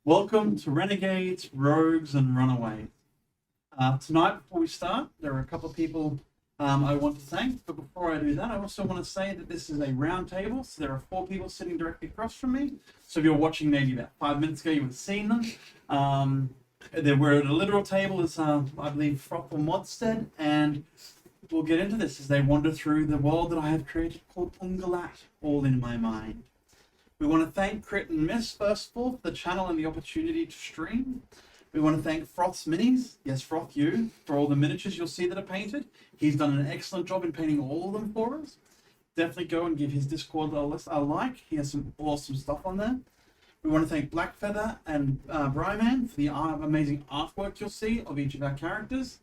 Welcome to Renegades, Rogues, and Runaways. Tonight, before we start, there are a couple of people I want to thank, but before I do that, I also want to say that this is a round table, so there are 4 people sitting directly across from me. So if you're watching maybe about 5 minutes ago, you would have seen them. We're at a literal table, as I believe Froth or Modstead, and we'll get into this as they wander through the world that I have created called Ungalat, all in my mind. We want to thank Crit and Miss, first of all, for the channel and the opportunity to stream. We want to thank Froth's Minis, yes, Froth, you, for all the miniatures you'll see that are painted. He's done an excellent job in painting all of them for us. Definitely go and give his Discord a like. He has some awesome stuff on there. We want to thank Blackfeather and Bryman for the amazing artwork you'll see of each of our characters.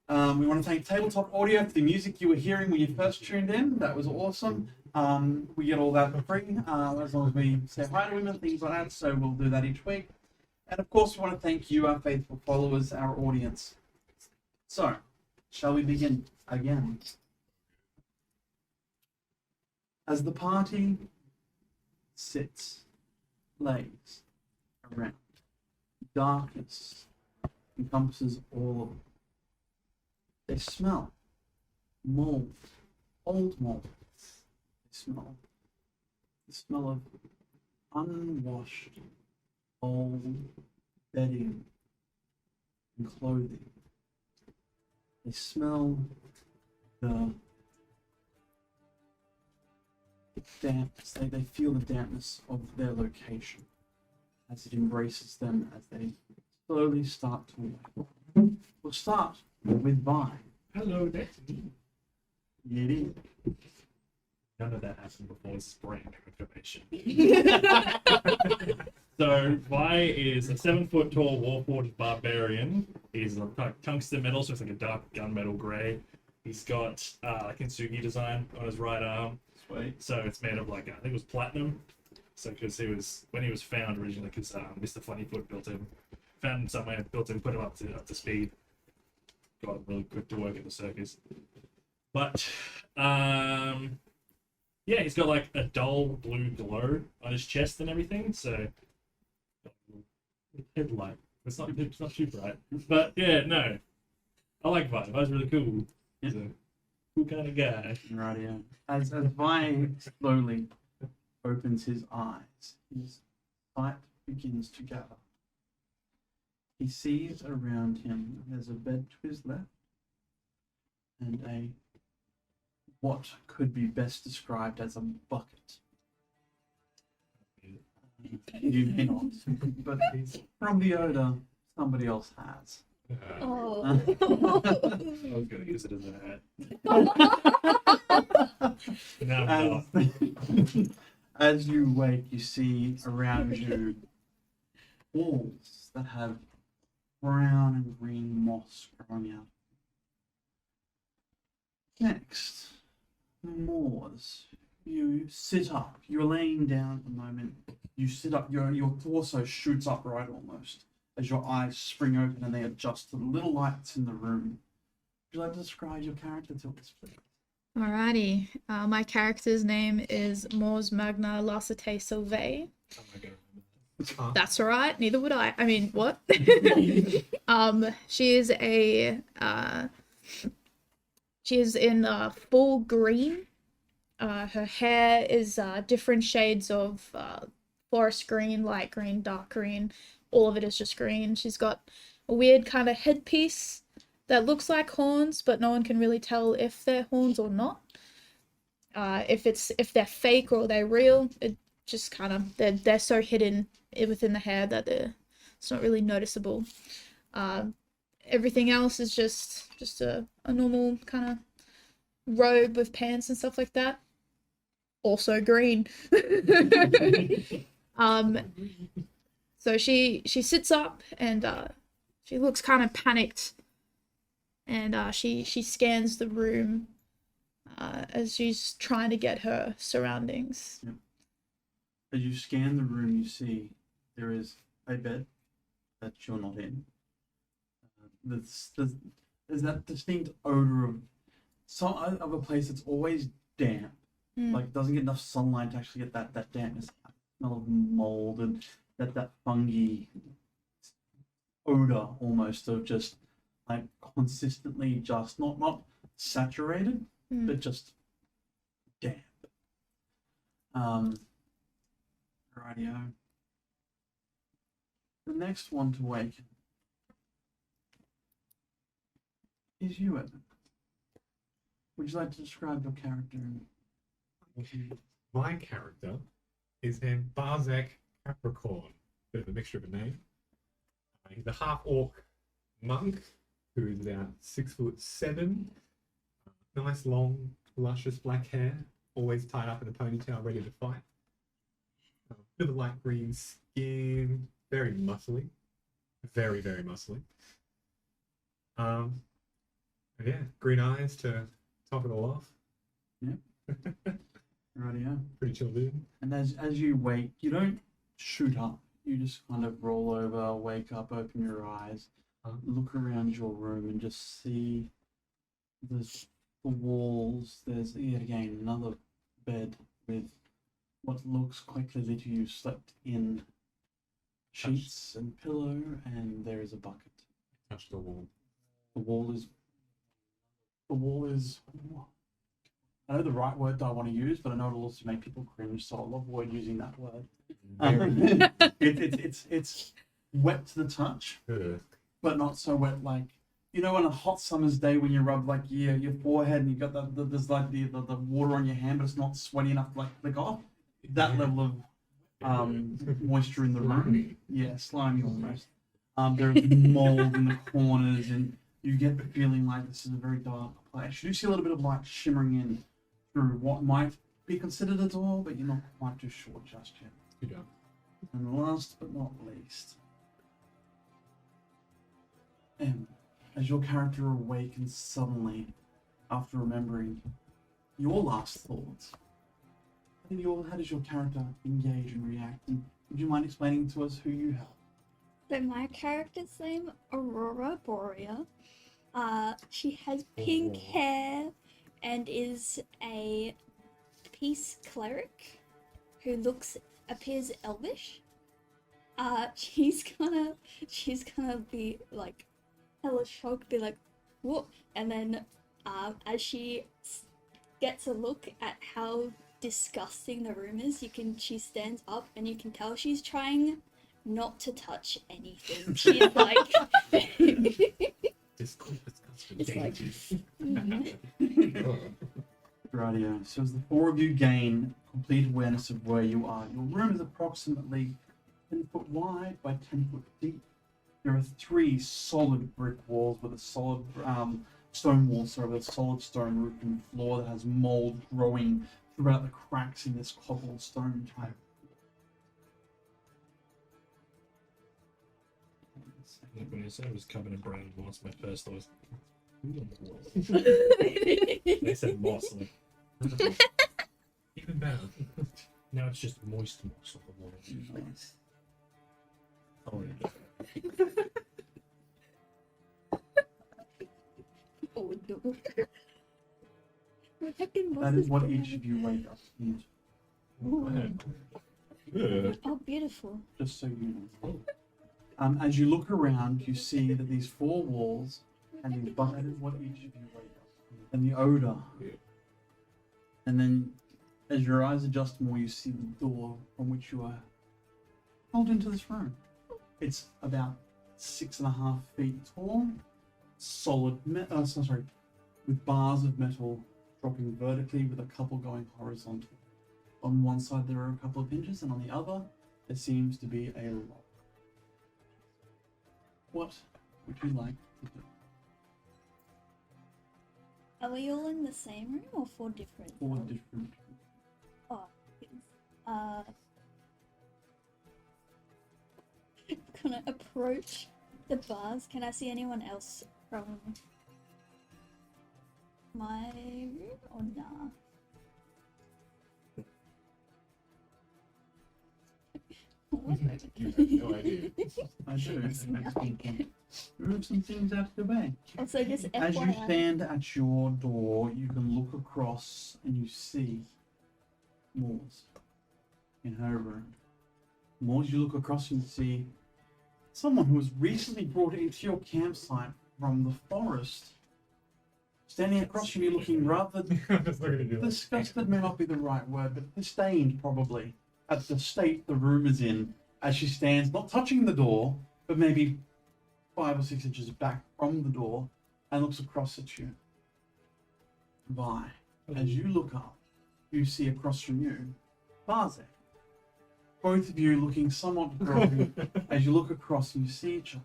We want to thank Tabletop Audio for the music you were hearing when you first tuned in. That was awesome. We get all that for free as long as we say hi to him and things like that, so we'll do that each week. And of course, we want to thank you, our faithful followers, our audience. So, shall we begin again? As the party sits, lays around, darkness encompasses all of them. They smell mold, old mold. The smell of unwashed old bedding and clothing. They smell the dampness. They feel the dampness of their location as it embraces them as they slowly start to awake. We'll start with Vi. Hello, that's me. It is. None of that happened before spring information. So, Vi is a 7-foot tall warforged barbarian. He's like tungsten metal, so it's like a dark gunmetal grey. He's got like Kintsugi design on his right arm. Sweet. So it's made of like, I think it was platinum. So because when he was found originally, because Mr. Funnyfoot built him, found him somewhere, built him, put him up to speed. Got him really quick to work at the circus. But yeah, he's got like a dull blue glow on his chest and everything, so headlight. It's not too bright. But yeah, no. I like Vi. Vi's really cool. He's a cool kind of guy. Right, yeah. As Vi slowly opens his eyes, his sight begins to gather. He sees around him there's a bed to his left and what could be best described as a bucket. You may not, but from the odor, somebody else has. Oh. I was going to use it as a hat. No, I'm not. As you wake, you see around you walls that have brown and green moss growing out. Next, Moors. You sit up. You're laying down at the moment. You sit up. Your torso shoots upright almost as your eyes spring open and they adjust to the little lights in the room. Would you like to describe your character to us, please? Alrighty. My character's name is Mors Magna Lassite Sylvae. Oh my God. That's alright. Neither would I. I mean, what? She is she is in full green. Her hair is different shades of forest green, light green, dark green. All of it is just green. She's got a weird kind of headpiece that looks like horns, but no one can really tell if they're horns or not. If they're fake or they're real, it just kind of they're so hidden within the hair that it's not really noticeable. Everything else is just a normal kind of robe with pants and stuff like that. Also green. So she sits up and she looks kind of panicked, and she scans the room as she's trying to get her surroundings. Yep. As you scan the room, you see there is a bed that you're not in. There's that distinct odor of a place that's always damp, like doesn't get enough sunlight to actually get that dampness, smell of mold, and that fungi odor almost of just like consistently just not saturated, Mm. but just damp. Rightio. The next one to awaken is you, Evan. Would you like to describe your character? My character is named Barzak Capricorn. Bit of a mixture of a name. He's a half orc monk who is about 6'7". Nice, long, luscious black hair, always tied up in a ponytail, ready to fight. Bit of a light green skin, very muscly, very muscly. And yeah, green eyes to top it all off. Rightio. Pretty chill dude. And as you wake, you don't shoot up. You just kind of roll over, wake up, open your eyes, look around your room, and just see the walls. There's yet again another bed with what looks quite clearly to you slept in sheets and pillow, and there is a bucket. Touch the wall. The wall is. I know the right word that I want to use, but I know it'll also make people cringe, so I'll avoid using that word. It's wet to the touch, but not so wet like, you know, on a hot summer's day when you rub like your forehead and you got there's like the water on your hand, but it's not sweaty enough to like flick off. That level of moisture in the room. Yeah, slimy almost. There's mold in the corners, and you get the feeling like this is a very dark place. You do see a little bit of light shimmering in through what might be considered a door, but you're not quite too sure just yet. You don't. And last but not least, as your character awakens suddenly after remembering your last thoughts, how does your character engage and react? And would you mind explaining to us who you have? So my character's name, Aurora Borea. She has pink hair and is a peace cleric who appears elvish. She's gonna be like hella shocked, be like, "What?" And then, as she gets a look at how disgusting the room is, she stands up and you can tell she's trying not to touch anything. She's like, It's like, Rightio. So as the four of you gain complete awareness of where you are, your room is approximately 10 foot wide by 10 foot deep. There are 3 solid brick walls with a solid stone wall, with a solid stone roof and floor that has mold growing throughout the cracks in this cobblestone type. Like when you said it was covered in brown moss, my first thought was, they said moss. Like, even better. now it's just moist moss on the wall. Nice. Oh, yeah. oh no. Protecting That is what bosses. each of you wake up into, Go ahead. Oh, beautiful. just so you know. As you look around, you see that these 4 walls and these that is what each of you wake up. And the odor. Yeah. And then as your eyes adjust more, you see the door from which you are pulled into this room. It's about 6.5 feet tall, solid with bars of metal dropping vertically with a couple going horizontal. On one side there are a couple of hinges, and on the other there seems to be a lock. What would you like to do? Are we all in the same room or 4 different? 4 different. Oh, goodness. Gonna approach the bars. Can I see anyone else from my room or nah? You have no idea. I do. It's nothing. Move some things out of the way. Also, just As you FYI, stand at your door, you can look across and you see Moors in her room. More as you look across and see someone who was recently brought into your campsite from the forest. Standing across from you looking rather I'm just looking at you. disgusted may not be the right word, but disdained probably at the state the room is in as she stands, not touching the door, but maybe 5 or 6 inches back from the door and looks across at you. Vi, as you look up, you see across from you, Barzek. Both of you looking somewhat groggy as you look across and you see each other.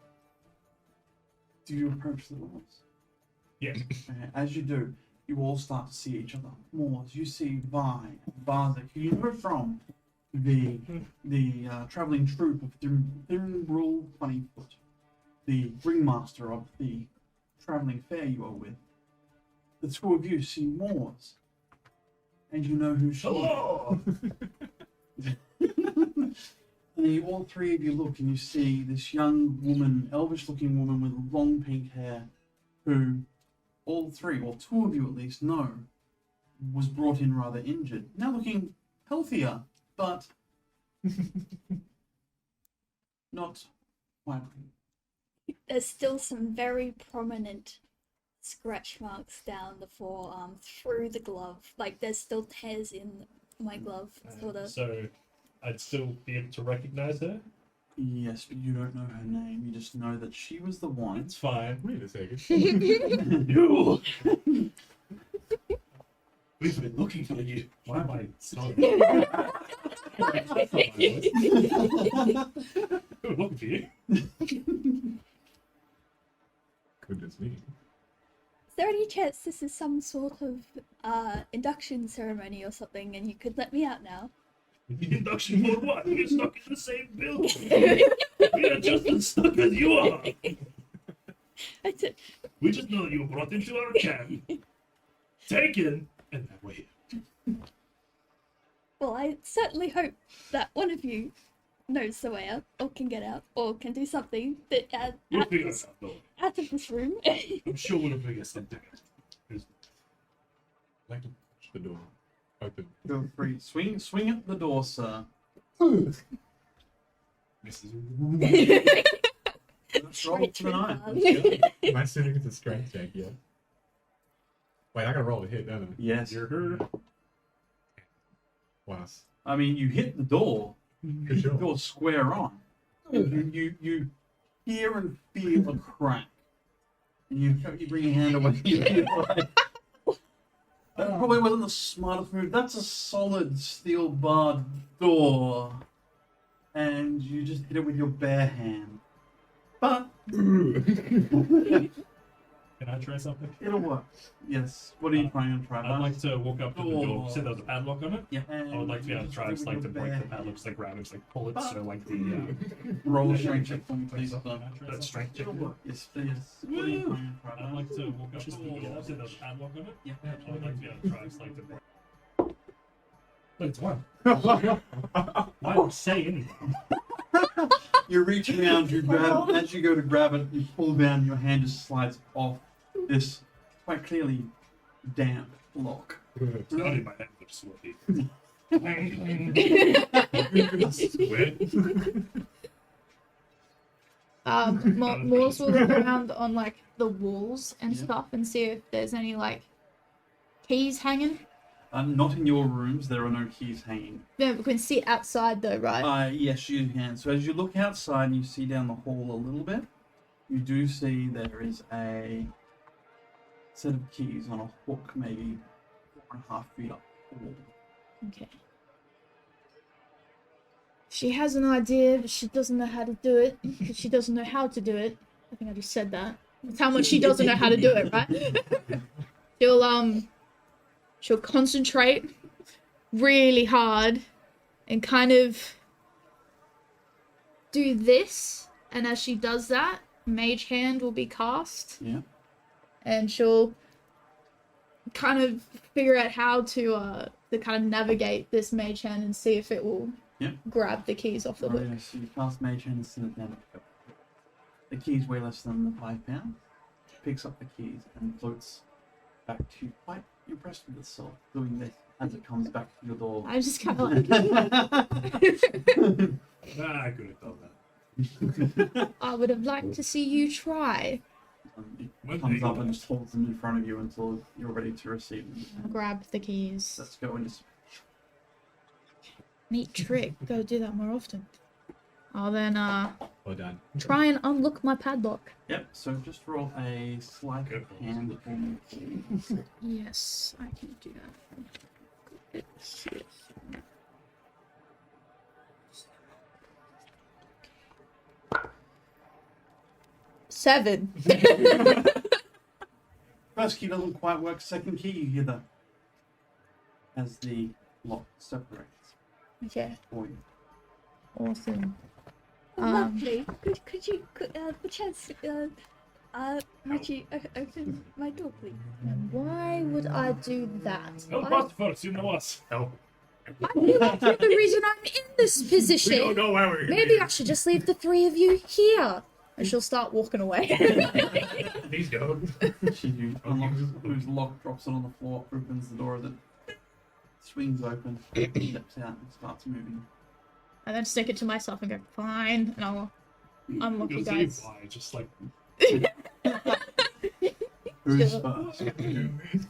Do you approach the doors? Yes. As you do, you all start to see each other more. As you see Vi and Barzek, who you know from the travelling troupe of Thimbrel Funnyfoot, the ringmaster of the travelling fair you are with. The two of you see Moors, and you know who she is. And then all three of you look and you see this young woman, elvish-looking woman with long pink hair, who all three, or two of you at least, know was brought in rather injured. Now looking healthier, but not quite. There's still some very prominent scratch marks down the forearm through the glove. Like there's still tears in my glove, sort of. So I'd still be able to recognize her. Yes, but you don't know her name. You just know that she was the one. It's fine. Wait a second. You. We've been looking for you. Why am I snoring? We're looking for you. Goodness me. Is there any chance this is some sort of induction ceremony or something, and you could let me out now? Induction for what? We're stuck in the same building. We are just as stuck as you are. I said, We just know that you were brought into our camp, taken, and now we're here. well, I certainly hope that one of you knows the way out, or can get out, or can do something that We'll figure it out, though. out of this room. I'm sure we'll figure something out. I'd like to push the door open. Feel free. Swing at the door, sir. Mrs. Let's roll for the night. Am I assuming it's a strength check? Yeah. Wait, I gotta roll to hit, don't I? Yes. Plus. I mean, you hit the door. For The sure. door's square on. You hear and feel a crack, and you bring your hand away. That probably wasn't the smartest move. That's a solid steel barred door, and you just hit it with your bare hand. But Can I try something? it'll work. Yes. What are you trying to try? I'd like to walk up to the door. Door. You said there was a padlock on it. Yeah. I would like to be able to try just like to break the padlock, just like grab it, just like pull it, so like the roll a strength check for me, please. that strength check. It'll work. Yes, please. What are you trying to try? I'd like to walk up to the door. You said there was a padlock on it. Yeah. I would like to be able to try just like to break. Look, it's one. Why don't say anything? You reach around, you grab, as you go to grab it, you pull down, your hand just slides off this quite clearly damp lock. It's not in my head, but it's sweaty. Moors will look around on like the walls and Yeah. stuff and see if there's any like keys hanging. Not in your rooms, there are no keys hanging. No, we can see outside though, right? Yes, you can. So as you look outside and you see down the hall a little bit, you do see there is a set of keys on a hook, maybe 4.5 feet up the wall. Okay. She has an idea, but she doesn't know how to do it. Because she doesn't know how to do it. I think I just said that. That's how much she doesn't know how to do it, right? She'll concentrate really hard and kind of do this. And as she does that, Mage Hand will be cast. Yeah. And she'll kind of figure out how to kind of navigate this Mage Hand and see if it will grab the keys off the hook. So you cast Mage Hand and send it down. The keys weigh less than 5 pounds. Picks up the keys and floats back to you quite You're impressed with yourself doing this as it comes back to your door. I'm just kind of like, I could have done that. I would have liked to see you try. It Well, comes there up you and go. just holds them in front of you until you're ready to receive them. Grab the keys. Let's go and just. Neat trick. Gotta do that more often. I'll then Well done. try and unlock my padlock. Yep. So just roll a sleight of hand for me. Yes, I can do that. 7. First key doesn't quite work. Second key, you hear that as the lock separates Okay, for you. awesome. Lovely. Perchance, might you open my door, please? And why would I do that? Help I us first, you know us. Help. feel like you're the reason I'm in this We position. don't know why we're here. Maybe I should just leave the 3 of you here. And she'll start walking away. He's going. She unlocks, moves the lock, drops it on the floor, opens the door that swings open, steps out, and starts moving. I then stick it to myself and go, fine, and I'll unlock you You'll see guys. why, just like Who's Sure. first?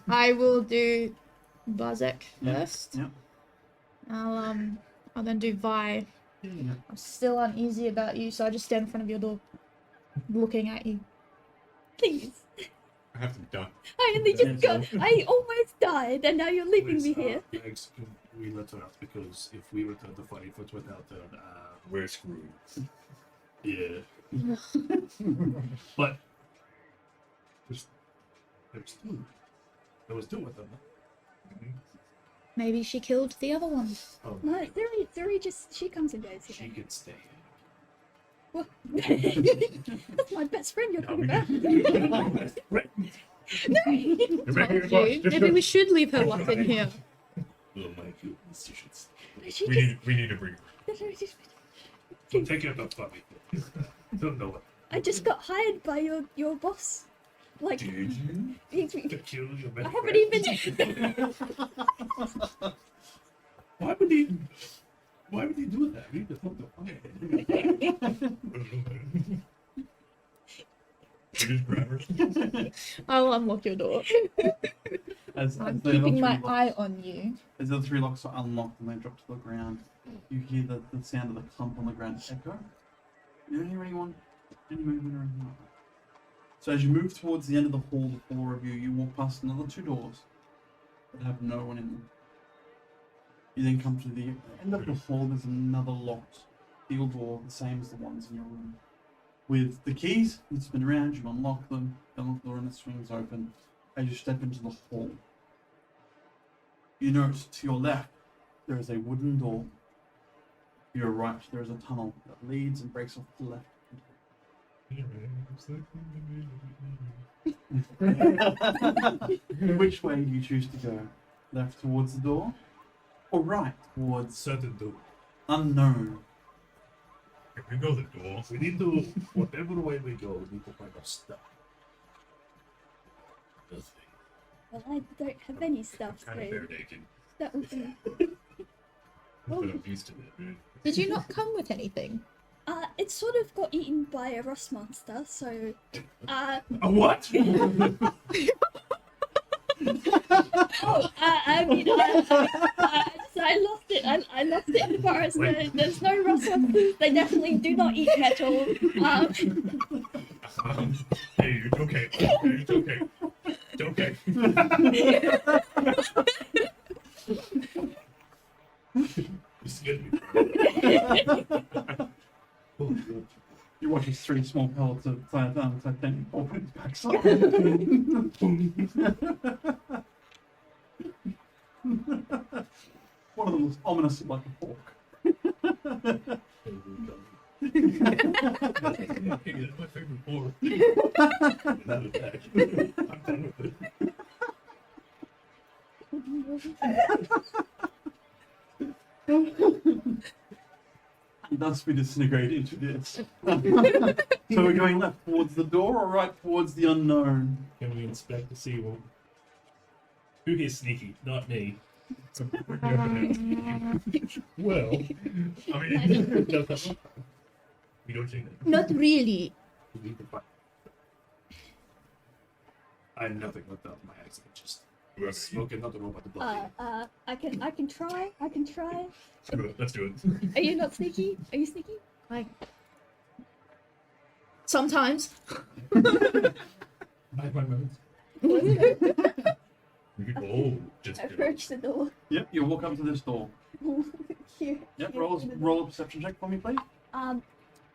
I will do Bazek Yeah. first. Yep. I'll then do Vi. Yeah. I'm still uneasy about you, so I just stand in front of your door, looking at you. Please. I have to be done. I only just Yeah, got. I almost died, and now you're leaving me here. Max, can we let her out? Because if we return to Funny Foot without her, we're screwed. Yeah. But there's two. There was 2 of them. Maybe she killed the other one. Oh, No, Zuri just she comes and goes she here. can stay. What? That's my best friend you're talking about. Right. Told you. Maybe we should leave her locked in here. Little Mike, you should stay. She We need to bring her. just. So take care of that puppy. Don't know what. I just got hired by your boss. Like, Did you? To kill your best I haven't friend? even. Why would he do that? We need to talk to him. Just grab her. I'll unlock your door. As I'm the other keeping my three locks- eye on you. As the 3 locks are unlocked and they drop to the ground, you hear the sound of the clump on the ground echo. You don't hear any movement or anything like that. So as you move towards the end of the hall, the 4 of you, you walk past another 2 doors that have no one in them. You then come to the end of the hall, there's another locked steel door, the same as the ones in your room. With the keys, you spin around, you unlock them, the door and it swings open. As you step into the hall, you notice to your left, there is a wooden door. To your right, there is a tunnel that leads and breaks off to the left. Which way do you choose to go? Left towards the door? Or right towards Certain door. unknown? If we go the door. We need to, whatever way we go, we need to find our stuff. Nothing. Well, I don't have any stuff, so Kind of bare naked. that would be. But I'm used to it, right? Did you not come with anything? It sort of got eaten by a rust monster, so. A what? Oh, I mean, I lost it. I lost it in the forest. There's no rust monsters. They definitely do not eat metal. Hey, it's okay. It's okay. It's okay. You scared me. Oh, good. You watch these 3 small pellets of titanium open its backside. One of them looks ominously like a fork. Hey, that's my favorite floor. Another attack. I'm done with it. And thus we disintegrate into this. So we're going left towards the door or right towards the unknown? Can we inspect to see what? Who here's sneaky? Not me. Well, I mean, We don't think that. Not really. We need to fight. I'm nothing without my accent. Just smoking not the robot the blood. I can try. Let's do it. Are you not sneaky? Are you sneaky? Like sometimes. I have my moments. Oh, just Approach the door. Yep, you walk up to this door. Here. Yep, here roll, to the door. roll a perception check for me, please.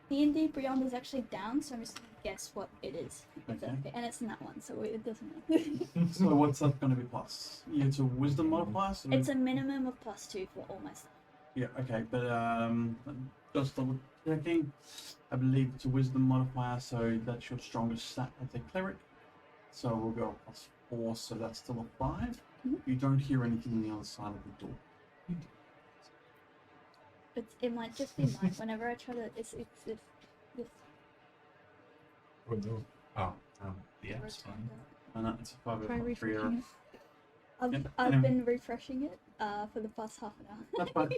D&D Beyond is actually down, so I'm just gonna guess what it is. Okay. And it's in that one, so it doesn't matter. So what's that going to be plus? Yeah, it's a wisdom modifier. So It's a minimum of +2 for all my stuff. yeah, okay, but just double checking. I believe it's a wisdom modifier, so that's your strongest stat as a cleric. So we'll go +4, so that's still a 5. Mhm. You don't hear anything on the other side of the door. It might just be mine. Whenever I try to, it's this. oh no. Oh, Yeah, it's fine. And that's a 5 Try over 3 error. refreshing it. I've Yeah, anyway. been refreshing it for the past half an hour. That's fine.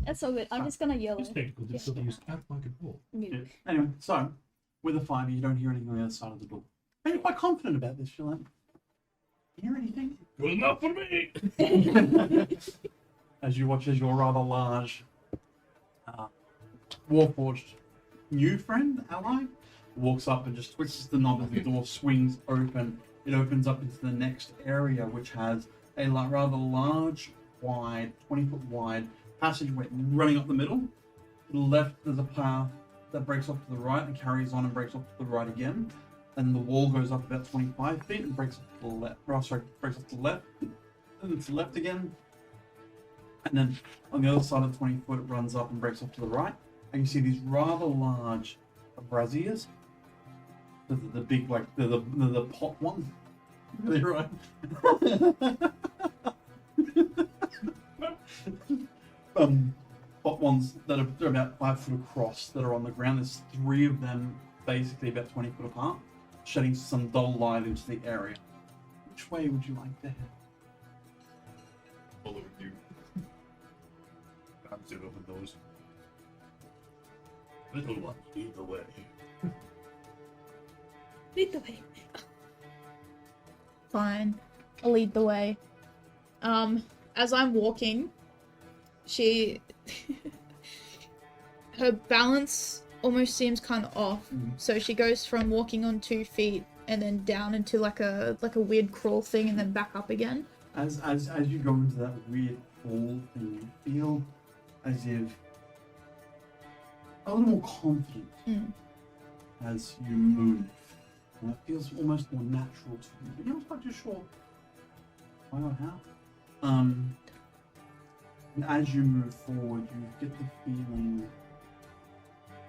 That's all good. I'm just gonna yell It's it. technical difficulties at my control. Yeah. Anyway, so with a 5, you don't hear anything on the other side of the door. And you're quite confident about this. You're like, hear anything? Good enough for me. As you watch as your rather large Warforged new friend, ally, walks up and just twists the knob as the door swings open. It opens up into the next area, which has a rather large, wide, 20-foot wide passageway running up the middle. To the left, there's a path that breaks off to the right and carries on and breaks off to the right again. And the wall goes up about 25 feet and breaks off to the left. Oh, sorry, breaks off to the left. And it's left again. And then on the other side of the 20 foot, it runs up and breaks off to the right. And you see these rather large braziers. The big, like, the pot ones. Really right. Pot ones that are they're about 5 foot across that are on the ground. There's 3 of them basically about 20 foot apart, shedding some dull light into the area. Which way would you like to head? Follow you. I'm still open those. Little one, lead the way. Lead the way. Fine. I'll lead the way. As I'm walking, she her balance almost seems kind of off. So she goes from walking on 2 feet and then down into like a weird crawl thing and then back up again. As you go into that weird fall thing, you feel as if a little more confident as you move. And it feels almost more natural to you. But you're not quite too sure why or how. And as you move forward, you get the feeling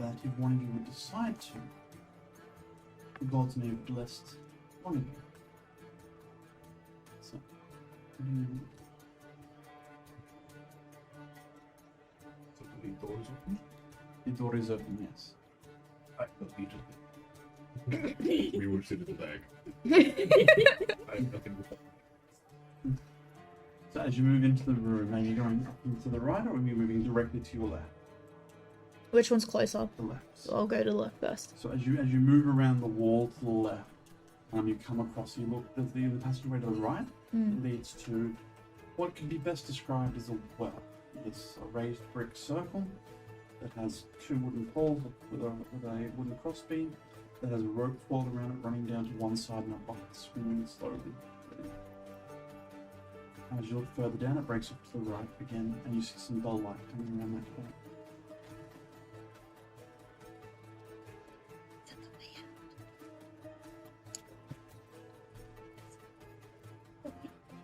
that if one of you would decide to, the gods may have blessed one of you. So, So the doors open? the door is open, yes. I don't need to. we will sit in the bag. I'm nothing with that. So as you move into the room, are you going up and to the right, or are you moving directly to your left? Which one's closer? The left. So I'll go to the left first. So as you move around the wall to the left, you come across. You look. There's the passageway to the right. It leads to what can be best described as a well. It's a raised brick circle that has 2 wooden poles with a wooden crossbeam that has a rope coiled around it, running down to one side and a bucket swinging slowly. As you look further down, it breaks off to the right again, and you see some dull light coming around that corner.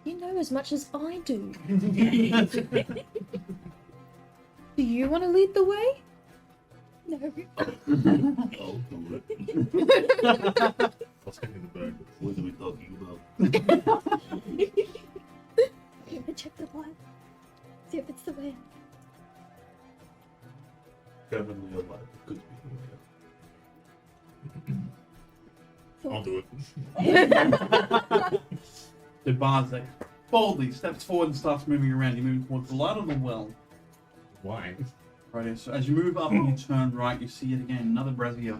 You know as much as I do. Do you want to lead the way? No. I'll do it. I'll stick in the bag. What are we talking about? Check the light. See if it's the way. Definitely alive. Could be. I'll do it. So Barzek, boldly steps forward and starts moving around. You're moving towards the light of the well. Why? Right, so as you move up and you turn right, you see it again, another brazier.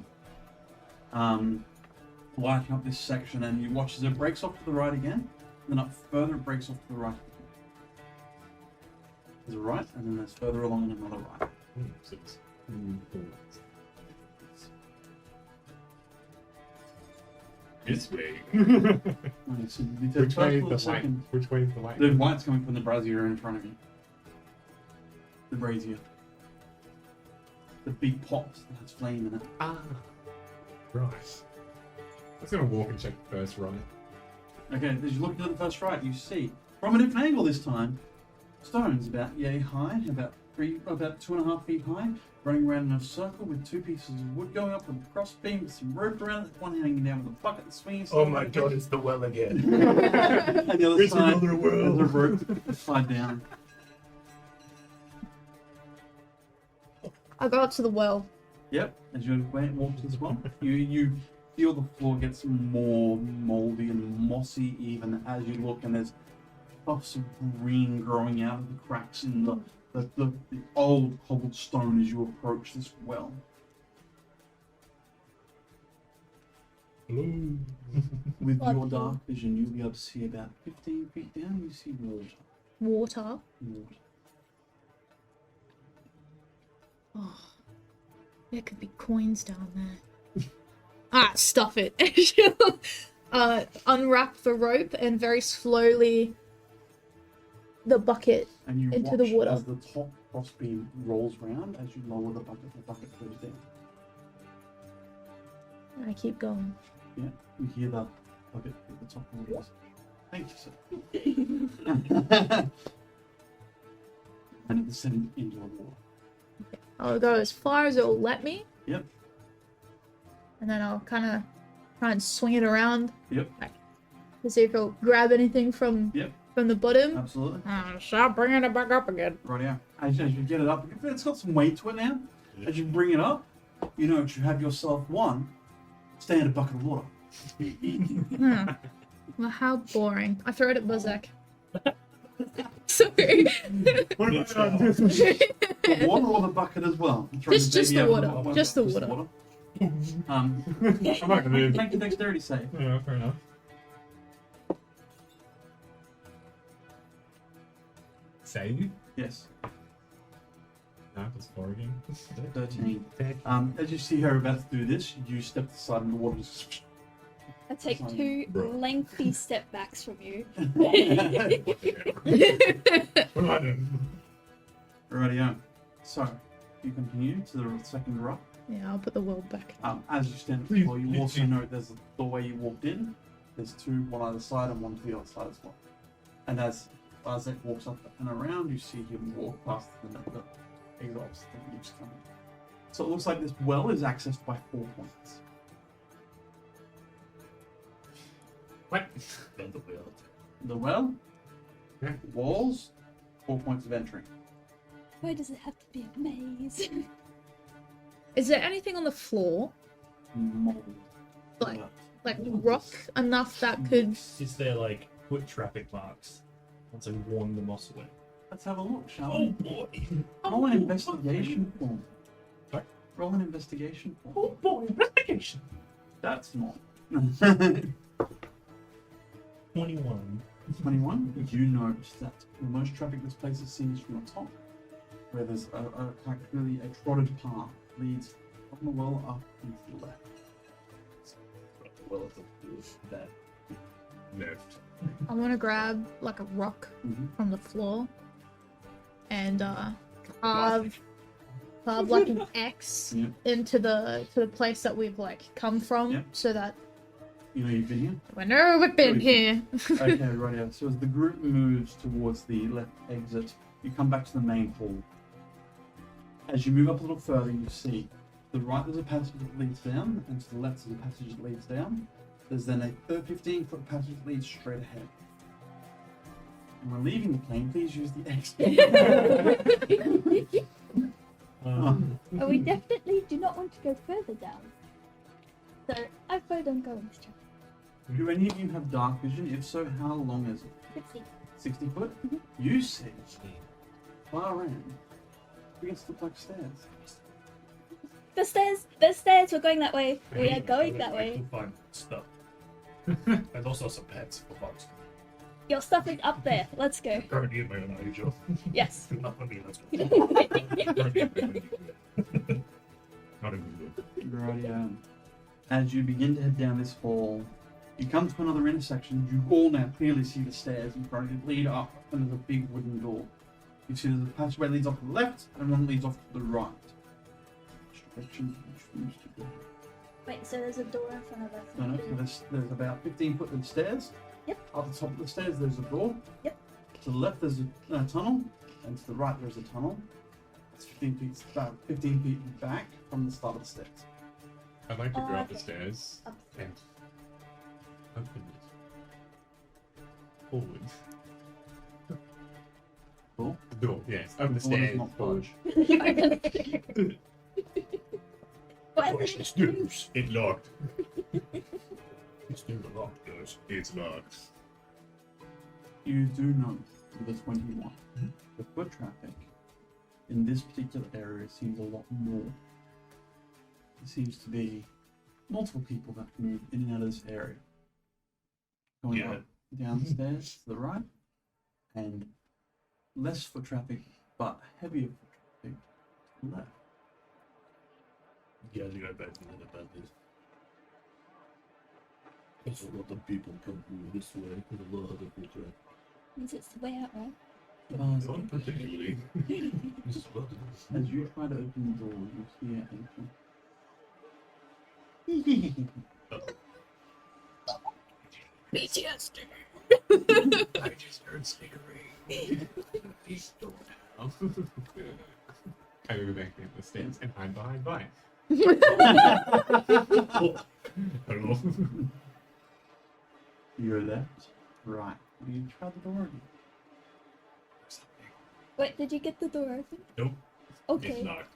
Lighting up this section, and you watch as it breaks off to the right again, then up further it breaks off to the right. There's a right, and then there's further along and another right. So it's this way. Okay, so you did Which way first or is the light? second? Which way is the light? The light's coming from the brazier in front of you. The brazier. The big pot that has flame in it. Ah, right. I was gonna walk and check the first right. Okay, as you look into the first right, you see, from a different angle this time, stones about yay high, about 2.5 feet high, running around in a circle with two pieces of wood going up with a cross beam with some rope around it, one hanging down with a bucket and swinging. Oh my god, it's the well again. And the other It's side, another world. there's a rope upside down. I go up to the well. Yep, as you walk to this one, you feel the floor gets more moldy and mossy even as you look, and there's puffs of green growing out of the cracks in the old cobbled stone as you approach this well. Hello. With Blood your pool. dark vision, you'll be able to see about 15 feet down, you see water. Water. Water. Oh, there could be coins down there. Ah, stuff it. Unwrap the rope and very slowly the bucket. And you Into watch the water. as the top crossbeam rolls round as you lower the bucket goes down. And I keep going. Yeah, you hear the bucket at the top of the water. Thank you, sir. And it descends into the water. I'll go as far as it'll let me. Yep. And then I'll kind of try and swing it around. Yep. To see if it'll grab anything from Yep. from the bottom. Absolutely. Stop bringing it back up again. Right, yeah. As you get it up, it's got some weight to it now. As you bring it up, you know that you have yourself one standard bucket of water. Hmm. Well, how boring. I throw it at Buzak. Sorry. What about The water or the bucket as well? Throw Just baby the out of water. bucket. Just the water. Um, I'm not gonna move. make a dexterity save. Yeah, fair enough. Save? Yes. No, it's 4 again. 13. As you see her about to do this, you step aside and the water just... I take Fine. 2 Bro. lengthy step backs from you. Rightio. So, you continue to the second rock. Yeah, I'll put the world back. As you stand at the floor, you also note there's a doorway you walked in. There's 2, one either side and one to the other side as well. And as Isaac walks up and around, you see him walk past the exalts that keeps coming. So it looks like this well is accessed by 4 points. What? the world? The well, Yeah. walls, 4 points of entry. Why does it have to be a maze? Is there anything on the floor, Mold. like rock enough that could? Is there like foot traffic marks once I warn the moss away? Let's have a look, shall Oh we? boy! Roll an investigation form. What? Roll an investigation form. Oh boy! Investigation. That's not. 21. 21. You notice that the most traffic this place has seen is from the top, where there's clearly a trotted path leads from the well up and to the left. Well, it's that. Left. I want to grab like a rock Mhm. from the floor and carve like an X Yeah. into the place that we've like come from, Yeah. so that You know you've been here. we know we've been here. Okay, right out. So as the group moves towards the left exit, you come back to the main hall. As you move up a little further, you see to the right there's a passage that leads down, and to the left there's a passage that leads down. There's then a 15-foot passage that leads straight ahead. And when leaving the plane, please use the exit. Oh, we definitely do not want to go further down. So I vote on going this chapter. Do any of you have dark vision? If so, how long is it? 60. 60 foot. You see far end against the black stairs. The stairs! The stairs! We're going that way. We are I going would that like way. to find stuff. And also some pets for bugs. Your stuff is up there. Let's go. Currently in my own unusual. Yes. Not for me, let's go. Not a good look. Rightio. As you begin to head down this hall, you come to another intersection. You all now clearly see the stairs in front of you lead up, and there's a big wooden door. You see there's a passageway leads off to the left, and one leads off to the right. Which direction do you choose to go? Wait, so there's a door in front of us. No, no, so there's about 15 foot of stairs. Yep. At the top of the stairs, there's a door. Yep. To the left, there's a tunnel, and to the right, there's a tunnel. It's 15 feet, about 15 feet back from the start of the stairs. I'd like to go up the Okay. stairs Up. and open it. Forward. Door. The door, yes. Open the Door does stairs. not Forward. budge. What? Push the stairs. It's locked. It's still locked, guys. It's locked. You do note with a 21, the foot traffic in this particular area seems a lot more. There seems to be multiple people that move in and out of this area. Going Yeah. up, down the stairs to the right, and less foot traffic, but heavier foot traffic to the left. You guys go back to the about this. There's a lot of people come through this way with a lot of people. Means it's the way out, right? Bars, Not particularly. This is what it is. as you try to open the door, you hear a PTSD. I just heard snickering. Please don't now. I go back down the stairs and hide behind Vi. Hello. You're left, right. You try the door again. Wait, did you get the door open? Nope. Okay. It's locked.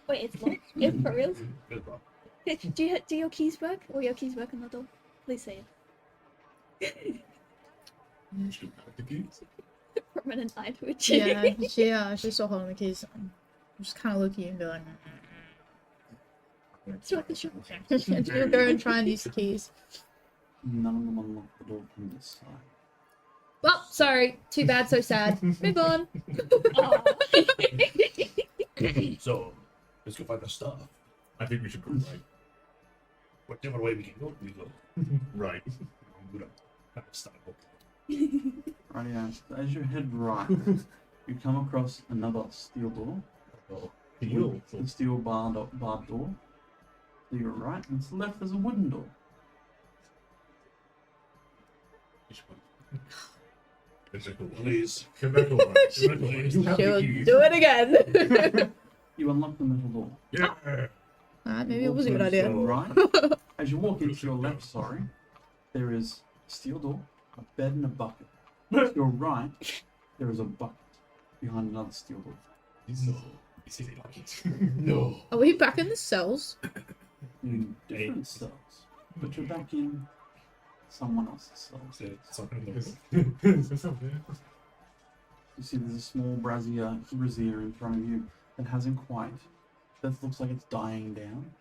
Wait, it's locked? It's for real? It's locked. Do your keys work? Or your keys work on the door? Please say it. You should have the keys. Permanent eye twitch. Yeah, she's still holding the keys. I'm just kind of looking and be like, Sure, sure. and she'll go and try and use the keys. None of them unlock the door from this side. Well, sorry. Too bad, so sad. Move on. Aw. So, let's go find the stuff. I think we should go right. Whatever way we can go, we go. Right. I'm gonna have a style. Rightio. As you head right, you come across another steel door. Oh, Deal. The steel barred door. To your right, and to the left there's a wooden door. Which one? please. Come back over. Come back over. You have She'll the keys. do it again. You unlock the metal door. Yeah. Alright, maybe You it was a walk good to idea. your right. As you walk into your left, sorry, there is a steel door, a bed, and a bucket. To your right, there is a bucket behind another steel door. No. It's in bucket. No. Are we back in the cells? In different cells, but you're back in someone else's cells. Something Is like there something? You see there's a small brazier in front of you that hasn't quite, that looks like it's dying down.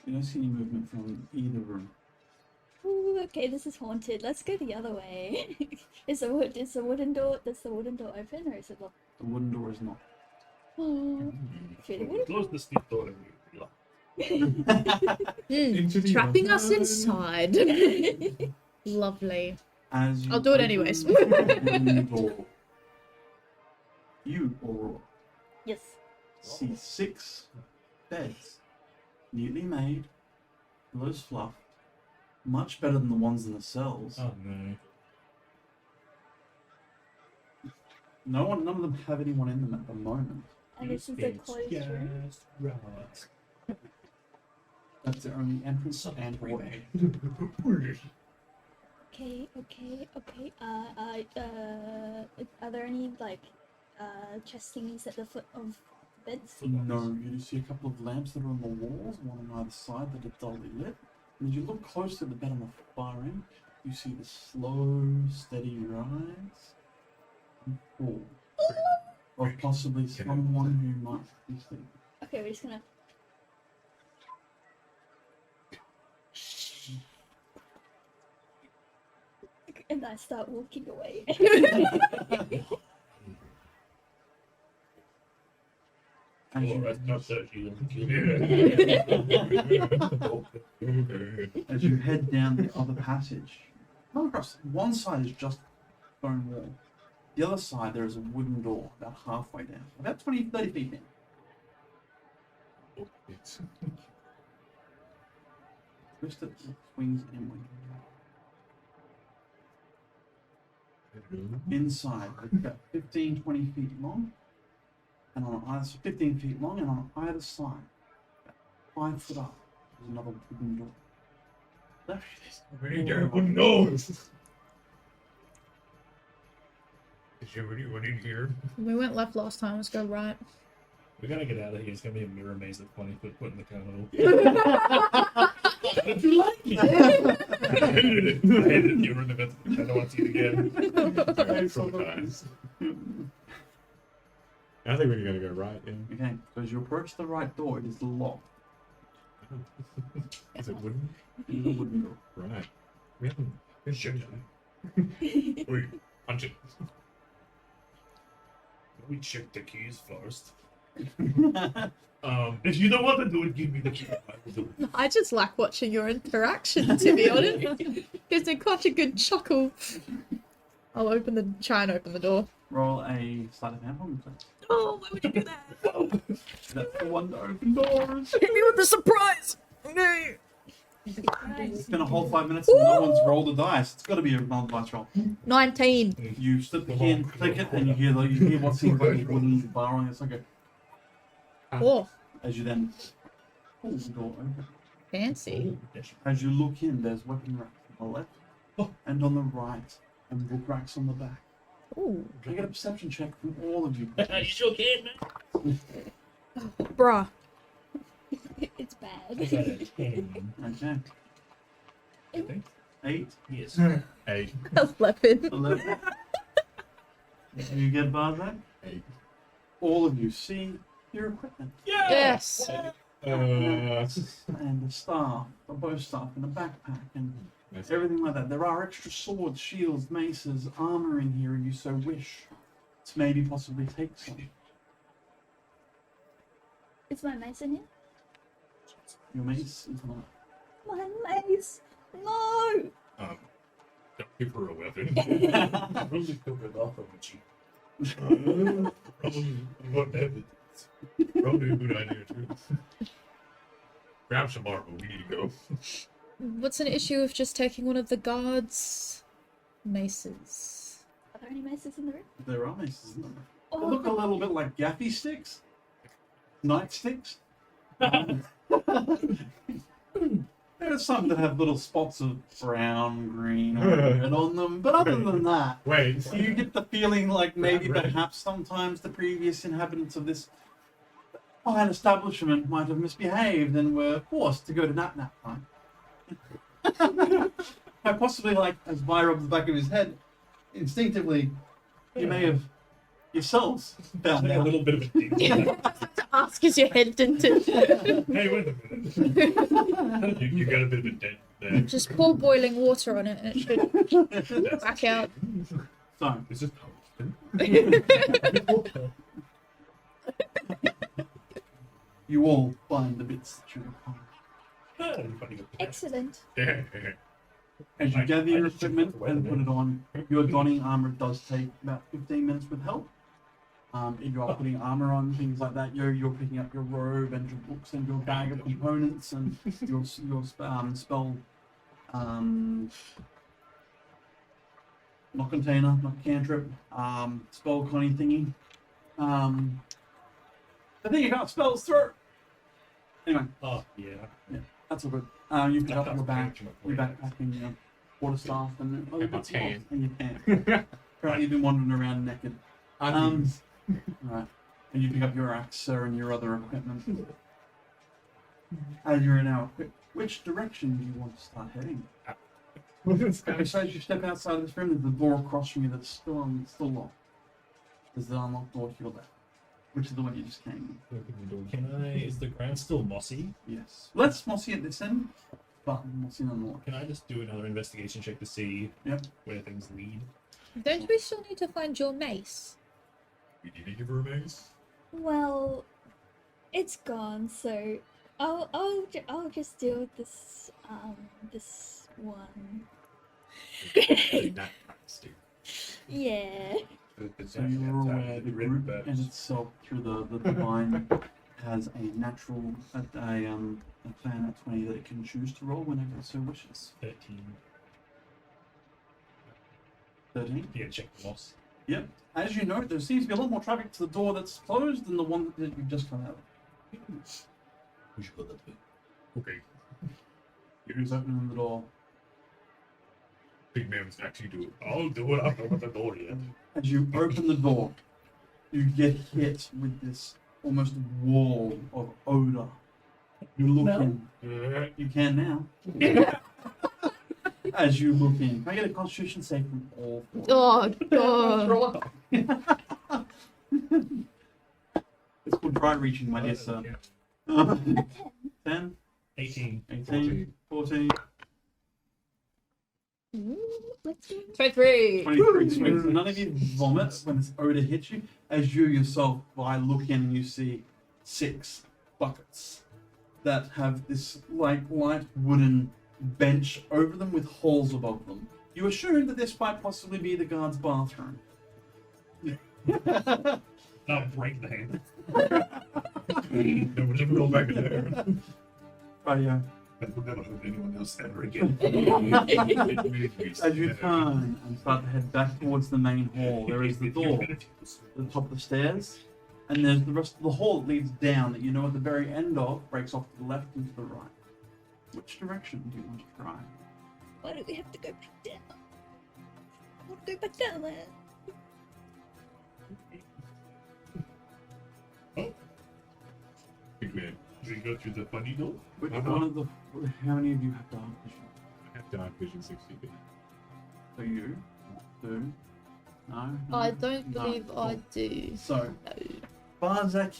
You don't see any movement from either room. Ooh, okay, this is haunted. Let's go the other way. Is the wooden door open, or is it locked? The wooden door is not. Oh, feeling good. Close the steel door and we lock. Into the Trapping us unknown. inside. Lovely. As you I'll do it open anyways. the wooden door, you, Aurora, Yes. see 6 beds, neatly made, pillows fluffed, much better than the ones in the cells. Oh no. None of them have anyone in them at the moment. And this is the closed room. Just right. That's their only entrance and hallway. Okay. Are there any chest thingies at the foot of the beds? No, you just see a couple of lamps that are on the walls, one on either side that are dully lit. And as you look close to the bed on the far end, you see the slow, steady rise and fall of possibly someone who might be sleeping. Okay, we're just gonna. And I start walking away. As Oh, you, that's not so easy. as you head down the other passage, come across one side is just stone wall. The other side there is a wooden door about halfway down, about 20, 30 feet down. It's Twist it, swings inward. Inside, it's about 15, 20 feet long, and on either 15 feet long, and on either side, about 5 foot up, there's another wooden door. Left, everyone knows. Is everyone in here? We went left last time. Let's go right. We gotta get out of here. It's gonna be a mirror maze at 20 foot put in the carnival. If you like it. I hated it. I hated it. You were in the best. I don't want to see it again. Very traumatized. I think we're gonna go right. Yeah. Okay, so as you approach the right door, it is locked. Is it wooden? It is a wooden door. Right. We haven't. Shit. Wait, punch it. We check the keys first. Um, If you don't want to do it, give me the key. I will do it. I just like watching your interaction, to be honest. Gives me quite a good chuckle. I'll try and open the door. Roll a sleight of hand roll, please. Oh, why would you do that? That's the one to open doors. Hit me with the surprise! No. It's gonna hold 5 minutes and no one's rolled a dice. It's gotta be a non-dice roll. 19. You slip the key in, click it, and you hear what seems like a wooden bar on it. It's like a, Oh, as you then pull the door open. fancy. As you look in, there's weapon racks on the left and on the right, and book racks on the back. Ooh. Can I get a perception check from all of you? You sure can, man. Bruh. It's bad. I got a 10. Okay. I think. 8, Yes. 8. 11. 11. You get Barzak? 8. All of you see your equipment. Yes. And the staff, the bow staff, and the backpack, and everything like that. There are extra swords, shields, maces, armor in here if you so wish to maybe possibly take some. Is my mace in here? Your mace is not. My mace! No! Don't give her a weapon. Really took it off of you. Probably what evidence. Probably a good idea too. Grab some armor. We need to go. What's an issue with just taking one of the guards' maces? Are there any maces in the room? There are maces in them. They Oh, look a little bit like gaffy sticks, nightsticks. There's some that have little spots of brown, green, or red on them, but other than that, Wait. you get the feeling like maybe Red. perhaps sometimes the previous inhabitants of this fine establishment might have misbehaved and were forced to go to nap time. Quite possibly, like, as Vi rubs the back of his head, instinctively, you may have yourselves found A out. little bit of a ding. Ask is your head dented. Hey, wait a minute. You got a bit of a dent there. Just pour boiling water on it and it should back out. So, Is it you all find the bits that you require. excellent. Yeah. As you I- gather I your just checked equipment the and weather, put it on, your donning armor does take about 15 minutes with help. If you are putting armor on, things like that, you're picking up your robe and your books and your bag of components and your spell, not container, not cantrip, spell conning thingy. The thing you got spells through. Anyway, Oh, yeah. that's all good. You pick up your bag, your backpack, and your quarterstaff, and other And my bits and bobs, tan. and your tan. Apparently, you've been wandering around naked. Undies. Right. And you pick up your axe, sir, and your other equipment. As you're now equipped, which direction do you want to start heading? Okay, so as you step outside of this room, there's the door across from you that's still locked. There's the unlocked door to your left, which is the one you just came in. Can I? Is the ground still mossy? Yes. Less mossy at this end, but mossy nonetheless. Can I just do another investigation check to see Yep. where things lead? Don't we still need to find your mace? We need to give her a mace. Well, it's gone, so I'll just deal with this this one. That too. Yeah. So you were aware the group and itself through the divine has a natural a plan at 20 that it can choose to roll whenever it so wishes. 13. 13. Yeah, check the moss. Yep. As you note, there seems to be a lot more traffic to the door that's closed than the one that you've just come out of. We should go that way. Okay. Who's opening the door? Big man's actually do it. I'll do it. I've opened the door yet. As you open the door, you get hit with this almost wall of odor. You look in. You can now. As you look in. Can I get a constitution save from all four? Oh god. It's called dry reaching, my dear sir. 10, 18. 18, 14, Let's go. 23. 23. So none of you vomit when this odor hits you. As you yourself, I look in and you see 6 buckets that have this like light wooden bench over them with holes above them. You assume that this might possibly be the guard's bathroom. I'll break the hand. No, we'll never go back in there. But yeah, I will never hurt anyone else ever again. as you turn and start to head back towards the main hall, there is the door at the top of the stairs, and there's the rest of the hall that leads down that you know at the very end of breaks off to the left and to the right. Which direction do you want to try? Why do we have to go back down? I want to go back down there. Big man. Should we go through the funny door? Which one of the? How many of you have dark vision? I have dark vision 60 feet. So you, do, no. I don't No. believe I Cool. do. So Barzak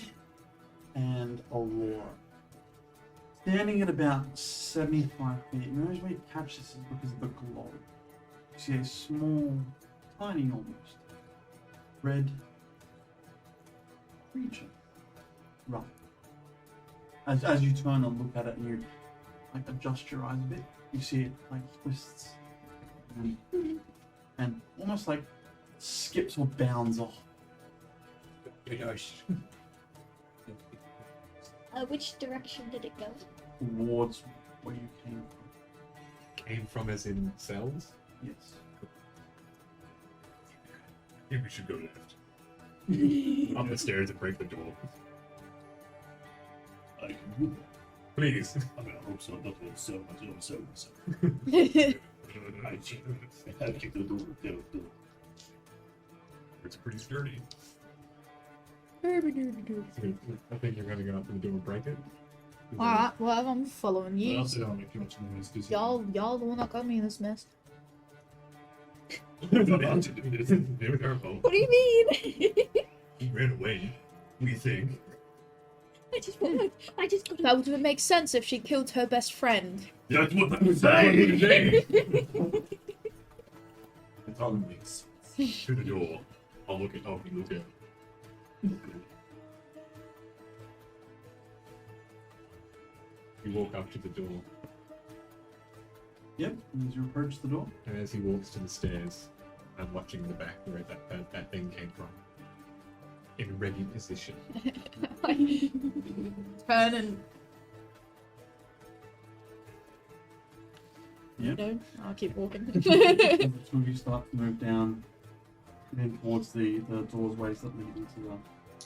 and Aurora, standing at about 75 feet. And the reason we catch this is because of the glow. You see a small, tiny almost, red creature. Right. As you turn and look at it and you like adjust your eyes a bit, you see it like twists and almost like skips or bounds off. Which direction did it go? Towards where you came from. Came from as in cells? Yes. I think we should go left. Up the stairs and break the door. I can do that. Please. I mean, I hope so. Not with so much. I kick the door. It's pretty sturdy. I think you're gonna go up to the door and break it. Alright, well, I'm following Well, you. I'll sit down if you want to noise. Because Y'all the one that got me in this mess. They were careful. What do you mean? He ran away. We think. I just got That would make sense if she killed her best friend. that's what I'm That's saying. what they That's all it makes. To the door. I'll look at. Oh, you look at. You walk up to the door, Yep. And as you approach the door, and as he walks to the stairs, I'm watching the back where that thing came from. In ready position. Turn and Yep. no, I'll keep walking. as the two of you start to move down, then towards the doorways that lead into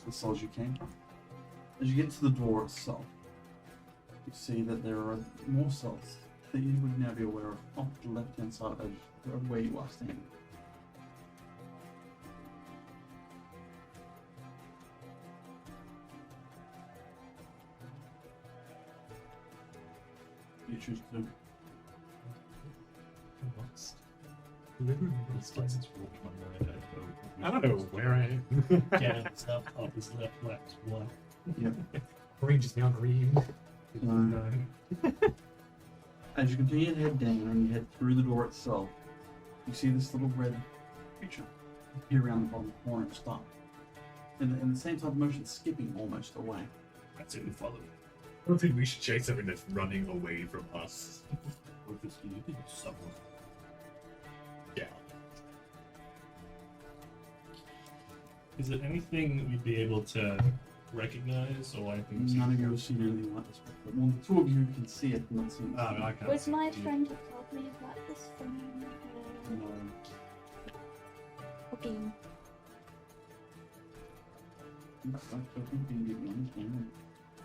the cells you came from. As you get to the door itself, you see that there are more cells that you would now be aware of off the left-hand side of where you are standing. You choose to lost. Delivering This place is walked my mind. I don't know where I am. Down, up, up is left, left, one. Yep. Orange is now green. No. As you continue to head down and you head through the door itself, you see this little red creature appear around the bottom corner and stop. In the same type of motion, skipping almost away. That's who we follow. I don't think we should chase something that's running away from us. Or if it's you, someone. Yeah. Is there anything we'd be able to recognize or anything? None of you have seen anything like this before. Well, the two of you can see it, not see it. Oh, I can't. Was see my it. friend who told me about this from No. Hooking? I think you get one thing.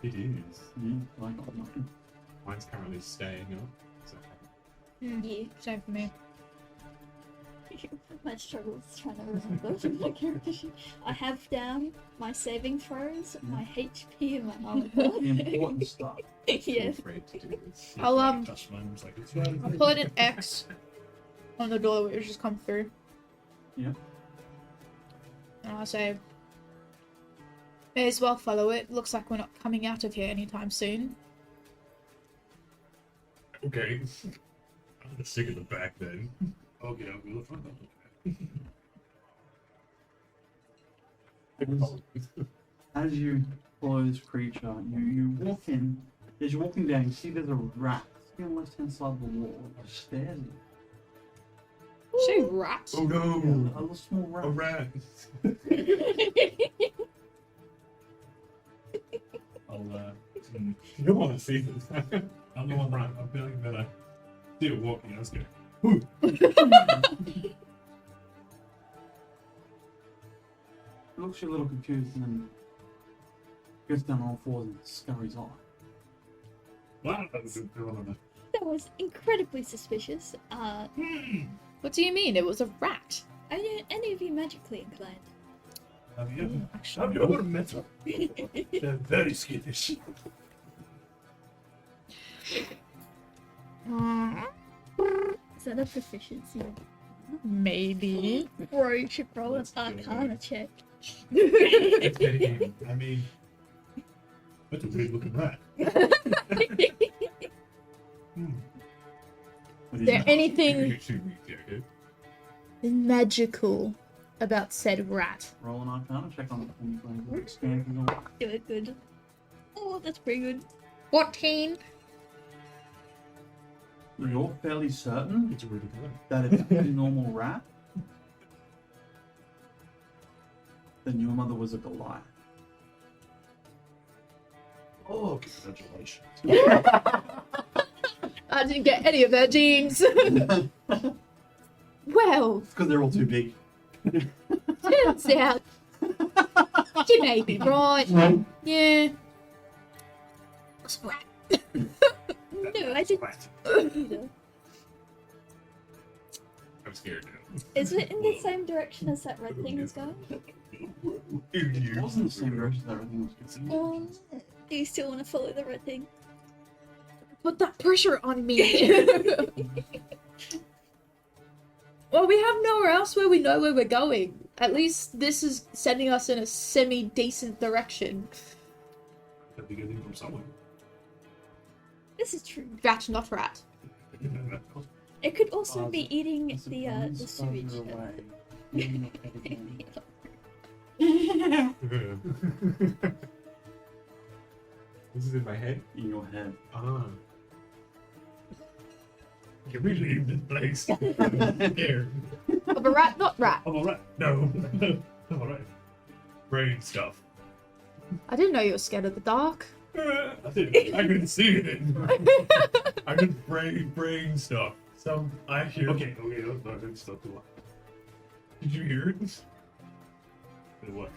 It is. Yeah, I got nothing. Mine's currently staying up. So Yeah. Same for me. My struggles trying to remember my character sheet. I have down my saving throws, my HP, and my armor. The important stuff. I'm Yes. afraid to do this. Yeah, I'll, like, touch mine, it's like, it's right. I'll put an X on the door that was just come through. Yeah. And I'll say, may as well follow it. Looks like we're not coming out of here anytime soon. Okay. I'm gonna stick in the back then. Okay, I'll go the front. As you follow this creature, you walk in. As you're walking down, you see there's a rat sitting on the left hand side of the wall. It just stares at you. Say rat. Oh no! A little small rat. A rat! I'll, You don't want to see this. I'm the one that I'm feeling that I see it walking, let's go. It looks a little confused and then goes down on all fours and scurries off. Wow, that was a good feeling on That was incredibly suspicious. What do you mean? It was a rat. Are any of you magically inclined? Have you ever? Have Actually, you ever met her? They're very skittish. Is that a proficiency? maybe. Bro, you should roll an Let's do it. arcana check. I mean, that's a weird looking rat. What Is there anything Actually, yeah, okay. magical about said rat? Roll an arcana check on the expand through the wall. Do it good. Oh, that's pretty good. 14. You're fairly certain It's a weird looking rat. that it's a normal rat. Then your mother was a Goliath. Oh, congratulations. I didn't get any of their genes. Well, It's because they're all too big. turns out you may be right. Yeah. It's a rat. No, I didn't Rat. either. I'm scared now. Is it in the same direction as that red thing is going? It wasn't the same direction that everything was going. Do you still want to follow the red thing? Put that pressure on me. Well, we have nowhere else where we know where we're going. At least this is sending us in a semi-decent direction. Have to get in from somewhere. This is true. Rat, not rat. It could also Oz- be eating It's the one's sewage. further away. You're not getting This is in my head. in your head. Ah. Can we leave this place? I'm scared. Of a rat, not rat. I'm alright. No. I'm alright. Brain stuff. I didn't know you were scared of the dark. I think I can see it. I can brain stuff. I hear. okay, let's stop the what? Did you hear it? The what?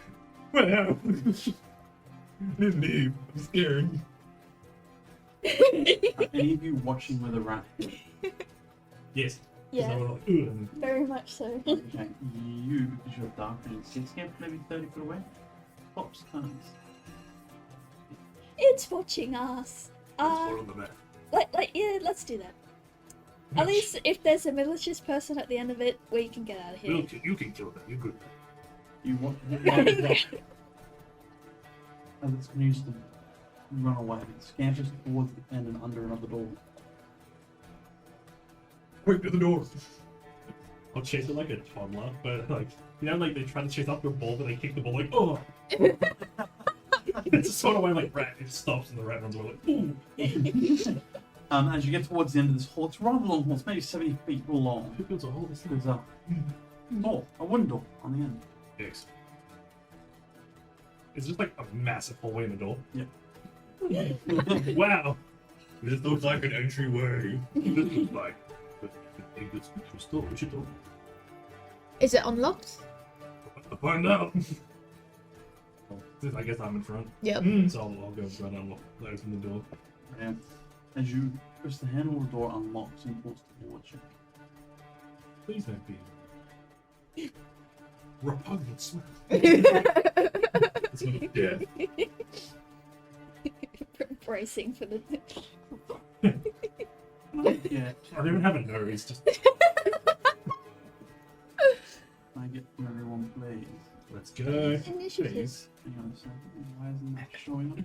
Well, didn't leave. I'm scared. Are any of you watching where the rat is? Yes. 'Cause Yeah, I was like, "Ugh," and very much so. Okay, you, because you're dark and sits here, maybe 30 foot away, pops turns. It's watching us. let's put on the map. Yeah, let's do that. At least if there's a malicious person at the end of it, we can get out of here. You can kill them. You're good. You want as it's used to run away. It scampers towards the end and under another door. Quick to the door. I'll chase it like a toddler, but like like they try to chase after a ball, but they kick the ball like oh. It's a sort of way like rat. It stops and the rat runs away like ooh. As you get towards the end of this hall, it's a rather long hall. It's maybe 70 feet long. Who builds a hole this There's a door, a wooden door on the end. Yes. It's just like a massive hallway in the door. Yep. Wow. This looks like an entryway. This looks like a good store. We should Is it unlocked? find out. I guess I'm in front. Yep. So I'll go run and open the door. Yeah. As you push the handle, the door unlocks and pulls towards you. Please don't be repugnant smell. It's gonna be dead. Bracing for the. Yeah. I don't even have a nose. Just I get from everyone, please. let's go. Initiative. Please. Hang on a second. Why isn't that showing up?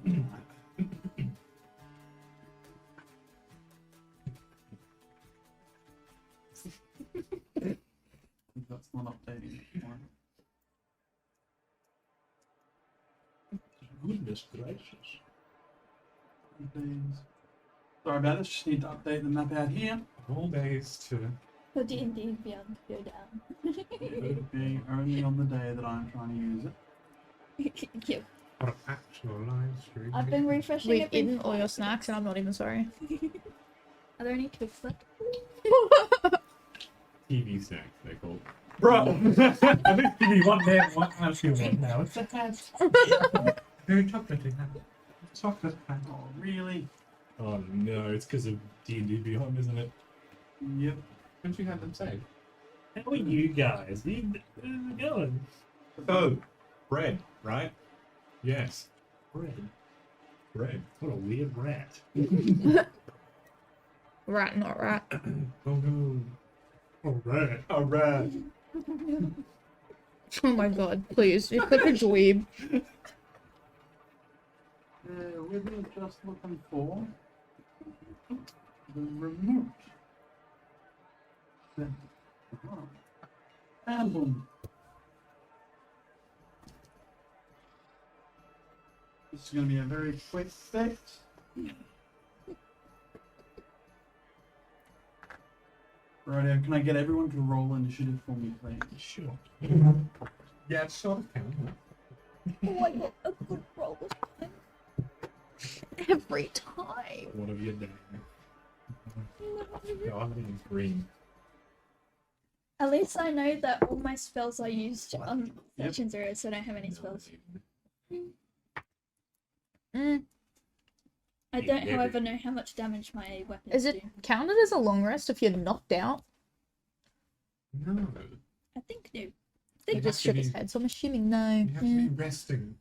That's not updating. Goodness gracious. Sorry about this. Just need to update the map out here. All days to For D&D Beyond go down. It would be only on the day that I'm trying to use it. Yep. on an actual live stream. I've been refreshing We've every eaten all your 5 snacks and I'm not even sorry. Are there any twigs left? TV snacks, they're called. Bro! At least give me one hand, one actually one now. It's a hat. Very chocolatey. Chocolate hat. Oh, really? Oh no, it's because of D&D Beyond, isn't it? Yep. Don't you have them saved? How are you guys? Where's it going? Oh, bread, right? Yes, Bread. bread. What a weird rat. Rat, not rat. Oh no. Oh, rat. A rat. Oh my god, please. You're such a dweeb. We were just looking for the remote. And boom. This is going to be a very quick fix. Righto, can I get everyone to roll initiative for me, please? Sure. Yeah, it's sort of count. Oh, I got a good roll this time. Every time. What have you done? No, I'm eating green. At least I know that all my spells are used on Yep. section 0, so I don't have any spells. Mm. I don't, however, know how much damage my weapons Is it do. counted as a long rest if you're knocked out? No. I think no. He You just have shook to his be- head, so I'm assuming no. You have to Yeah. be resting.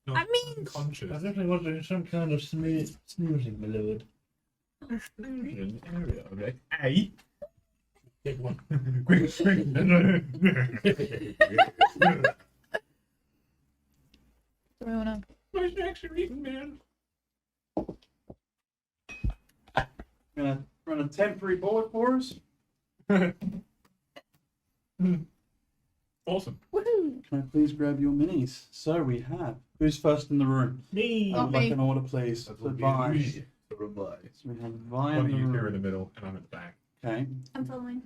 Not I mean- conscious. definitely was doing some kind of snoozing, my lord. An area of it. A. Take one. Quick, quick. Do we wanna... My snacks are eaten, man. Gonna run a temporary board for us. Awesome. Woohoo! Can I please grab your minis? So we have. Who's first in the room? Me! I would me. like an order, please. So Vi. So we have Vi One in of the you room. here in the middle, and I'm at the back. Okay. I'm following.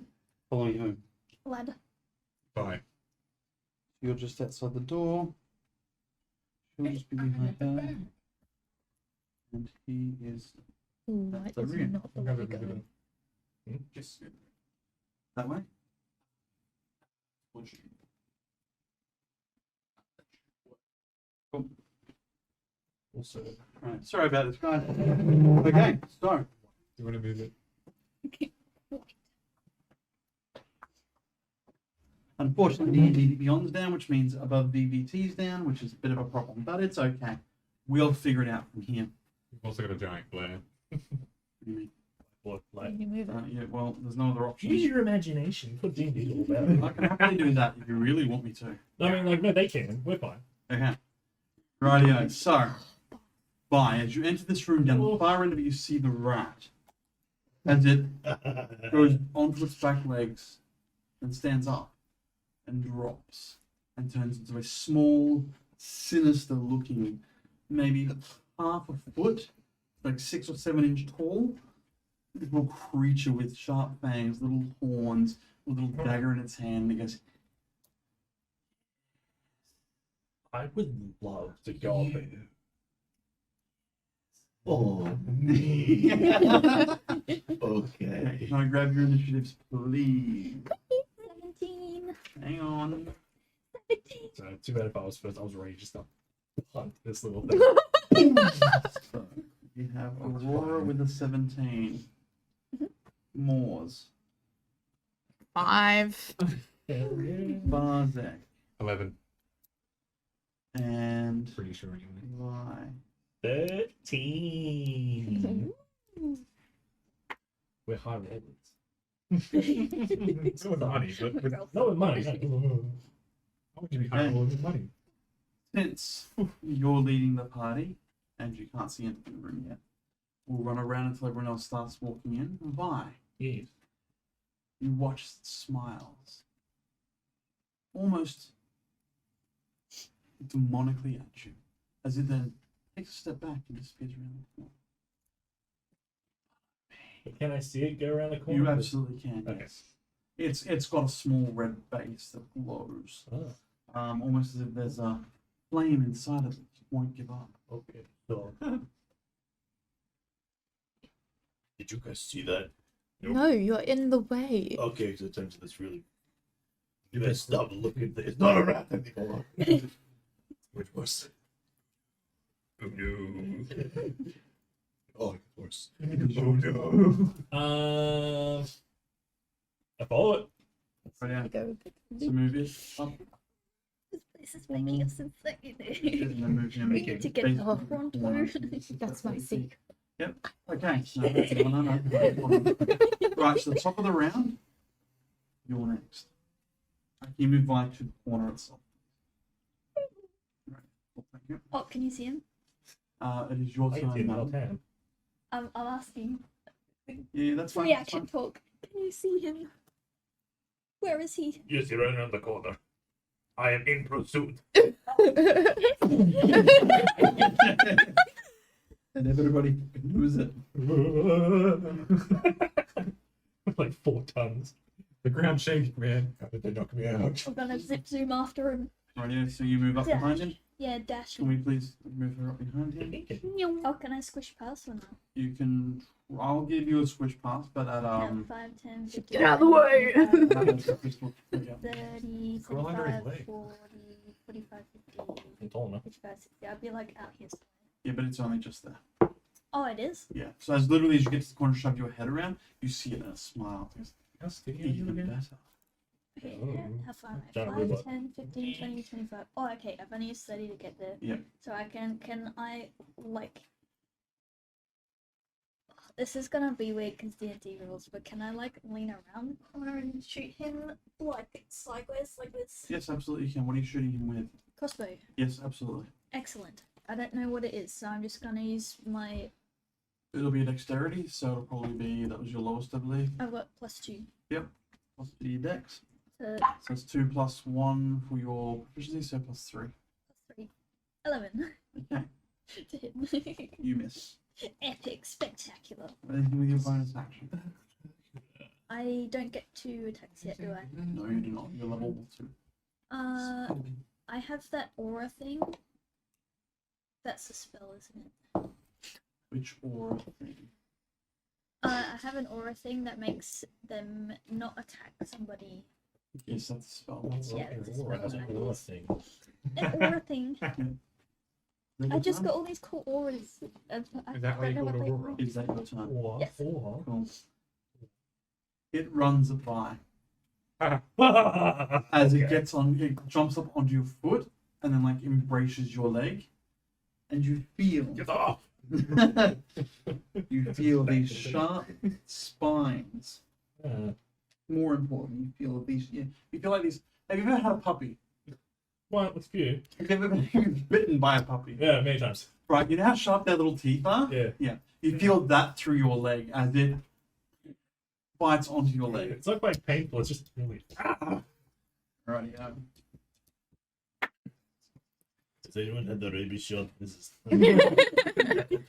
Following who? Ladder. Bye. You're just outside the door. She'll just be behind her. And he is Ooh, right, the this is room. not the I'll way go to to the go. middle. just that way. Cool. Also, Right. Sorry about this, guys. Okay, so Do you want to move it? unfortunately, D&D Beyond's down, which means above VVT's down, which is a bit of a problem, but it's okay. We'll figure it out from here. We've also got a giant glare. What do you mean? Or like, You move it. Yeah, well, there's no other option. use your imagination. Put D&D all about it. I can happily do that if you really want me to. I mean, like, no, they can. We're fine. Okay. Rightio. So, as you enter this room, down the far end of it, you see the rat. As it goes onto its back legs and stands up and drops and turns into a small, sinister looking, maybe half a foot, like 6 or 7 inch tall, little creature with sharp fangs, little horns, a little dagger in its hand. It goes, I would love to go up and Oh, okay. can I grab your initiatives, please? 17. Hang on. 17. So, too bad if I was first. I was ready just to punt this little thing. So, you have Aurora with a 17. Moors. 5. Barzak. 11. And Pretty sure anyway. Levi. 13. We're high rollers. It's with money, but with, No, with money. how would you be high rolling with money? Since you're leading the party and you can't see into the room yet, we'll run around until everyone else starts walking in. Vi, Yes. you watch it smiles. Almost demonically at you. As it then takes a step back and disappears around the corner. Can I see it go around the corner? You absolutely can, Okay. yes. It's got a small red base that glows. Oh, Almost as if there's a flame inside of it. It won't give up. okay. So, Did you guys see that? No, you're in the way. Okay, so it turns to this really. You guys stop looking. It's not a rat anymore. Which was. Oh no. Oh, of course. Oh no. I follow it. Right, yeah. Go. So move it up. This place is making us insane. And then move him. We need to get basically the front door. That's my secret. Okay, so no, no. Right, so the top of the round, you're next. You move by to the corner itself. Right, well, thank you. Oh, can you see him? It is your I turn, did madam. not have. I'm asking. Yeah, that's fine. Free That's action fine. talk. Can you see him? Where is he? Yes, you're running around the corner. I am in pursuit. And everybody knows it. Like 4 tons. The ground shaking, man. How did they knock me out? I'm gonna zip zoom after him. Right, so you move up Yeah. behind him. Yeah, dash Can him. we please move her up behind him? Oh, can I squish past or no? You can. I'll give you a squish pass, but at Yeah, 5, 10, 15, Get out of the way. 30, Crawl under his 35, leg. 40, 45, 50, I'm tall enough. 55, 60. I'd be like out here. Yeah, but it's only just there. Oh, it is? Yeah. So as literally as you get to the corner, shove your head around, you see it and it smiles. How skinny are you Even again? better. Okay, Oh. how far am I? Giant 5, robot. 10, 15, 20, 25. Oh, okay. I've only used 30 to get there. Yeah. So I can I, like... This is gonna be weird because D&D rules, but can I, like, lean around the corner and shoot him, like, sideways, like this? Yes, absolutely you can. What are you shooting him with? Crossbow. Yes, absolutely. Excellent. I don't know what it is, so I'm just gonna use my... It'll be a dexterity, so it'll probably be, that was your lowest, I believe. I've got +2. Plus 2 dex. So, So it's 2 plus 1 for your proficiency, so plus 3. +3. 11. Okay, To hit. you miss. Epic. Spectacular. Anything with your bonus action? I don't get 2 attacks yet, do I? No, you do not. You're level 2. I have that aura thing. That's a spell, isn't it? Which aura thing? I have an aura thing that makes them not attack somebody. Yes, that's a spell. Yeah, it's a Aura has spell. an aura thing. An aura thing. I just got all these cool auras. I Is that why you don't know called what they Aurora? are. Is that your turn? Aura. Yes. Aura. Cool. It runs by. As As it gets on, it jumps up onto your foot and then like embraces your leg, and you feel Get off! You feel these sharp spines. More important, you feel these. You feel like these. Have you ever had a puppy? Well, it's few. Have you ever been bitten by a puppy? Yeah, many times. Right. You know how sharp their little teeth are. Yeah. Yeah. You feel that through your leg as it bites onto your leg. It's not quite painful. It's just really. Right. Yeah. Has anyone had the rabies shot? This is a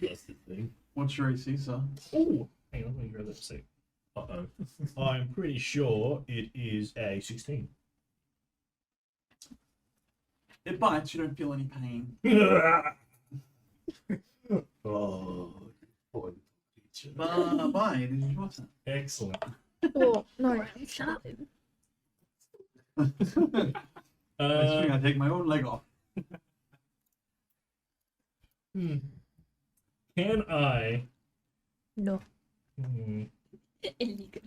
trusted thing. What's your AC, sir? Oh, hang on, let me grab that seat. I'm pretty sure it is a 16. It bites. You don't feel any pain. Oh, poor teacher. Bye. It is your turn. Excellent. Oh, no, shut up. I think I take my own leg off. Can I? No. Illegal.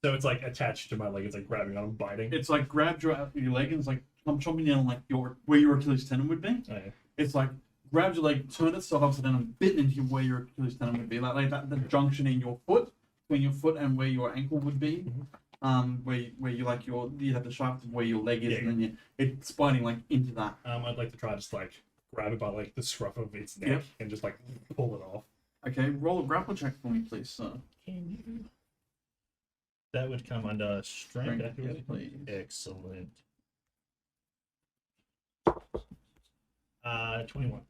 So it's like attached to my leg. It's like grabbing on and biting. It's like grabbed your leg and it's like I'm chomping down like where your Achilles tendon would be. Oh, yeah. It's like grabbed your leg, turned itself upside down and bitten into where your Achilles tendon would be. Like that, the junction in your foot, between your foot and where your ankle would be. Where you like you have the shaft of where your leg is, Yeah. and then it's biting like into that. I'd like to try just like grab it by like the scruff of its neck Yep. and just like pull it off. Okay, roll a grapple check for me, please, sir. That would come under strength. Strength, yes, please. Excellent. 21.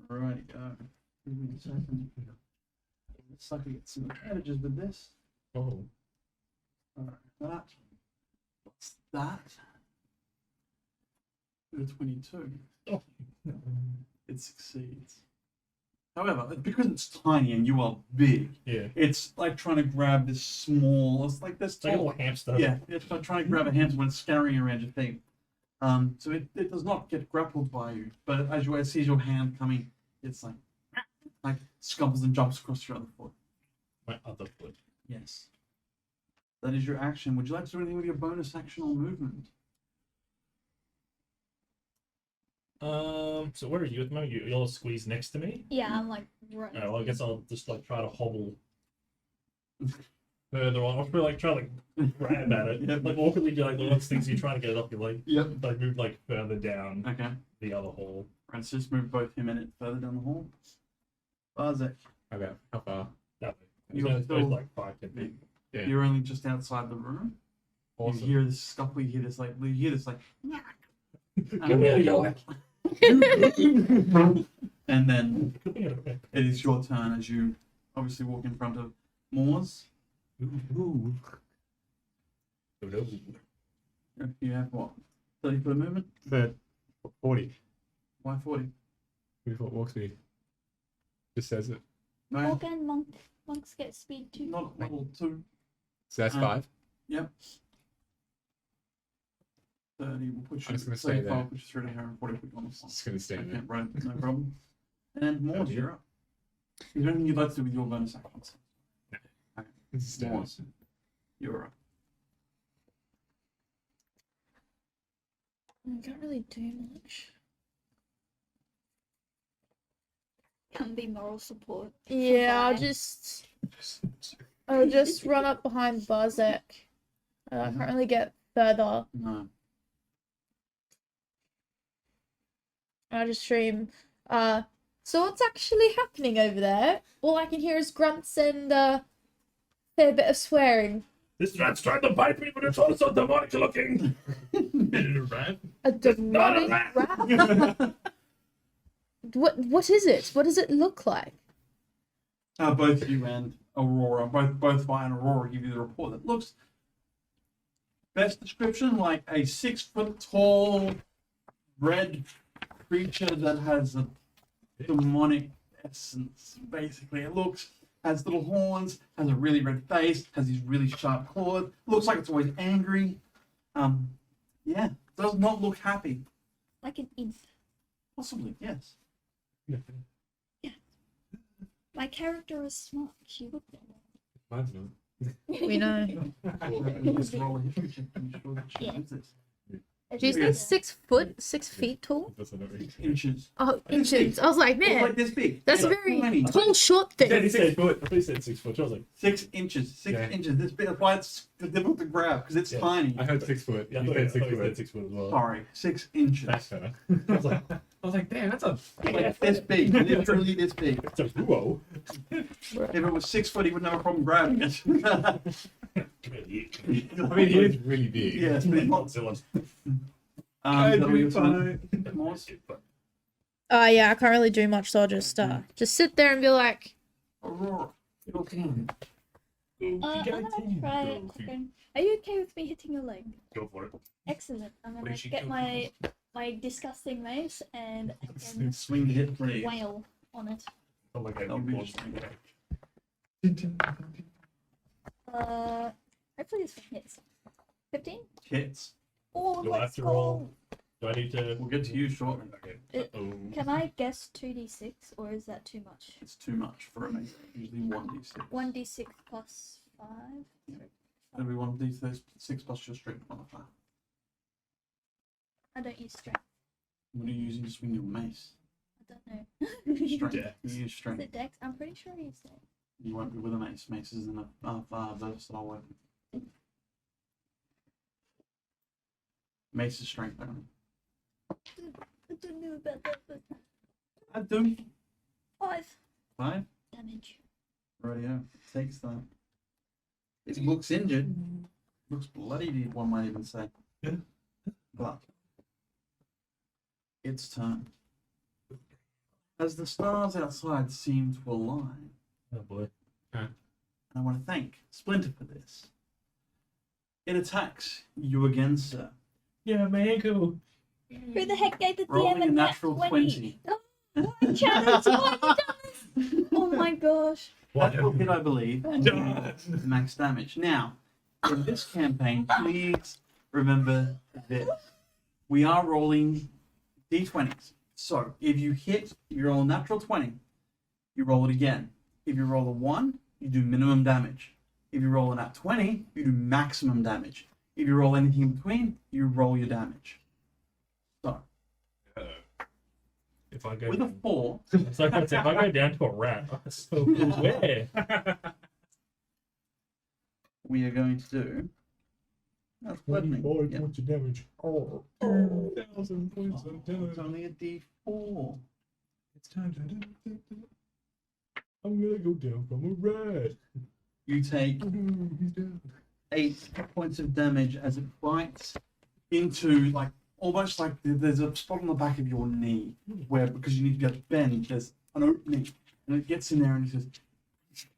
Right, give me a second. Looks like I get some advantages with this. Oh. Alright, that. What's that? The 22. Oh. It succeeds. However, because it's tiny and you are big, Yeah. it's like trying to grab this small. It's like this It's like a tall. little hamster. Yeah, it's like trying to grab a hamster when it's scurrying around your feet. So it does not get grappled by you, but as it sees your hand coming, it's like scumbles and jumps across your other foot. My other foot. Yes. That is your action. Would you like to do anything with your bonus action or movement? So where are you at the moment? You're all squeezed next to me? Yeah, I'm like right. Oh, well, I guess I'll just like try to hobble further on. I'll probably like try to like grab at it. Yep. Like awkwardly do like the ones things you're trying to get it off your leg. Yep. Like move like further down Okay. the other hole. Right, so just move both him and it further down the hall. Barzek, About how far? That way. You're So it's both still- like 5, 10 feet. Yeah. you're only just outside the room. Awesome. You hear this scuffle, you hear this Come here, you. and then Come here. Okay. it is your turn as you obviously walk in front of Moors. Ooh. Oh, no. You have what? 30 foot of movement? 40. Why 40? Before it walks me. Just says it. No, Organ monks get speed too. not level 2. So that's 5. Yep. 30 will put you. I'm just gonna stay 35 there. will put you through to here and 40 will put you on the Just gonna stay Okay, there. right, no problem. And Moors, dear. you're up. Is there anything you'd like to do with your bonus actions? Just stay there. Moors, you're up. I can't really do much. Can be moral support. Yeah, Provide. I'll just run up behind Barzek. I can't really get further. No. I'll just stream. So what's actually happening over there? All I can hear is grunts and a fair bit of swearing. This rat's trying to bite me, but it's also demonic looking. Is it a rat? A not a demonic rat. rat? What is it? What does it look like? Both you and Aurora, both Vi and Aurora give you the report that looks, best description, like a 6 foot tall red creature that has a demonic essence. Basically, it has little horns, has a really red face, has these really sharp claws. Looks like it's always angry. Yeah, does not look happy. Like an imp. Possibly, yes. My character is smart. She would know. Mine's not. We know. Just roll a history check to ensure that she Yeah. knows this. Do you say Yeah. 6 foot, 6 feet tall? That's not very Inches. Oh, inches. I was like, It's man, like this big. that's a It's very tiny. tall, short He thing. said 6 foot. I thought he said 6 foot. I was like, 6 inches. 6 Yeah. inches. This big. That's why it's difficult to grab because it's Yeah. tiny. I heard 6 foot. yeah, I You thought said he 6 said foot. 6 foot as well. Sorry, 6 inches. That's better. I was like, damn, that's a. Like this big. Literally this big. It's a whoa. If it was 6 foot, he wouldn't have a problem grabbing it. I mean, he is really big. Yes, but it's not. Godzilla's That'll be awesome. Morse? Yeah, I can't really do much, so I'll just sit there and be like, Aurora. Your turn. I'm gonna try. Okay. Are you okay with me hitting your leg? Go for it. Excellent. I'm What gonna did she get do? my disgusting mace and I can Swing the hit, please. wail on it. Oh my god. That'll be balls. interesting. Hopefully this one hits. 15? Hits. Oh, Do I have let's to go. roll? Do I need to? We'll get to you shortly. Okay. It- Uh-oh. Can I guess 2d6 or is that too much? It's too much for a mate. Usually 1d6. 1d6 plus 5? It'll be 1d6 plus your strength modifier. I don't use strength. What are you using to swing your mace? I don't know. Strength. Dex. You use Is strength. it dex? I'm pretty sure I use dex. You won't be with a mace. Mace isn't a versatile weapon. Mace is strength only. I don't know about that, but I do. 5 5. damage. Radio takes that. It looks injured. Looks bloody, one might even say. But its turn. As the stars outside seem to align, Oh boy. and I want to thank Splinter for this. It attacks you again, sir. Yeah, my ankle. Who the heck gave the Rolling DM a a nat natural 20? 20. Oh, Challenge, why you done this? Oh my gosh. What? That will hit, I believe, max damage. Now, in this campaign, please remember this. We are rolling d20s. So, if you hit, you roll a natural 20, you roll it again. If you roll a 1, you do minimum damage. If you roll a nat 20, you do maximum damage. If you roll anything in between, you roll your damage. So, If I go with a down, 4, so I gotta say, if I go down to a rat, so where? we are going to do... That's bludgeoning. Yep. points of damage. Oh, 1,000 points of It's damage. only a d4. It's time to. I'm gonna go down from a rat. You take He's down. 8 points of damage as it bites into, like, almost like there's a spot on the back of your knee where, because you need to be able to bend, there's an opening, and it gets in there and it says,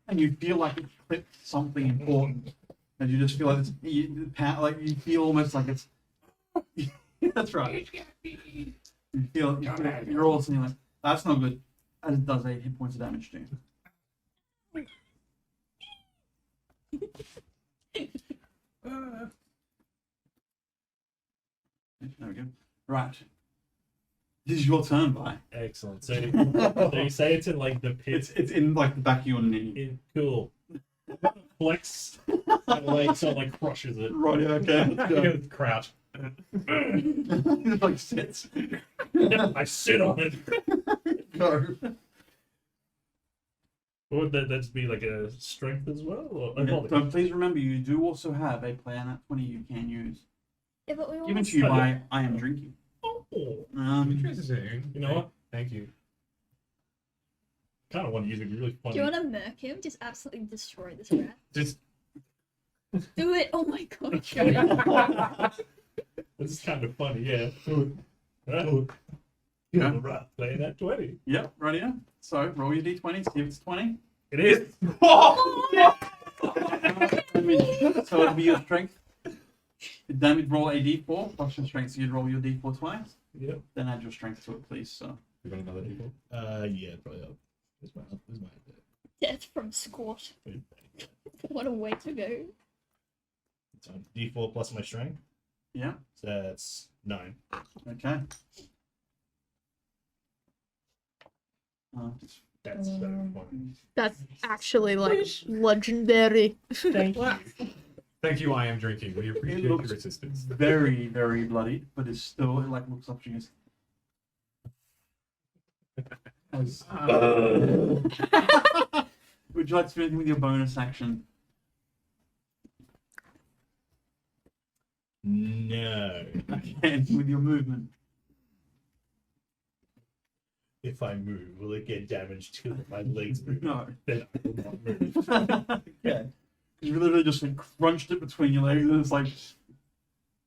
and you feel like it clipped something important, and you just feel like you feel almost like it's. That's right. You feel you're all sitting like that's not good, as it does 8 hit points of damage to you. There we go. Right. This is your turn, Vi. Excellent. So you say it's in like the pit. It's in like the back of your knee. Cool. Flex my leg so it like crushes it. Right. Okay. Let's go. Crouch. It like sits. I sit on it. Go. Would that just be like a strength as well? Or, Yeah, so please remember, you do also have a player nat 20 you can use. Yeah, but we Given want to you Oh, by I am drinking. Oh, Interesting. you know what? Thank you. Kind of want to use it. It'd be really Do funny. you want to murk him? Just absolutely destroy this rat. Just Do it! Oh my god. this is kind of funny, yeah. Right. Yeah. Right. Playing that 20. Yep, right here. So roll your d20, see if it's 20. It is. So it'll be your strength. The damage roll a d4 plus your strength, so you'd roll your d4 twice. Yep. Then add your strength to it, please. So We got another equal. Yeah, probably up. This might. Death from squat. What a way to go. It's on D4 plus my strength. yeah, So that's 9. okay. That's so funny. That's actually like legendary. Thank you. Thank you, I am drinking. We appreciate your looks assistance. very, very bloody, but it's still, it like looks up to you. As, would you like to do anything with your bonus action? No. Okay, anything with your movement? If I move, will it get damaged to my legs move? No. Then I will not move. Okay. You literally just like crunched it between your legs and it's like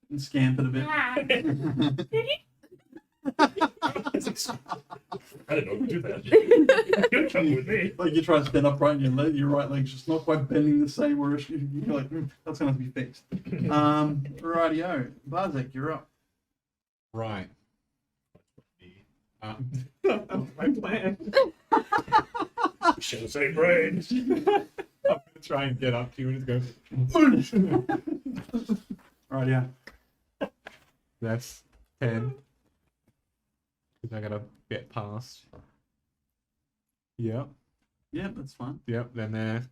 and scampered a bit. I didn't know we do that. You're coming with me. Like you try to stand upright and your right leg's just not quite bending the same, whereas you're like, that's gonna have to be fixed. Rightio. Bartek, you're up. Right. My plan. Share the same brain. I'm gonna try and get up to you and just go. Rightio. That's 10. Because I gotta get past. Yep. Yeah, that's fine. Yep. Then there.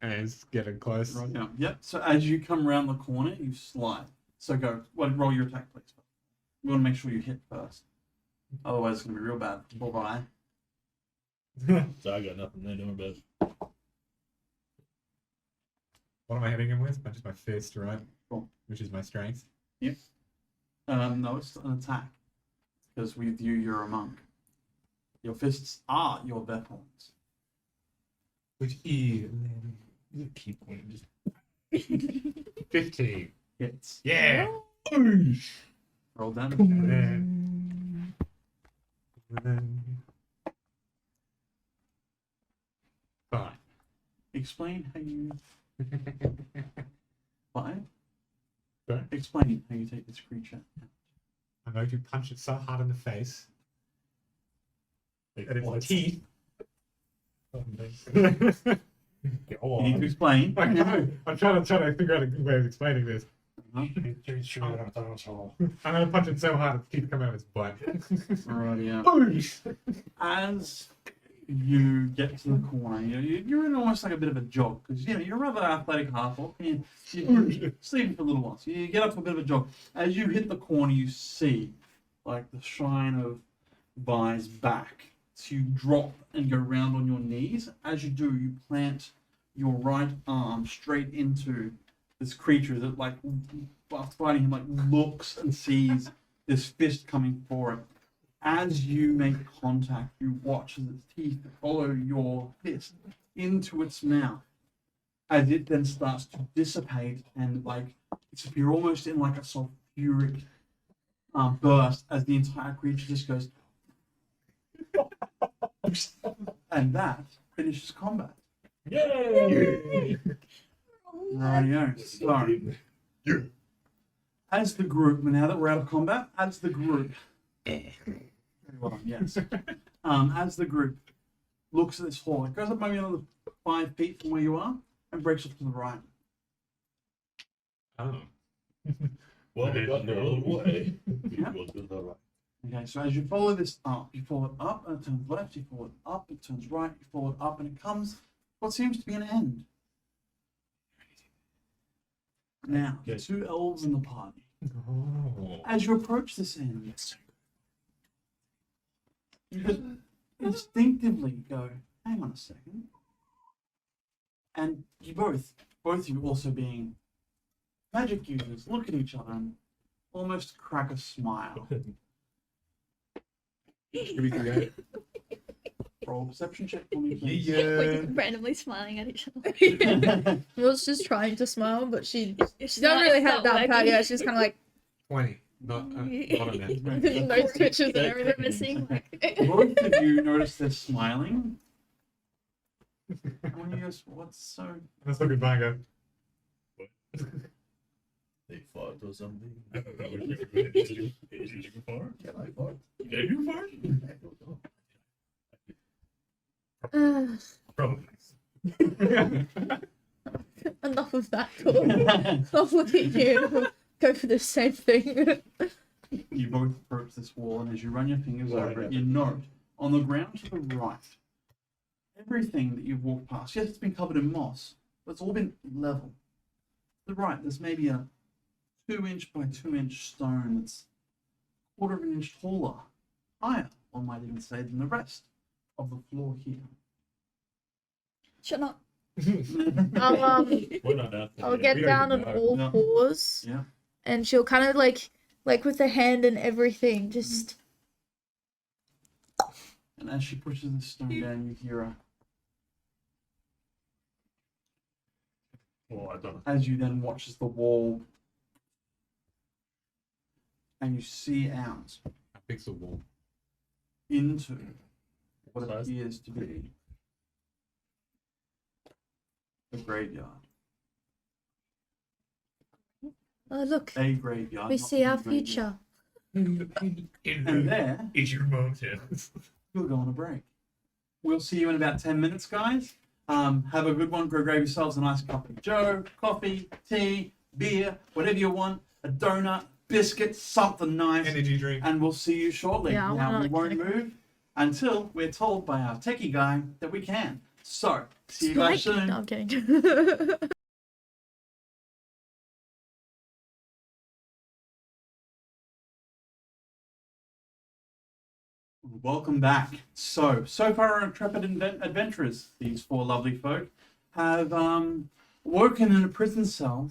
And it's getting close. Right now. Yep. So as you come around the corner, you slide. So go. Well, roll your attack, please. We want to make sure you hit first. Otherwise, it's gonna be real bad. Bye. So I got nothing there doing about it. What am I hitting him with? Just my fist, right? Cool. Which is my strength. No, it's an attack. Because with you, you're a monk. Your fists are your weapons. Which is Keep going. Just 15. Hits. Yeah. Roll damage. And then 5. Explain how you. 5? Sorry? Explain how you take this creature. I'm going to punch it so hard in the face like, that its what? teeth. Go You need to on. explain. I'm trying to figure out a good way of explaining this. Uh-huh. I'm going to punch it so hard its teeth come out of its butt. Alright, yeah. As you get to the corner, you're in almost like a bit of a jog because you're a rather athletic half-orc. You're sleeping for a little while, so you get up to a bit of a jog. As you hit the corner, you see like the shine of Vi's back. So you drop and go round on your knees. As you do, you plant your right arm straight into this creature that, like, after fighting him, like looks and sees this fist coming for it. As you make contact, you watch as its teeth follow your fist into its mouth, as it then starts to dissipate and like disappear almost in like a sulfuric burst as the entire creature just goes. And that finishes combat. Yay! Rightio. So, as the group, now that we're out of combat, as the group, very well done, yes. As the group looks at this hall, it goes up maybe another 5 feet from where you are and breaks off to the right. Oh. Well, we got there a little way. Yeah. We'll do the right. Okay, so as you follow this up, you follow it up and it turns left, you follow it up, it turns right, you follow it up and it comes what seems to be an end. Now, the Okay. 2 elves in the party. Oh. As you approach this end, you just instinctively go, hang on a second. And you both of you also being magic users, look at each other and almost crack a smile. Should we do that? Roll a perception check for me, please. We're just randomly smiling at each other. Was just trying to smile, but she It's don't not- really it's have not that part working. yet. She's kind of like 20. Not on that. nose twitches and everything. Grimacing, like, Both of you notice they're smiling. And when you go, what's so... Let's look at Mine and go. They fought or something. Is it far? Can I fart? Did you fart? I don't know. Probably. Enough of that talk. I'll look at you and we'll go for the same thing. You both approach this wall, and as you run your fingers Right. over it, you note on the ground to the right, everything that you've walked past, yes, it's been covered in moss, but it's all been level. the right, there's maybe a 2-inch by 2-inch stone that's 1/4 inch taller, higher, one might even say, than the rest of the floor here. Shut up. I'll We're not out there I'll yet. get we don't down on even know. all No. fours, Yeah. and she'll kind of like with the hand and everything, just And as she pushes the stone down, you hear her. Oh, I don't know. As you then watch as the wall, and you see out How big's the wall? into what Size? appears to be a graveyard. oh look, A graveyard. we not see the our graveyard. future. And there, It's your mom's house. we'll go on a break. We'll see you in about 10 minutes, guys. Have a good one. Go grab yourselves a nice cup of joe, coffee, tea, beer, whatever you want, a donut, biscuit, something nice. Energy drink. And we'll see you shortly. Yeah, I Now, want we another won't cake. move until we're told by our techie guy that we can. So, see you guys Strike. soon. No, I'm kidding. Welcome back. So far our intrepid adventurers, these 4 lovely folk, have woken in a prison cell,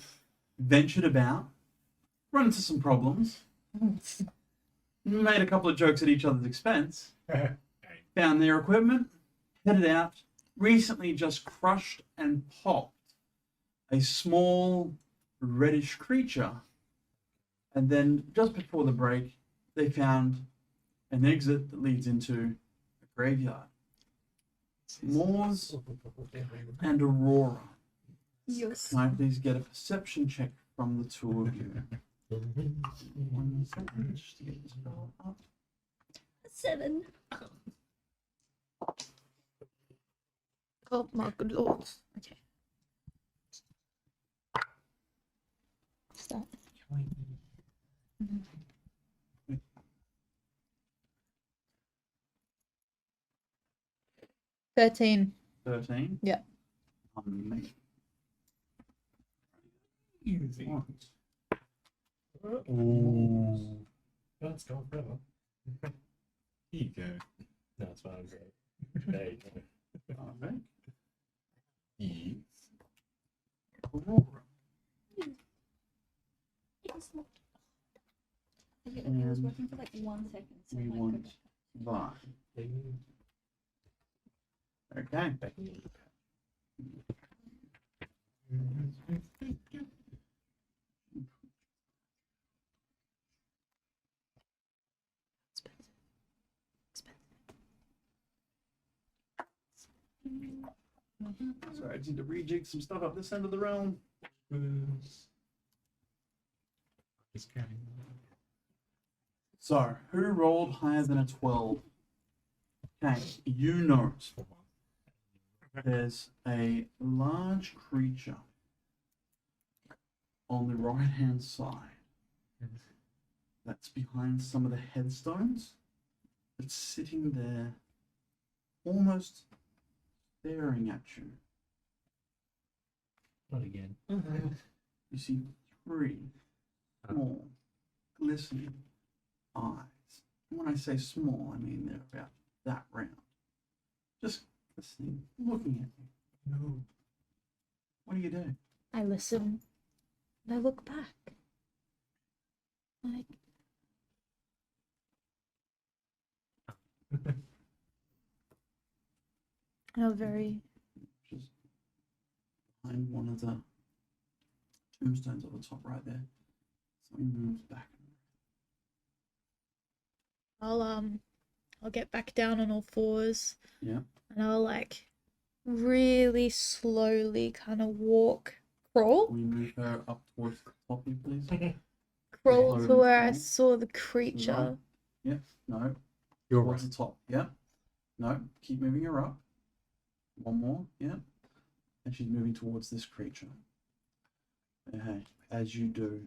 ventured about, run into some problems, made a couple of jokes at each other's expense, found their equipment, headed out, recently just crushed and popped a small reddish creature, and then just before the break, they found an exit that leads into a graveyard. Moors and Aurora. Yes. Can I please get a perception check from the two of you? 1 second, just to get this all up. 7. Oh my good lord. Okay. Stop. 13. 13. Yeah. Amazing. Easy. Ooh. Oh, it's gone forever. Here you go. No, it's fine. There you go. Alright. Yes. Aurora. It's not. Okay, it was working for like 1 second. So We I might go want back. that. Okay. Sorry, I just need to rejig some stuff up this end of the realm. Just counting. So, who rolled higher than a 12? Okay, you know there's a large creature on the right hand side that's behind some of the headstones. It's sitting there almost staring at you. Not again. You see 3 small, glistening eyes. And when I say small, I mean they're about that round. Just listening, looking at you. No. What do you do? I listen. And I look back. Like, how very Just behind one of the tombstones at the top right there. Something moves back. I'll get back down on all fours. Yeah. And I'll like really slowly kind of crawl We move her up towards the top, here, please. crawl to Slowly where I crawl. saw the creature. No, You're towards right. the top. Yeah. No, keep moving her up. One more. Yeah. And she's moving towards this creature. Okay. As you do,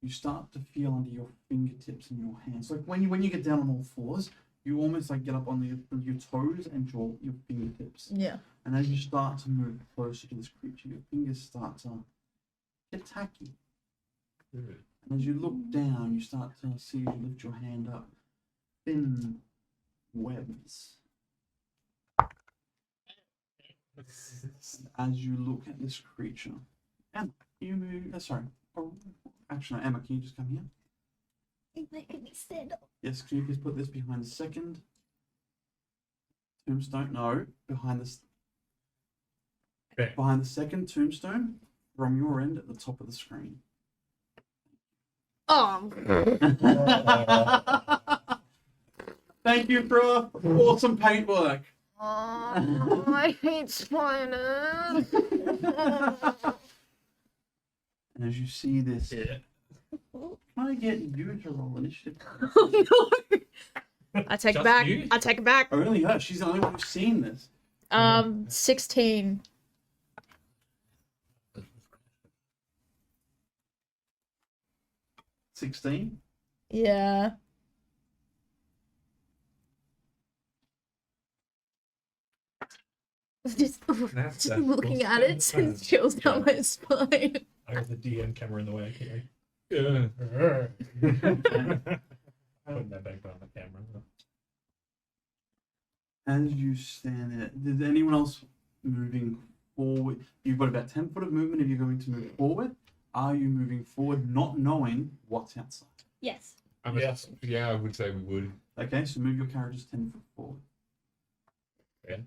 you start to feel under your fingertips and your hands. Like when you get down on all fours, you almost like get up on your toes and your fingertips. Yeah. And as you start to move closer to this creature, your fingers start to attack you. Good. And as you look down, you start to see, you lift your hand up, thin webs. As you look at this creature, Emma, you move. Sorry. Oh, actually, no, Emma, can you just come here? You're making me stand up. Yes, can you please put this behind the second tombstone? No, behind this. Okay. Behind the second tombstone from your end at the top of the screen. Oh, Thank you for awesome paintwork. I hate spiders. And as you see this, Yeah. can I get you to roll initiative? Oh no! I take it Just back. you? I take it back. Only her. She's the only one who's seen this. 16. 16. Yeah. Just That's looking at it sends chills down my spine. I got the DM camera in the way. Okay. Yeah. Putting that back on the camera. As you stand there, did anyone else moving forward? You've got about 10 foot of movement if you're going to move forward. Are you moving forward not knowing what's outside? Yes. Yeah, I would say we would. Okay, so move your carriages 10 foot forward. Yeah.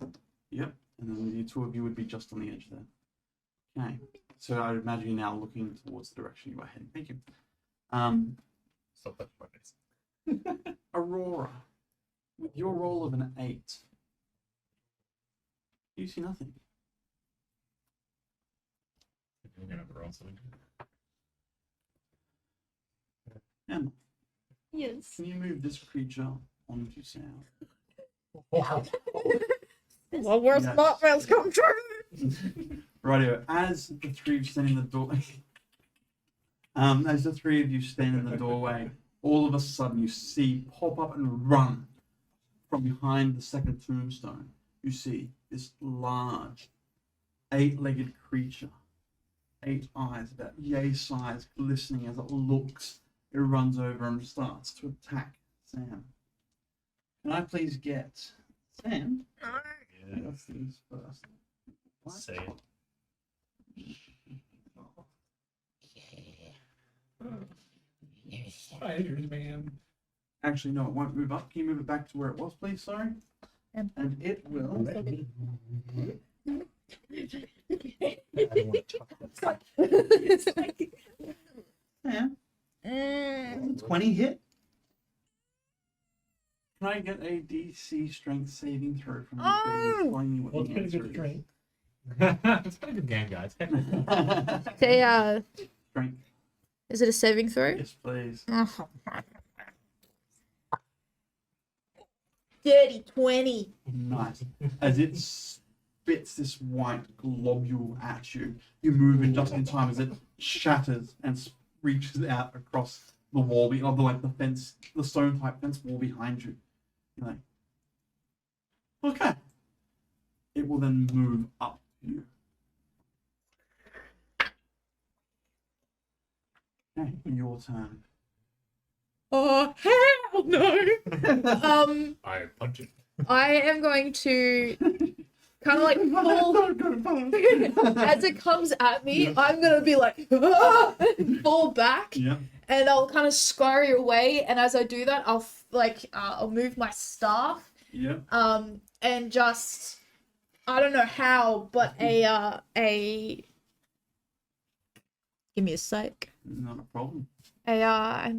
Yep, and then the two of you would be just on the edge there. Okay, so I imagine you're now looking towards the direction you are heading. Thank you. Stop that focus. Aurora, with your roll of an 8, you see nothing. We're gonna have to roll something. Emma, Yes. can you move this creature onto sound? Well, worst Yes. nightmares come true. Rightio, as the three of you stand in the doorway, as the three of you stand in the doorway, all of a sudden you see pop up and run from behind the second tombstone. You see this large, 8-legged creature, 8 eyes, about yay size, glistening as it looks. It runs over and starts to attack Sam. Can I please get Sam? Let's do this first. What? Say it. Spiders, man. Actually, no, it won't move up. Can you move it back to where it was, please? Sorry. And- And it will. Yeah. 20 hit. Can I get a DC strength saving throw from you, please? Telling me what Well, the it's pretty answer good strength. It's been a good game, guys. is. Okay, Strength. is it a saving throw? Yes, please. Dirty 20. Nice. As it spits this white globule at you, you move in just in time as it shatters and reaches out across the wall, of the fence, the stone type fence wall behind you. You're like, okay. It will then move up to you. Okay, your turn. Oh, hell no. I punch it. I am going to kind of like fall. As it comes at me, I'm going to be like, fall back. Yeah. And I'll kind of scurry away, and as I do that, I'll move my staff, Yeah. and just I don't know how, but a give me a sec. Not a problem. A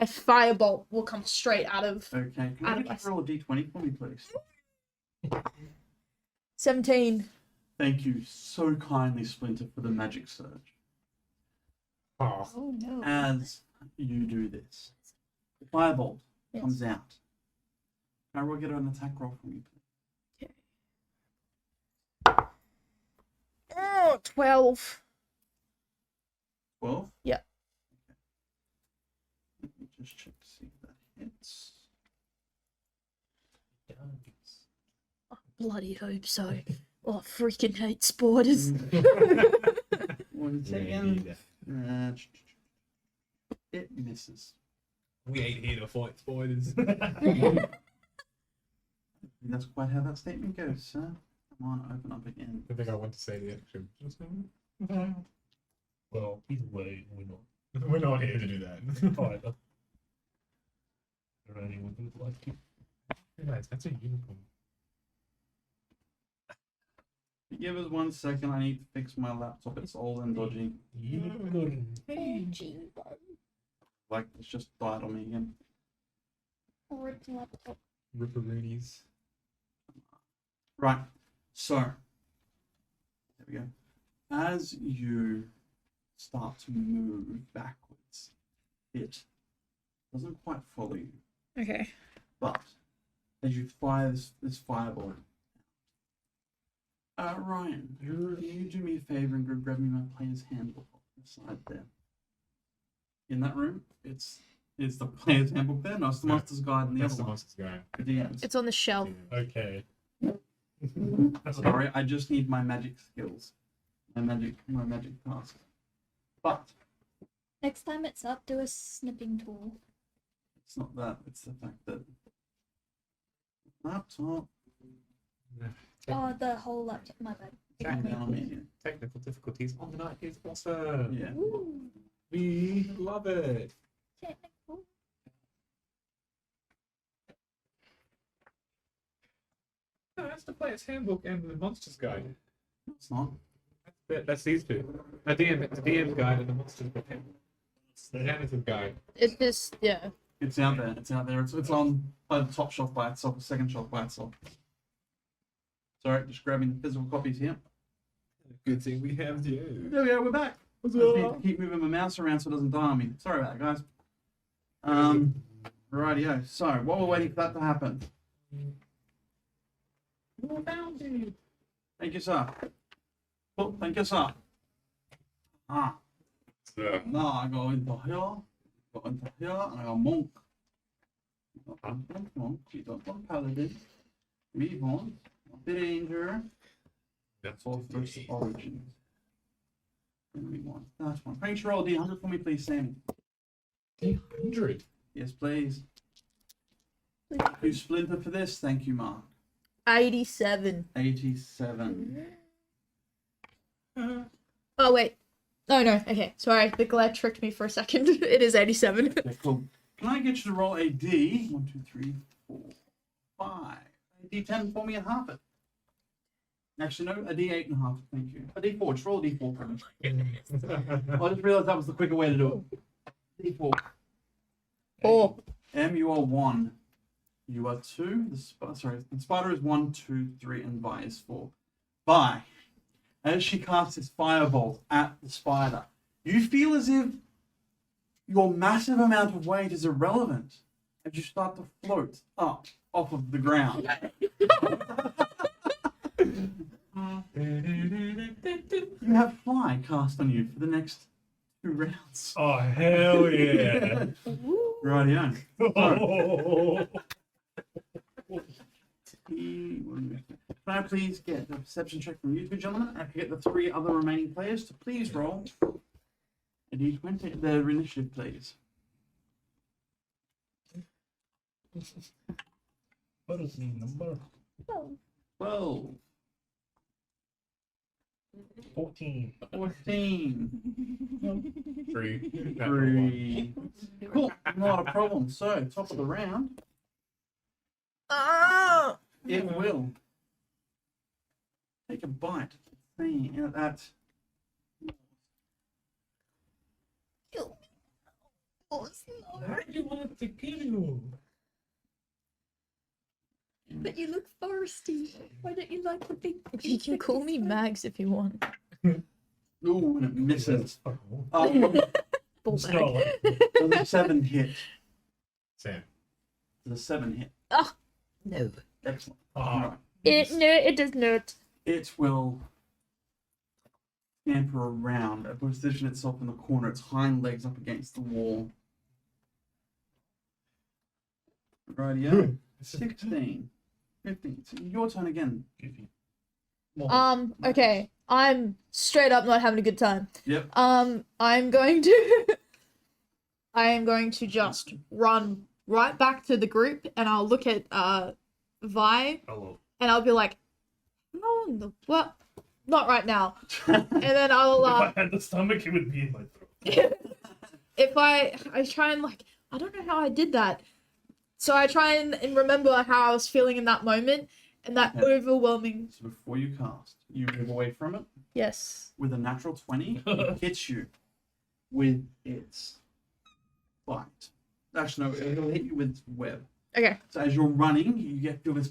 firebolt will come straight out of Okay. Can Out you of just my- roll a d20 for me, please? 17. Thank you so kindly, Splinter, for the magic surge. Oh. Oh no. As you do this, the firebolt Yes. comes out. Can I will get an attack roll from you, please? Oh, 12. 12? Yeah. Let me just check to see if that hits. Bloody hope so. Oh, I freaking hate spiders. 1 second. It misses. We ain't here to fight spiders. That's quite how that statement goes, sir. Come on, open up again. I think I want to say the action. Well, either way, we're not We're not here to do that. either. Or anyone who would like to. Guys, that's a unicorn. Give us 1 second. I need to fix my laptop. It's old and dodgy. Unicorn. Like, it's just died on me again. Ripperoonies. Right. So, there we go. As you start to move backwards, it doesn't quite follow you. Okay. But as you fire this fireball, Ryan, you do me a favor and go grab me my player's handbook off the side there. In that room, it's the player's handbook there. No, it's the No, monster's guide and the That's other the one. monster's guy. The DMs. It's on the shelf. Okay. Sorry, I just need my magic skills, my magic task. But Next time it's up, do a snipping tool. it's not that. It's the fact that laptop Oh, the whole laptop. My bad. came down on me again. Technical difficulties on the night is awesome. Yeah. Ooh, We love it. technical. No, that's the player's handbook and the monster's guide. It's not. That's these two. The DM's guide and the monster's guide. The janitor's guide. It's just, yeah. It's out there. It's out there. It's on by the top shelf by itself, the second shelf by itself. Sorry, just grabbing the physical copies here. Good thing we have you. There we go. We're back. I just need to keep moving my mouse around so it doesn't die on me. Sorry about that, guys. Rightio. So while we're waiting for that to happen, thank you, sir. Oh, thank you, sir. Ah. Now I go into here, and I go monk. You don't want monk, you don't want paladin. We want the ranger. That's For first origins. And we want that one. Thanks for all D100 for me, please, Sammy. 100. Yes, please. You Splinter for this. Thank you, Mark. 87. 87. Oh, wait. Oh, no. Okay. Sorry. The glare tricked me for a second. It is 87. Okay, cool. Can I get you to roll a D? 1, 2, 3, 4, 5. A D10 for me and half it. Actually, no, a D8 and half. Thank you. A D4. Just roll a D4 for me. I just realized that was the quicker way to do it. D4. 4. M, you are 1. You are 2. The spider is 1, 2, 3, and Vi is 4. Vi, as she casts this firebolt at the spider, you feel as if your massive amount of weight is irrelevant as you start to float up off of the ground. You have fly cast on you for the next 2 rounds. Oh, hell yeah. Rightio. Oh. Can I please get a perception check from you two gentlemen? I can get the 3 other remaining players to please roll a D20, their initiative, please. What is the number? Oh, 12, 14. 14, 3. 3. Cool, not a problem. So, top of the round, Ah! it will take a bite at that. You want to kill you? but you look foresty. Why don't you like the big? You can call me Mags if you want. Ooh, and it misses. Oh. Bull It's bag. not. Does a 7 hit? Sam. Does a 7 hit? No. Excellent. Oh. Alright. It does not. It will scamper around and position itself in the corner, its hind legs up against the wall. Rightio. 16, 15. So your turn again. Okay. I'm straight up not having a good time. Yep. I'm going to I am going to just run right back to the group, and I'll look at Vi, Hello. and I'll be like, "No, what? Not right now." And then I'll If I had the stomach, it would be in my throat. if I try and like, I don't know how I did that. So I try and remember how I was feeling in that moment, and that Okay. overwhelming. So before you cast, you move away from it Yes. with a natural 20. It hits you with its bite. Actually, no, it'll hit you with its web. Okay. So as you're running, you feel this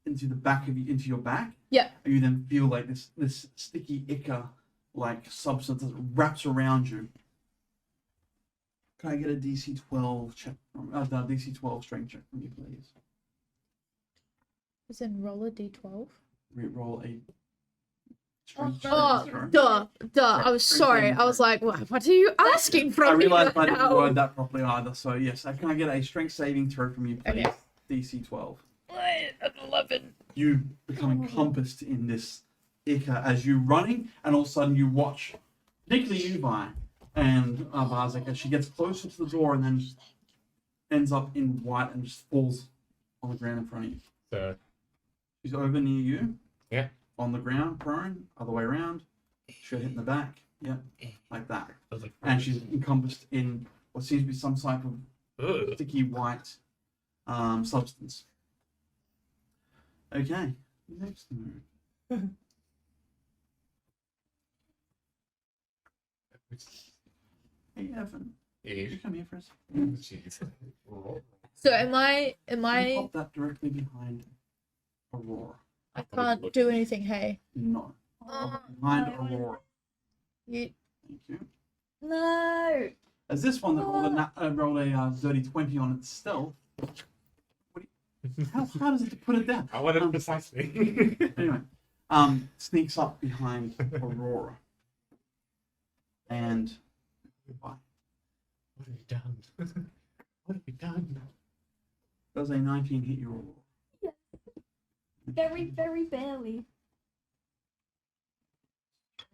into the back of you, into your back. Yeah. And you then feel like this sticky ichor like substance that wraps around you. Can I get a DC 12 check from DC 12 strength check from you, please? Is in roll a d12. Roll a strength check. Oh, Sorry. duh. I was Strength sorry. saving I was throw. like, what are you asking I from me realized I right didn't now? word that properly either. So yes, can I get a strength saving throw from you, please? Okay. DC 12. An 11. You become encompassed in this ichor as you're running, and all of a sudden you watch, particularly you, Vi, and Varzek, as she gets closer to the door and then ends up in white and just falls on the ground in front of you. So, She's over near you. Yeah. On the ground, prone, other way around. She'll hit in the back. Yep. Like that. I was like, And she's encompassed in what seems to be some type of ugh. sticky white substance. Okay. Next move. Hey Evan, you come here for a second. Jeez. So am I? Can you pop that directly behind Aurora? I can't do anything. Hey. No. Oh, Behind no. Aurora. You. Thank you. No. As this one that rolled a dirty 20 on its stealth. How hard is it to put it down? I wanted precisely. Anyway, sneaks up behind Aurora. And What have you done? What have you done? does a 19 hit you, Aurora? Very, very barely.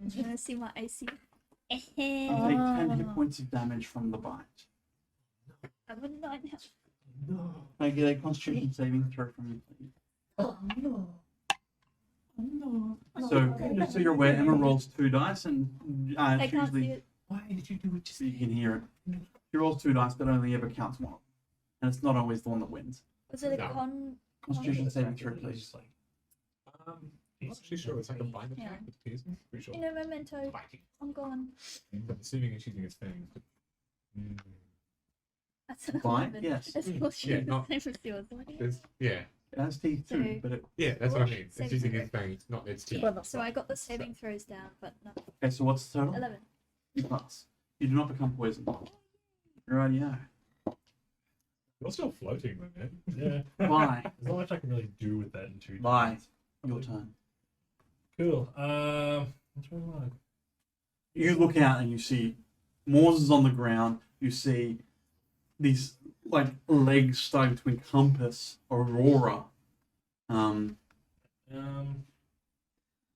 I'm gonna see my AC. You take 10 hit points of damage from the bite. I'm a 9 health. No. Can I get a constitution saving throw from you, please? Oh no. Oh no. So, just so you're aware, Emma rolls 2 dice, and I it's can't see usually it. Why did you do it? so you can hear it. She rolls 2 dice, but only ever counts one, and it's not always the one that wins. Was it a No. Constitution saving throw, please. I'm not actually sure it's like a blind attack with piercing. Pretty sure. In a memento, Biting. I'm gone. I'm assuming it's using its fangs. But... That's an Bite? 11. Yes. It's Yeah, bullshit. not- The same as yours. Yeah, It has teeth too, but it. yeah, that's what I mean. It's Saving using throw. its fangs, not its teeth. Clever. So I got the saving throws down, but no. Okay, so what's the total? 11. You pass. You do not become poisoned. Rightio. You're still floating, though, man. Yeah. Bye. There's not much I can really do with that in 2 Bye. turns. Your turn. Cool. What's going on? You look out and you see Moors is on the ground. You see these like legs starting to encompass Aurora.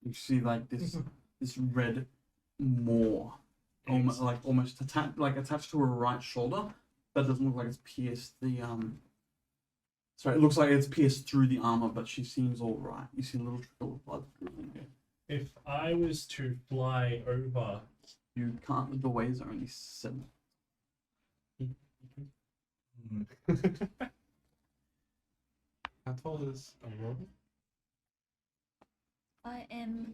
You see like this red maw, almost attached to her right shoulder, but it doesn't look like it's pierced the Sorry, it looks like it's pierced through the armor, but she seems all right. You see a little trickle of blood through her. If I was to fly over, You can't. The doorways are only 7. How tall is Aurora? I am.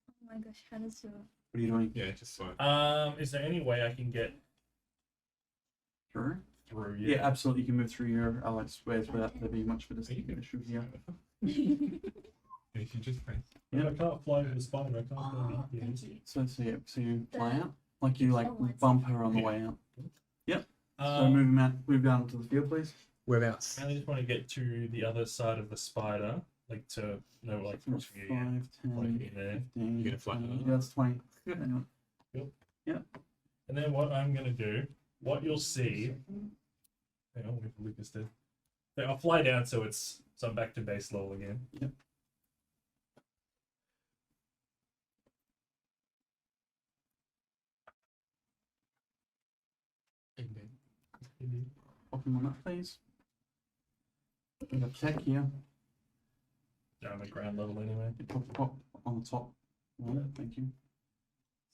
Oh my gosh, how does your. What are you doing? Yeah, just so. is there any way I can get Sure. through? Yeah, absolutely. You can move through your allied squares without there being much of a Are you gonna issue here. If you just press. If I can't fly with the spider, I can't Oh, go in. thank you. So you fly The- out, like you like Oh, I see. bump her on the way out. So Um, move out onto the field, please. Whereabouts? I just want to get to the other side of the spider, like to know, like, So what's here, 5, 10, like in there. 15, You're gonna fly 20. her? Yeah, that's 20. Anyway. And then what I'm gonna do, what you'll see. Hang on, wait for Lucas to. Okay, I'll fly down so I'm back to base level again. Yep. Pop him on that, please. We got tech here. Yeah, I'm at ground level anyway. Pop on the top one. Thank you.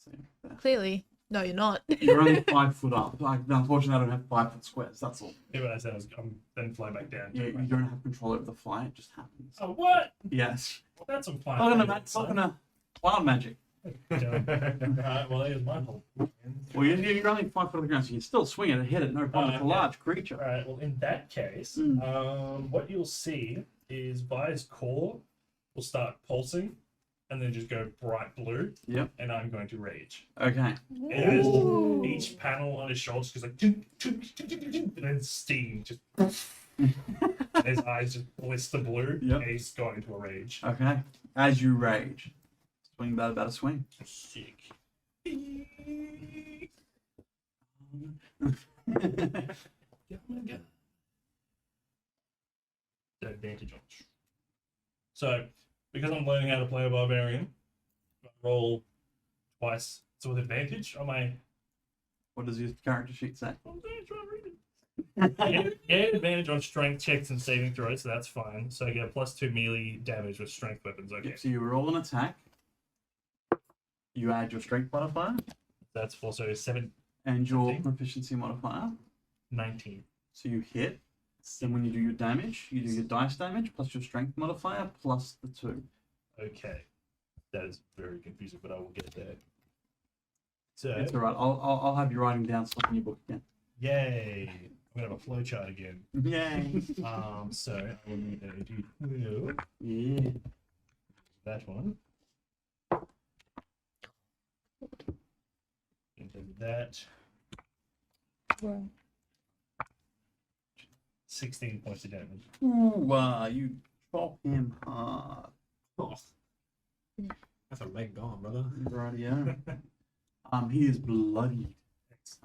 See there. Clearly, no, you're not. You're only 5 foot up. Unfortunately, I don't have 5 foot squares. That's all. Yeah, but I said I'm then fly back down. You don't have control over the fly. It just happens. Oh, what? Yes. Well, that's some fun. It's not gonna wild magic. Alright, well, there's my whole. Well, you're only 5 foot off the ground, so you can still swing it and hit it. No problem. It's a okay. large creature. Alright, well, in that case, what you'll see is Vi's core will start pulsing and then just go bright blue. Yep. And I'm going to rage. Okay. And Ooh. each panel on his shoulders goes like, and then steam just. His eyes just blister blue, Yep. and he's going into a rage. Okay. As you rage, swing about a swing. Sick. The advantage on. So, because I'm learning how to play a barbarian, I roll twice. So with advantage on my What does your character sheet say? yeah, advantage on strength checks and saving throws, so that's fine. So I get +2 melee damage with strength weapons. Okay, Yep, so you roll an attack. You add your strength modifier that's also 7, and your 17. proficiency modifier. 19. So you hit. Then when you do your damage, you do your dice damage plus your strength modifier plus the 2. Okay, that is very confusing, but I will get there. So, It's alright. I'll have you writing down stuff in your book again. yay! I'm gonna have a flowchart again. Yay! So I will need a do Yeah. that one. Into that. Wow. 16 points of damage. Ooh, you chop him hard. Oh. That's a leg gone, brother. Rightio. He is bloodied.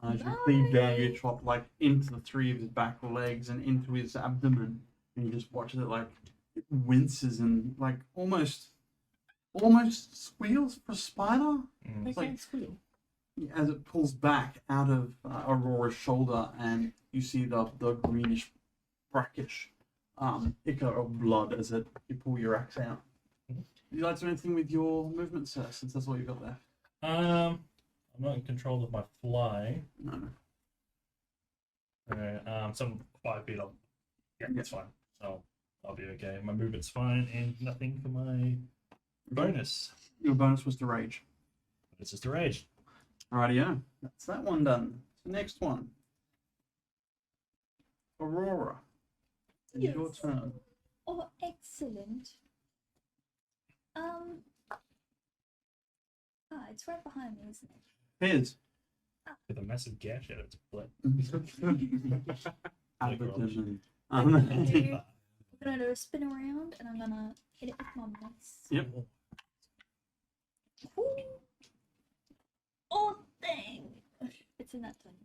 As you cleave down, you chop like into the 3 of his back legs and into his abdomen, and you just watch it like it winces and like almost squeals for a spider. Mm. It's like as it pulls back out of Aurora's shoulder, and you see the greenish, brackish ichor of blood as you pull your axe out. Would you like to do anything with your movement, sir? Since that's all you got left. I'm not in control of my fly. No. So I'm 5 feet up. Yeah, that's fine. I'll be okay. My movement's fine, and nothing for my bonus. Your bonus was to rage. It's just a rage. Rightio. That's that one done. The next one. Aurora. It's your Yes. turn. Oh, excellent. It's right behind me, isn't it? His. With a massive gash out of its butt. Abdomen. I'm gonna do a spin around and I'm gonna hit it with my mace. Yep. Ooh. Oh, dang! It's in that 20.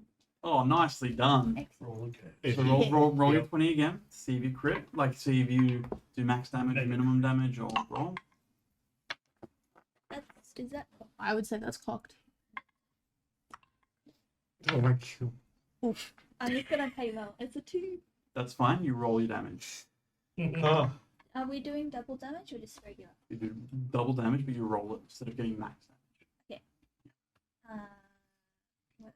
Oh, nicely done. Excellent. Roll okay. So roll your 20 again. See if you crit. Like, see if you do max damage, Maybe. minimum damage, or roll. Is that? I would say that's cocked. Oh my god. I'm just gonna pay well. It's a 2. That's fine. You roll your damage. Oh. Are we doing double damage or just regular? You do double damage, but you roll it instead of getting max damage. What-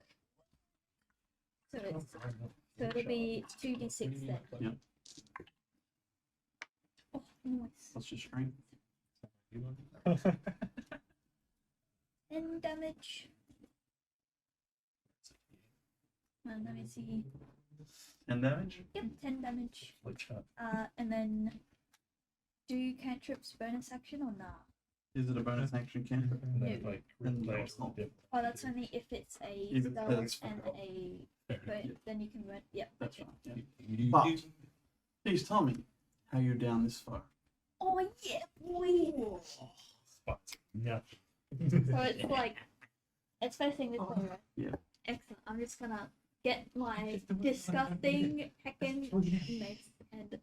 So it'll be 2d6 then. Yep. Oh, nice. That's your strength. 10 damage. Let me see. 10 damage. Yep, 10 damage. Which, And then do cantrips bonus action or not? Is it a bonus action cantrip? and then, Yeah. like, Then no, replay it's not. Yep. Oh, that's only if it's a If it's- spell that's and fine. a. Fair But Yeah. then you can run. Yep. That's Okay. right. Yeah. But please tell me how you're down this far. Oh yeah, boy. Spots. Nothing. So it's like it's facing this way, right? Yeah. Excellent. I'm just gonna get my disgusting heckin' mace and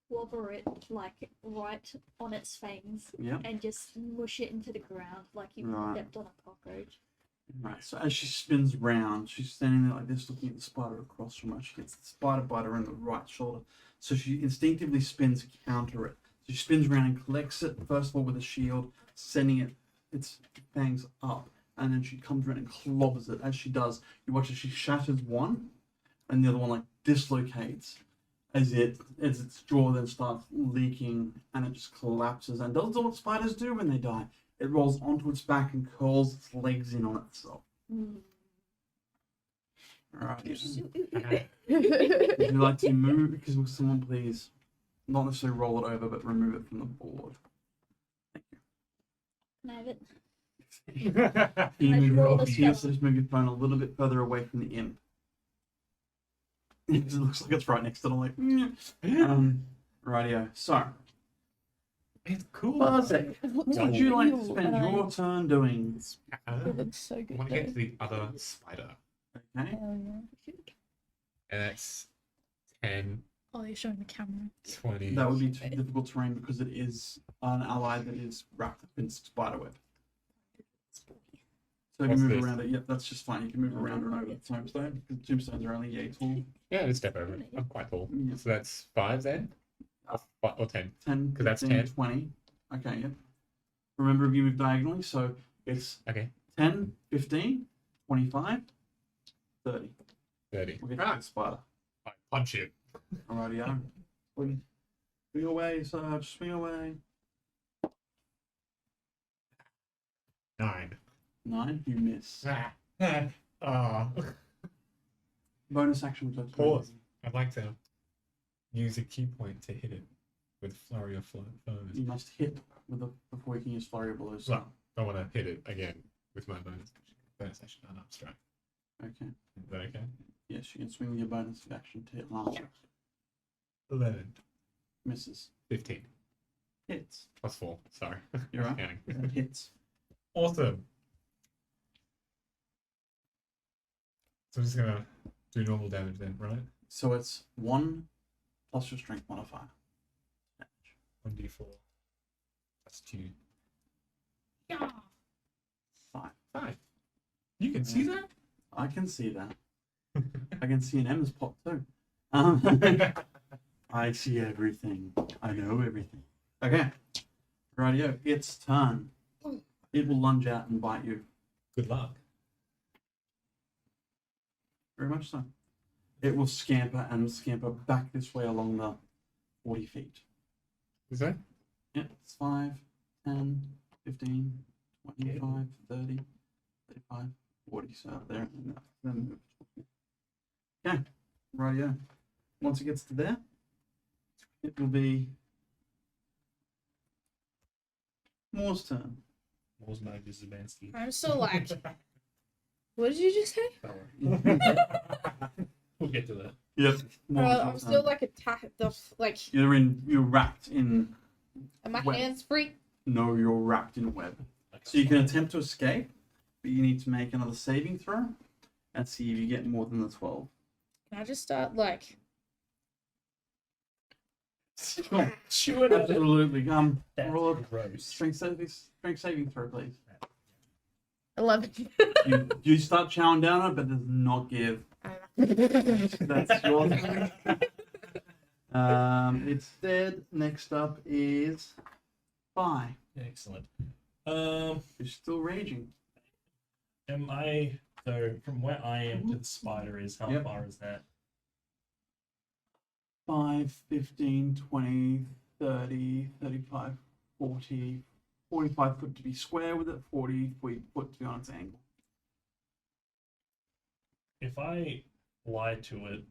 clobber it like right on its fangs Yep. and just mush it into the ground like you Right. stepped on a cockroach. Right, so as she spins round, she's standing there like this, looking at the spider across from her. She gets the spider bite her in the right shoulder. So she instinctively spins to counter it. So she spins around and collects it, first of all with a shield, sending its fangs up. And then she comes around and clobbers it. As she does, you watch as she shatters one, and the other one like dislocates as its jaw then starts leaking, and it just collapses and does what spiders do when they die. It rolls onto its back and curls its legs in on itself. Alright. Would you like to move? Because will someone please not necessarily roll it over, but remove it from the board? Thank you. Can I have it? Can you I move roll your, the can you spell. just move your phone a little bit further away from the imp? Because it looks like it's right next to the like. Rightio. So, It's cool. Bartek, what would you like to spend And your turn doing? It looks so I good. want to get to though. the other spider. Okay. Hell yeah. And that's 10, Oh, you're showing the camera. 20. That would be too difficult terrain because it is an ally that is wrapped up in spiderweb. So if you What's move this? around it, yep, that's just fine. You can move around and over the tombstone because tombstones are only yay tall. Yeah, just step over it. I'm quite tall. Yeah. So that's 5 then? Or 10. 10, 'Cause that's 15, 10. 20. Okay, yep. Remember if you move diagonally, so it's Okay, 10, 15, 25, 30. 30. We'll get to the spider. I punch it. Alrighty, yeah. Swing away, Sarge, swing away. 9. 9, you miss. Oh. Bonus action. Touch. Pause. I'd like to use a key point to hit it with flurry of foes. You must hit with before you can use flurry of blows. Well, I want to hit it again with my bonus action on up strike. Okay. Is that okay? Yes, you can swing with your bonus action to hit last. 11. Misses. 15. Hits. Plus 4. Sorry. You're right. Counting. That hits. Awesome. So I'm just going to do normal damage then, right? So it's 1 plus your strength modifier. 1d4. That's 2. 5. 5. You can see that? I can see that. I can see an M's pop too. I see everything. I know everything. Okay. Rightio. Its turn. It will lunge out and bite you. Good luck. Very much so. It will scamper back this way along the 40 feet. Is that? Yeah, it's 5, 10, 15, 25, 30, 35, 40. So there. Then okay. Rightio. Once it gets to there, it will be Moore's turn. Moore's magic is Zabansky. I'm still like, what did you just say? Don't worry. We'll get to that. Yep. I'm still like attack the like. You're wrapped in. Are my Web. hands free? No, you're wrapped in a web. So you can attempt to escape, but you need to make another saving throw and see if you get more than the 12. Can I just start like? Sure. Absolutely. That's Roll a gross. strength saving throw, please. 11. You start chowing down on it, but does not give. That's your turn. It's dead. Next up is Fi. Excellent. You're still raging. Am I so from where I am to the spider is how Yep. far is that? 5, 15, 20, 30, 35, 40, 45 foot to be square with it, 40 foot to be on its angle. If I lie to it,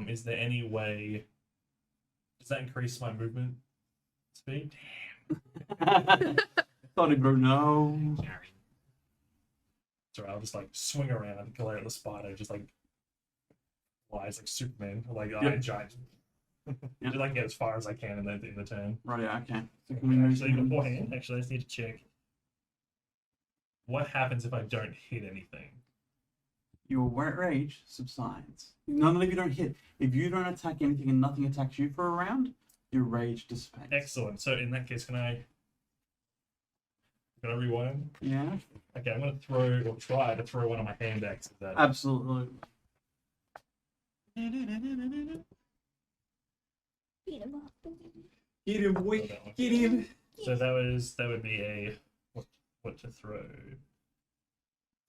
is there any way? Does that increase my movement speed? Thought he'd go, no. So I'll just like swing around, kill out the spider, just like flies like Superman, like Yep. giant. Yep. Just like get as far as I can in the turn. Right, yeah, okay. So can we move Actually, him? beforehand, I just need to check. What happens if I don't hit anything? Your rage subsides. None of you don't hit. If you don't attack anything and nothing attacks you for a round, your rage dissipates. Excellent. So in that case, can I Can I rewind? Yeah, Okay, I'm gonna throw or try to throw one of my hand axes at it. absolutely. Beat 'em up. Get him, boy. Get him. So that would be a what to throw.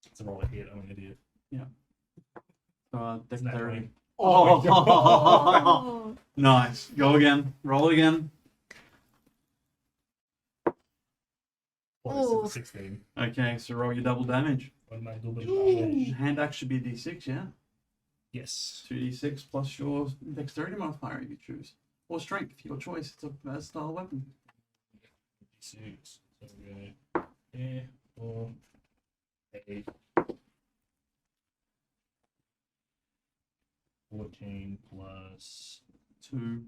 It's a roll a hit. I'm an idiot. Dexterity. Oh, my God. Oh, Nice. Go again. Roll again. What is Ooh. it? 16. Okay, so roll your double damage. One nice little bit of damage. Hand axe should be d6, yeah? Yes. 2d6 plus your dexterity modifier if you choose. Or strength, your choice. It's a style weapon. 6. So we're gonna yeah, 4, 8, 14 plus 2.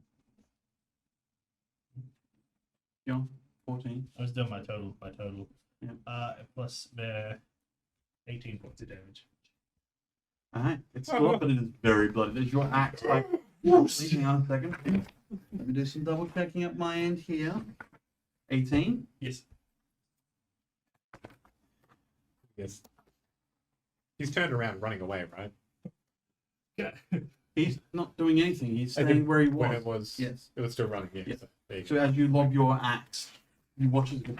Yeah, 14. I was doing my total. Yeah. Plus 18 points of damage. Alright, it's still up, but it is very bloody. There's your axe, like, hang on a second. Let me do some double checking at my end here. 18. Yes. Yes. He's turned around running away, right? Yeah. He's not doing anything. He's I staying think where he When was. it was, Yes. it was still running. Yeah. Yeah. So, there you So go. as you lob your axe, you watch it go,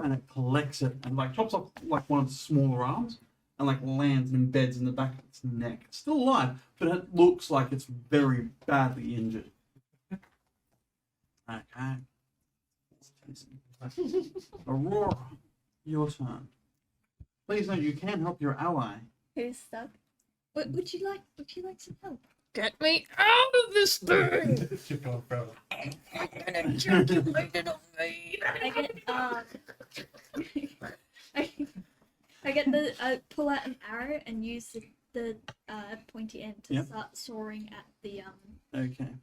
and it collects it and like chops off like one of its smaller arms and like lands and embeds in the back of its neck. It's still alive, but it looks like it's very badly injured. Okay. Aurora, your turn. Please note you can help your ally. who's stuck? Would you like some help? Get me out of this thing! Chip on forever. I'm gonna ejaculate it on me! I get I get the pull out an arrow and use the pointy end to Yep. start soaring at the Okay. Can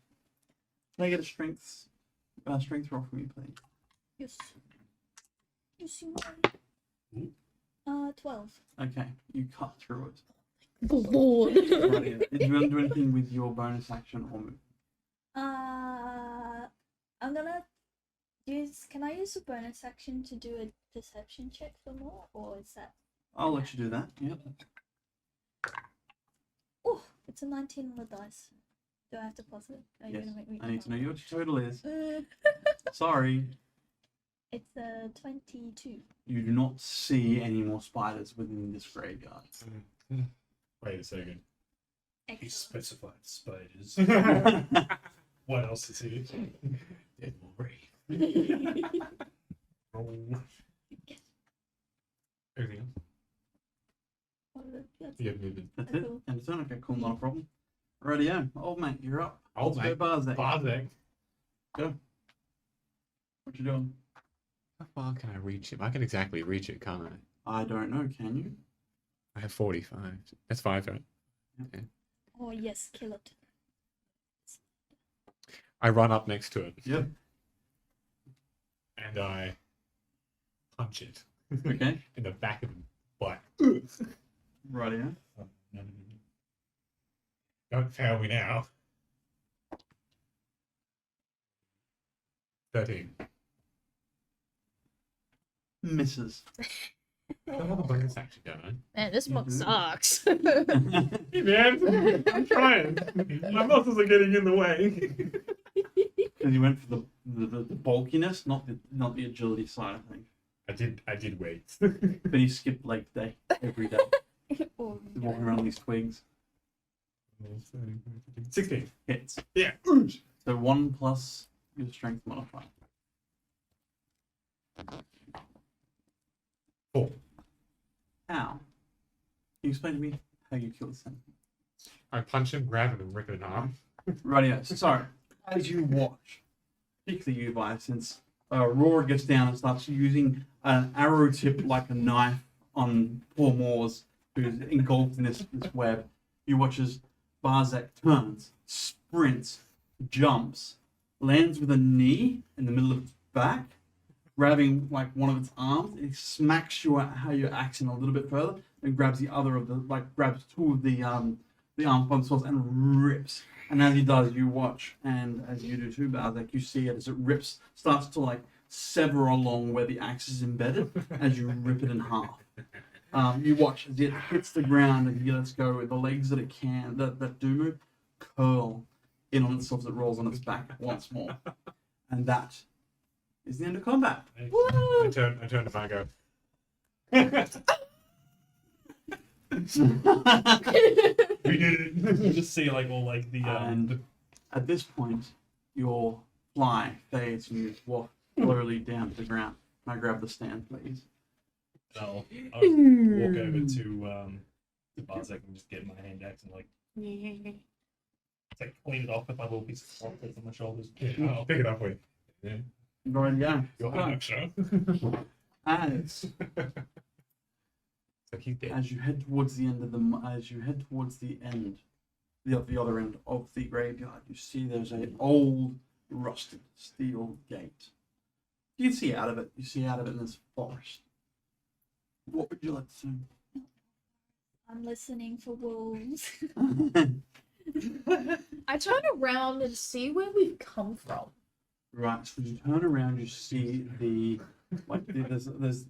I get a strength roll from you, please? yes. Yes, you Ooh. may. 12. Okay, you cut through it. Lord. Right, did you want to do anything with your bonus action or move? I'm gonna use. Can I use a bonus action to do a deception check for more, or is that? I'll let you do that. Yep. Oh, it's a 19 on the dice. Do I have to plus it? Are you Yes. gonna make me? I need to know what your total is. Uh, Sorry, it's a 22. you do not see any more spiders within this graveyard. Wait a second. He Excellent. specified spiders. What else is he? Dead Wolverine. Oh. Everything else? That's You have movement. That's it. Cool. And it's okay, cool, not a problem. Rightio, old mate, you're up. Old Let's mate. go Barzak. Barzak. What you doing? How far can I reach him? I can exactly reach it, can't I? I don't know, can you? I have 45. That's 5, right? Oh yes, kill it. I run up next to it Yep. and I punch it Okay. in the back of the butt. Rightio. Oh, no. Don't fail me now. 13. Misses. I don't have a bonus action, don't I? Man, this mug sucks. Hey man, I'm trying. My muscles are getting in the way. Because you went for the bulkiness, not the agility side, I think. I did wait. But he skipped leg day every day. Oh, He's walking around these twigs. 16. Hits. Yeah. So 1 plus your strength modifier. 4. How? Can you explain to me how you kill this thing? I punch him, grab him, and rip it in half. Rightio. So, as you watch, particularly you, Vi, since Aurora gets down and starts using an arrow tip like a knife on poor Moors, who's engulfed in this web, you watch as Barzak turns, sprints, jumps, lands with a knee in the middle of its back, grabbing like one of its arms. It smacks you at how you're axing a little bit further, and grabs the other of the grabs two of the arms by themselves and rips. And as he does, you watch, and as you do too, Barzak, you see it as it rips, starts to like sever along where the axe is embedded as you rip it in half. You watch as it hits the ground and you let it go. The legs that it can that do move curl in on itself as it rolls on its back once more, and that is the end of combat. I turn to Margot. We did it. You just see like all like the And at this point, your fly fades and you walk slowly down to the ground. Can I grab the stand, please? I'll walk over to Barzak and just get my hand axe and like clean it off with my little piece of cloth that's on my shoulders. Yeah, I'll pick it up for you. Yeah. Go and go. Your hand axe, sir. As So he's dead. as you head towards the end of the other end of the graveyard, you see there's an old rusted steel gate. You can see out of it. You see out of it in this forest. What would you like to I'm listening for wolves. say? I turn around and see where we've come from. Right, so you turn around, you see there's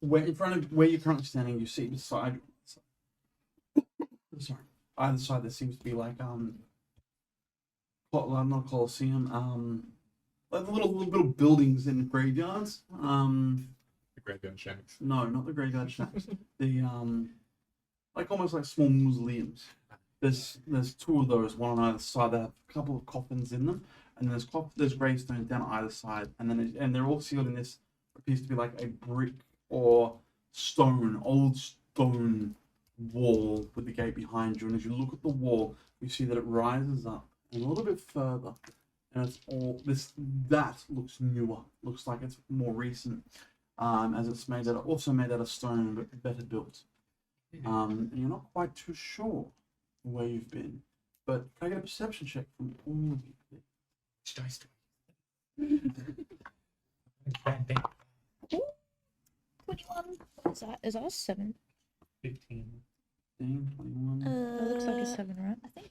where in front of where you're currently standing, you see beside sorry, either side there seems to be like not a coliseum, like little buildings in graveyards. The graveyard shacks. No, not the graveyard shacks. The like almost like small mausoleums. There's two of those, one on either side. They have a couple of coffins in them, and there's gravestones down either side, and they're all sealed in this appears to be like a brick or old stone wall with the gate behind you. And as you look at the wall, you see that it rises up and a little bit further, and it's all that looks newer, looks like it's more recent, as it's made out of stone but better built. And you're not quite too sure where you've been, but can I get a perception check from all of you, please? Dice. 21. Is that a 7? 15. 21, It looks like a 7, right? I think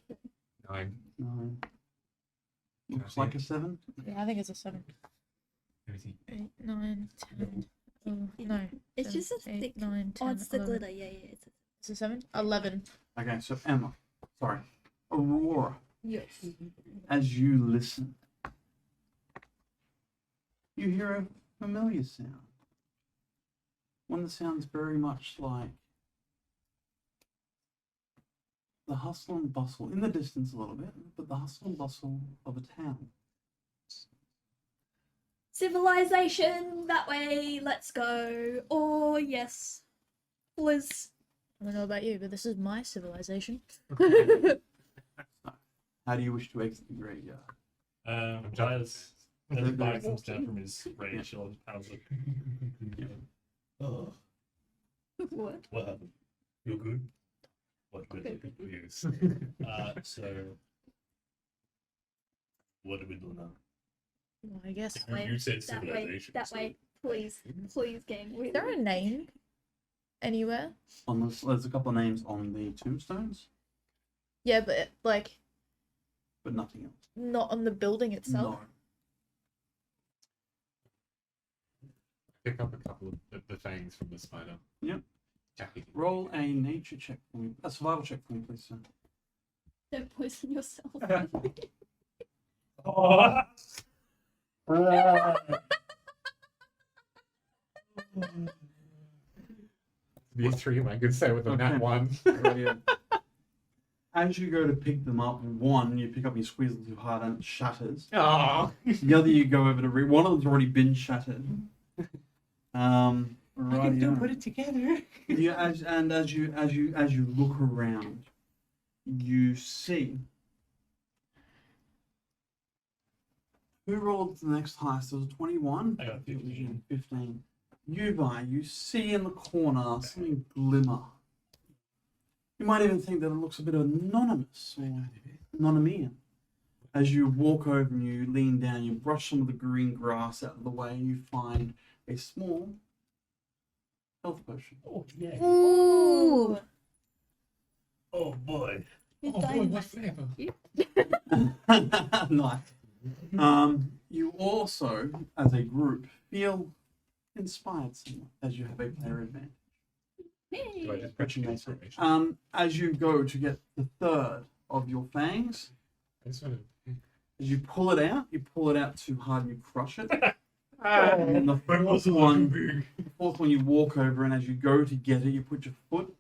9. 9. Can I Looks see like it? a 7. Yeah, I think it's a 7. Let me see. 8, 9, 10. Oh, no. it's 7, just a 8, thick. 9, 10. Oh, it's the 11. glitter. Yeah, yeah. It's Is it 7? 11. Okay, so Aurora, yes. as you listen, you hear a familiar sound. One that sounds very much like the hustle and bustle, in the distance a little bit, but the hustle and bustle of a town. Civilization that way. Let's go. Oh yes, Liz. I don't know about you, but this is my civilization. How do you wish to exit the graveyard? As Bart comes down from his rage, he'll just pounds it. Oh, What? what happened? You're good? What good Okay. for you? So, what do we do now? Well, I guess. You said That way. civilization. That so- way. Please, please, gang. Is there a name anywhere? There's a couple of names on the tombstones, Yeah, but like but nothing else. not on the building itself. No. Pick up a couple of the fangs from the spider. Yep. Jackie. Roll a nature check for me. A survival check for me, please, sir. Don't poison yourself. Oh, The 3, I could say with a nat Okay. 1. Brilliant. As you go to pick them up, one, you pick up and you squeeze it too hard and it shatters. Oh. The other, you go over to one of them's already been shattered. Right. it together. Yeah, as you look around, you see who rolled the next highest. There was a 21. I got 15. 15. You see in the corner something glimmer. You might even think that it looks a bit anonymous or anonymous. As you walk over and you lean down, you brush some of the green grass out of the way, and you find a small health potion. oh yeah. Ooh. Oh boy. Who's Oh boy, dynamite? what flavor? Nice. You also, as a group, feel inspired somewhat as you have a player advantage. Do I just Which you the may say. inspiration? As you go to get the third of your fangs, I just want to. as you pull it out too hard and you crush it. Ah, And then the My fourth muscles are too one, big. the fourth one you walk over, and as you go to get it, you put your foot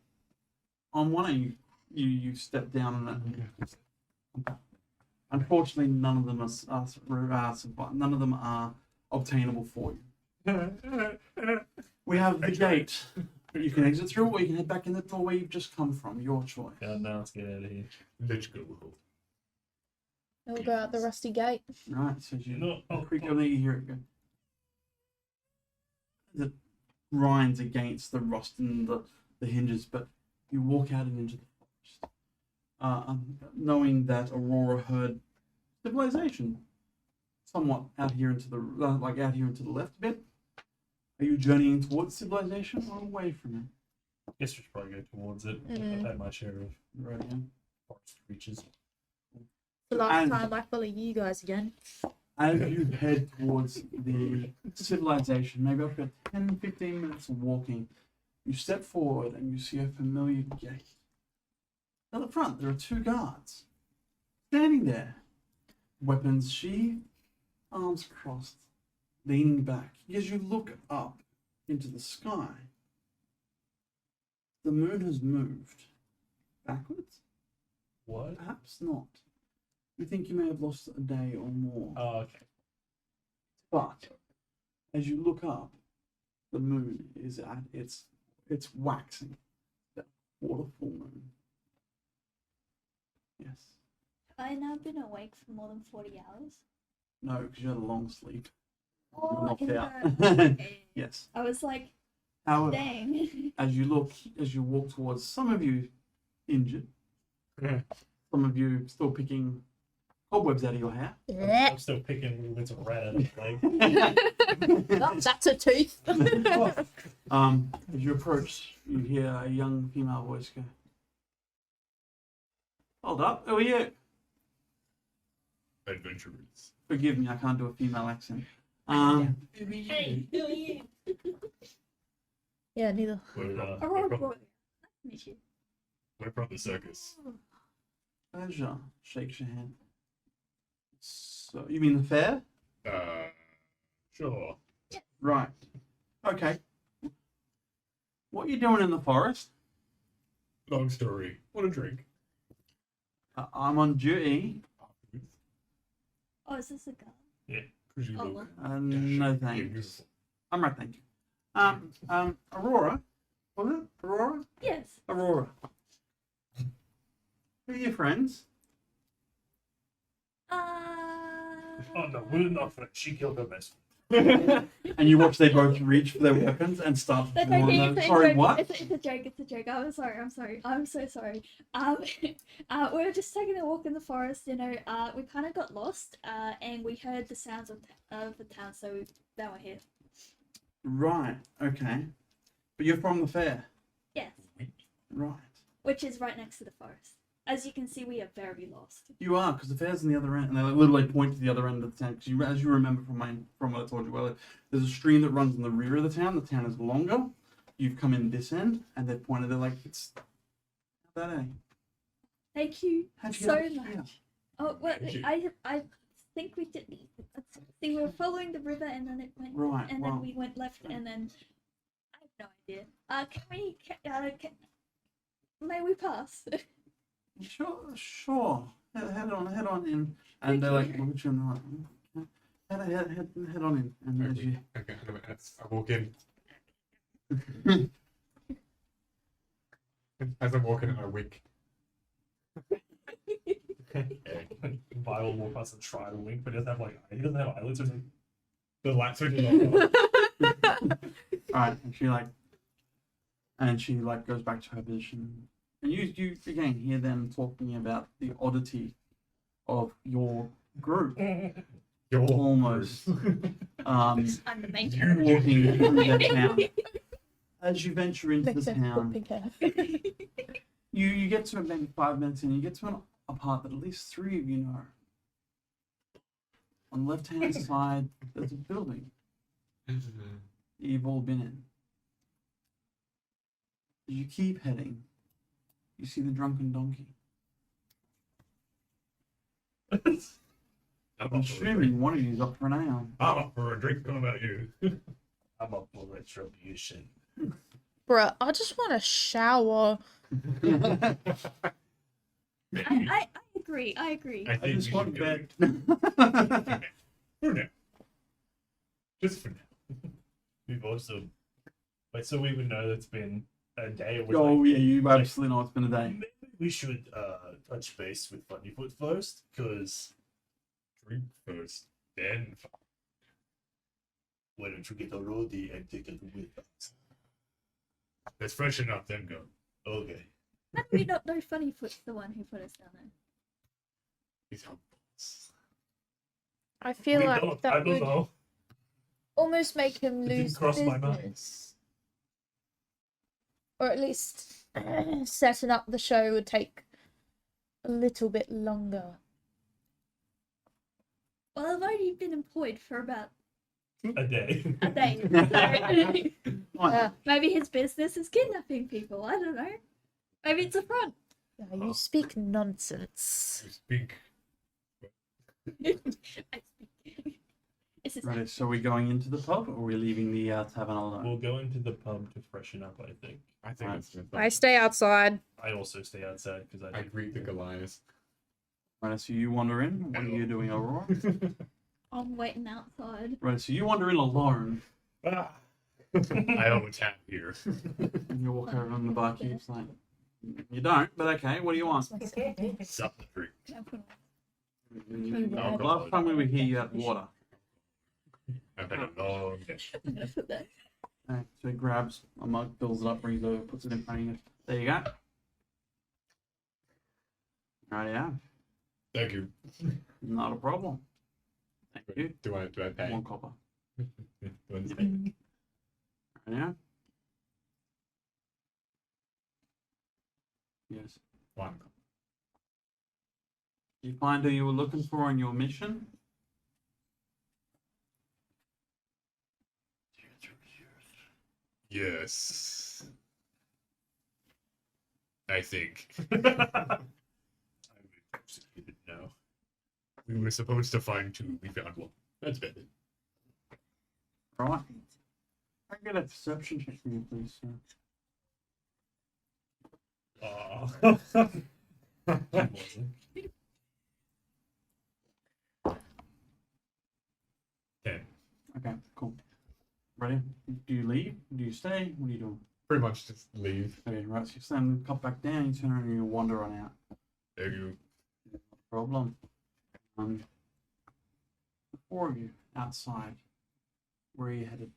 on one and you step down on it. Unfortunately, none of them none of them are obtainable for you. We have the gate that you can exit through, or you can head back in the doorway you've just come from. Your choice. God, now let's get out of here. Let's go. We'll go out the rusty gate. Right, so as you No, creak over there, you hear it go. It grinds against the rust and the hinges, but you walk out and into the forest, knowing that Aurora heard civilization somewhat out here into the out here into the left a bit. Are you journeying towards civilization or away from it? guess we should probably go towards it. Mm. I've had my share of Right, yeah. forest creatures. The last And- time I follow you guys again. As you head towards the civilization, maybe after 10, 15 minutes of walking, you step forward and you see a familiar gate. At the front, there are two guards standing there, weapons sheathed, arms crossed, leaning back. As you look up into the sky, the moon has moved backwards. What? Perhaps not. You think you may have lost a day or more. Oh, okay. But as you look up, the moon is at it's waxing. That quarter full moon. Yes. Have I now been awake for more than 40 hours? No, because you had a long sleep. You were Oh, knocked in out. the... Yes. I was like, However, dang. as you walk towards, some of you injured, some of you still picking cobwebs out of your hair. I'm still picking little bits of rat out of the leg. Oh, that's a tooth. As you approach, you hear a young female voice go, "Hold up, who are you?" Adventurers. Forgive me, I can't do a female accent. Hey, who are you? Yeah, neither. Aurora boy. Nice to meet you. We're from the circus. Pleasure. Shakes your hand. So, you mean the fair? Sure. Right. Okay. What are you doing in the forest? Long story. Want a drink? I'm on duty. Oh, is this a gun? Because you Oh, look No dashing, thanks. beautiful. I'm right, thank you. Aurora? Was it? Aurora? yes. Aurora. Who are your friends? Oh no, we're not friends. She killed her best. And you watch they both reach for their weapons and start That's drawing okay. them. It's a Sorry, joke. what? It's a joke. It's a joke. I'm sorry. I'm sorry. I'm so sorry. We were just taking a walk in the forest. You know, we kind of got lost. And we heard the sounds of the town, so now we're here. Right, okay. But you're from the fair. Yes, Right. which is right next to the forest. As you can see, we are very lost. You are, because the fair's on the other end, and they literally point to the other end of the town. Because as you remember from what I told you earlier, there's a stream that runs in the rear of the town. The town is longer. You've come in this end, and they've pointed. They're like, it's that eh? Thank you How'd you so get up here? much. Oh, well, Thank you. I think we did. I think we were following the river, and then it went, Right, and well- then we went left, and then I have no idea. May we pass? Sure. Head on in. And they're like, look at you, and they're like, head on in. And as you, Okay, I walk in. As I'm walking, I wink. Vile will walk past and try to wink, but he doesn't have eyelids or something. The light switches off. Alright, and she goes back to her position. And you again hear them talking about the oddity of your group. You're Almost. I'm the main character. Walking through their town. As you venture into Makes the sense. Got town, pink hair. you get to maybe 5 minutes in, you get to a part that at least 3 of you know. On the left hand side, there's a building. you've all been in. As you keep heading, you see the drunken donkey. I'm I'm up for a assuming drink. one of you's up for an ale. I'm up for a drink. What about you? I'm up for retribution. Bruh, I just want a shower. I agree. I agree. I I think just we want should bed. for now. Just for now. We've also Wait, so we would know that's been a day or Oh yeah, you absolutely know it's been a day. maybe we should touch base with Funnyfoot first, because Drink first, then why don't you get a roadie and take it with us? let's freshen up, then go. Okay. How do we not know Funnyfoot's the one who put us down there? He's our boss. I feel We like don't, I that don't would know. almost make him It didn't lose cross my mind. business. Or at least setting up the show would take a little bit longer. Well, I've only been employed for about A day. a day. Uh, Maybe his business is kidnapping people. I don't know. Maybe it's a front. you speak nonsense. You speak. This is Right, so we're going into the pub, or we're leaving the tavern alone? We'll go into the pub to freshen up, I think. I think Right. that's good. I stay outside. I also stay outside because I greet the Goliath. Right, so you wander in. What are you doing, Aurora? I'm waiting outside. Right, so you wander in alone, I don't tap here. and you walk over and the barkeep's like, "You don't, but okay. What do you want?" Something to drink. Can I put on- Last time we were here, you had water. I've had a long day. I'm gonna put that. Right, so he grabs a mug, fills it up, brings it over, puts it in front of you. There you go. Right, yeah, Thank you. not a problem. Thank you. Do I pay? One copper. Do I pay? Right, yeah. Yes. One. Did you find who you were looking for on your mission? Yes. I think. I'm executed now. We were supposed to find two. We found one. That's better. Right. I get a perception check from you, please, sir. Ten. Okay, cool. Ready? Do you leave? Do you stay? What are you doing? Pretty much just leave. Okay, right, so you slam the cup back down, you turn around and you wander on out. Thank you. No problem. The four of you outside. Where are you headed?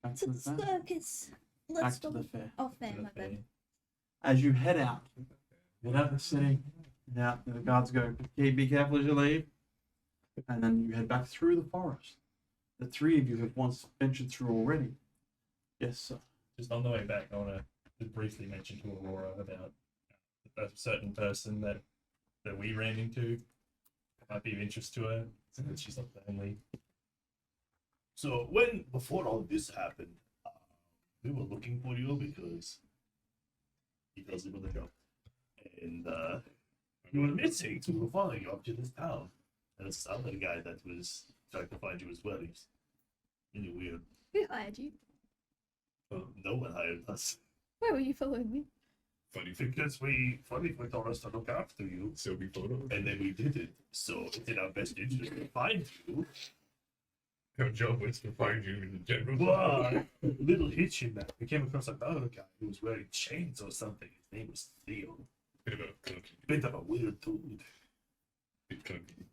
Back To to the the fair? circus. Let's Back to go. the fair. Oh, fair, my bad. As you head out the city, head out, the guards go, "Okay, be careful as you leave." And then you head back through the forest. The three of you have once ventured through already. Yes, sir. Just on the way back, I want to briefly mention to Aurora about a certain person that we ran into. Might be of interest to her, so that she's not the only. So before all this happened, we were looking for you because he does live on the job, and you were missing. So we were following you up to this town, and it's other guy that was trying to find you as well. He's really weird. Who hired you? No one hired us Where were you following me? Funny thing. because Funny told us to look after you, Sylvie photo. and then we did it. So it's in our best interest to find you. Our job was to find you in general. Wow, little hitch in that. We came across another guy who was wearing chains or something. His name was Theo. Bit of a clunky. Bit of a weird dude. Bit clunky.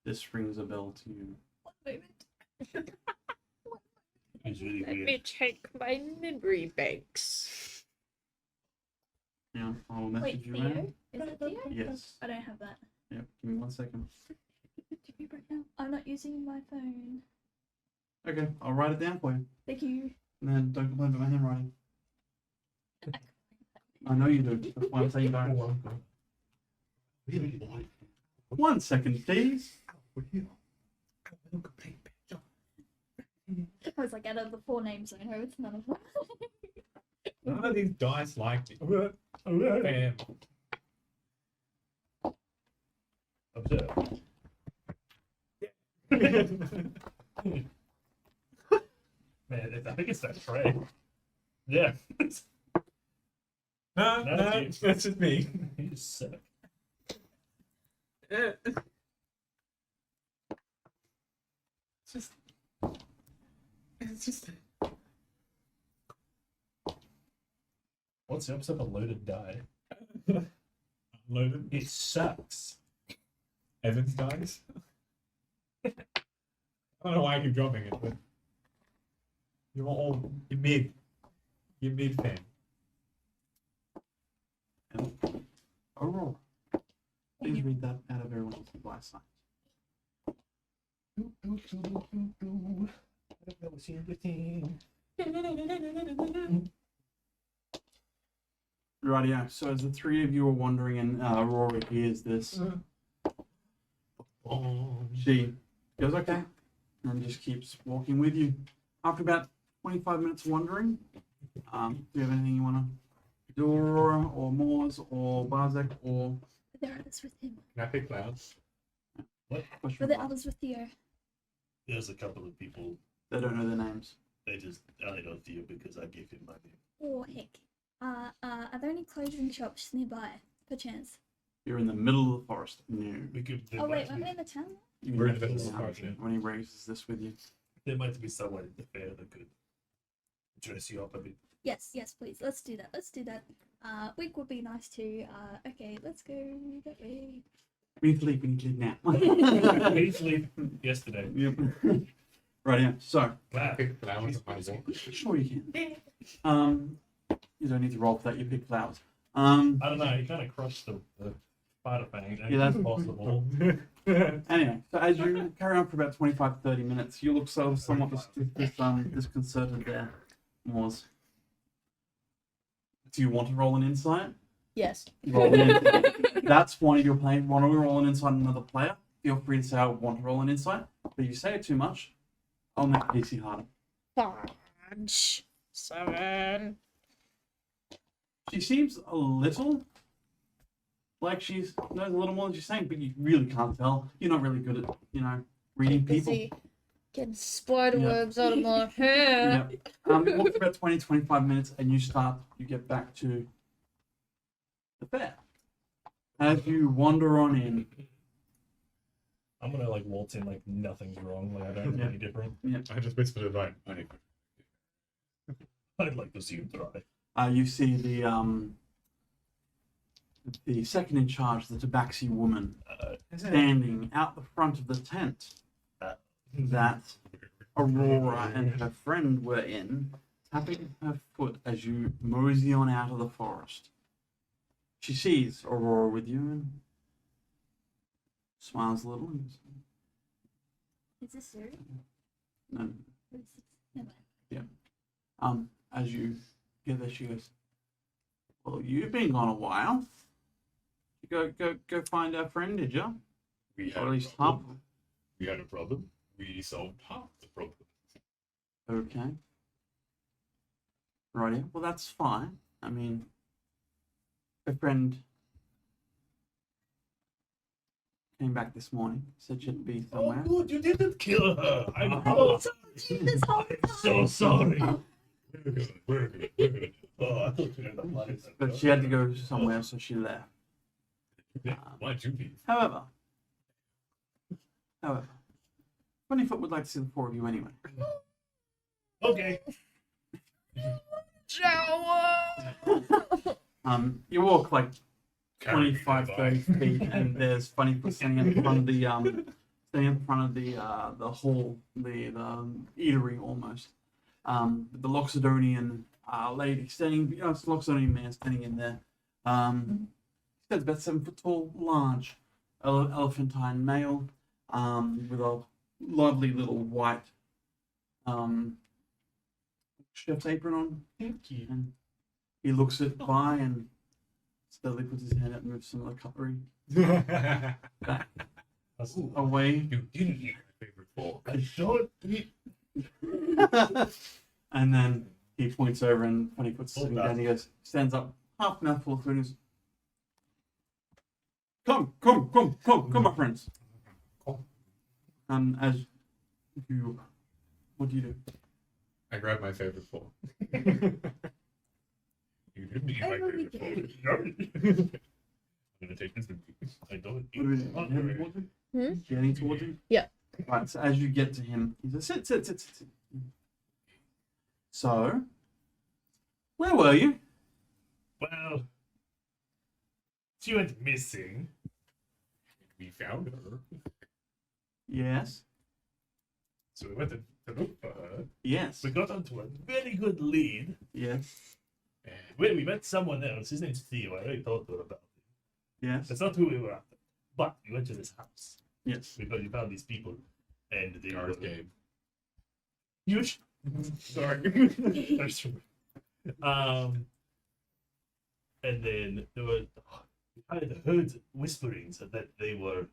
This rings a bell to you. One moment. He's really Let weird. me check my memory banks. Yeah, I'll Wait, message you Theo? around. Is it Theo? Yes. I don't have that. Yep, give me 1 second. Right now. I'm not using my phone. Okay, I'll write it down for you. Thank you. And then don't complain about my handwriting. I know you do. That's why I'm saying don't. 1 second, please. I was like, out of the 4 names I know, it's none of them. None of these dice like me. Bam. Observe. Man, I think it's that tray. Yeah. No, No, no, it's that's just me. You just suck. It's just. What's the opposite of a loaded die? Loaded. It sucks. Evans dies. I don't know why I keep dropping it, but you're mid. You're mid fan. Aurora. Please read that out of everyone's device sign. Rightio. So as the 3 of you are wandering and Aurora hears this, she goes, okay, and just keeps walking with you. After about 25 minutes wandering, do you have anything you want to do, Aurora, or Moors, or Barzak, or... There are others with him. Can I pick clouds? Question Were there mark? others with Theo? There's a couple of people. They don't know their names. They just only know Theo because I gave him my name. Oh, heck. Are there any clothing shops nearby, perchance? You're in the middle of the forest. No. We could. There Oh, wait, might weren't we be, in the town? You We're in left the middle this of the out forest, yeah. when he raises this with you. there might be someone at the fair that could dress you up a bit. Yes, please. Let's do that. Wig would be nice too. Okay, let's go that way. We need to leave now. I need to leave yesterday. Yep. Right, yeah. So, Wow. Pick flowers on my wall. sure you can. You don't need to roll for that. You pick flowers. I don't know. You kind of crushed the spider fang. Yeah, that's possible. Anyway, so as you carry on for about 25-30 minutes, you look somewhat disconcerted there, Moors. Do you want to roll an insight? Yes. Roll an insight. That's one of your playing. Want to roll an insight on another player? Feel free to say I want to roll an insight. But if you say it too much, I'll make the DC harder. Fudge. 7. She seems a little like she knows a little more than she's saying, but you really can't tell. You're not really good at, reading people. Busy getting spider Yeah. webs out of my hair. Yeah. You walk for about 20-25 minutes and you get back to the fair. As you wander on in, I'm gonna waltz in like nothing's wrong. Like I don't know any different. I just whispered it right. I'd like to see you try. you see the second in charge, the Tabaxi woman, standing out the front of the tent that Aurora and her friend were in, tapping her foot as you mosey on out of the forest. She sees Aurora with you and smiles a little. And goes, Is this serious? no. Or is this... Never mind. As you get there, she goes, well, you've been gone a while. You go find our friend, did you? We Or had at a least half. problem. We had a problem. We solved half the problem. Okay. Righty. Well, that's fine. I mean, a friend came back this morning. Said she'd be Oh, somewhere. good. You didn't kill her. I'm This whole so sorry. We're good. Oh, I thought you had the money. But she had to go somewhere, so she left. Why'd you leave? However, 20-foot would like to see the 4 of you anyway. Okay. You walk like Carry me 25-30 feet, and there's Funnyfoot standing in front of the the hall, the eatery almost. The Loxodonian lady standing, it's a Loxodonian man standing in there. He's about 7 foot tall, large, elephantine male, with a lovely little white chef's apron on. Thank you. And he looks it by and steadily puts his hand out and moves some of the cutlery back That's away. You didn't eat my favorite fork. I don't eat. And then he points over and when he puts Oh, sitting no. down, he goes, stands up, half mouthful of food, and goes, come, my friends. As you, what do you do? I grab my favorite fork. You didn't eat I my know we favorite did. food. I'm gonna take this with me. I don't What do we do? eat Heading towards him? Hmm? Getting towards him? Yeah. Right, so as you get to him, he says, sit. So, where were you? Well, she went missing. We found her. Yes. So we went to look for her. Yes. We got onto a very good lead. Yes. And when we met someone else, his name's Theo. I already told her about him. Yes. That's not who we were after. But we went to this house. Yes. We found these people. And they Card were game. huge. Sorry. That's true. And then there were, I had heard whisperings that they were.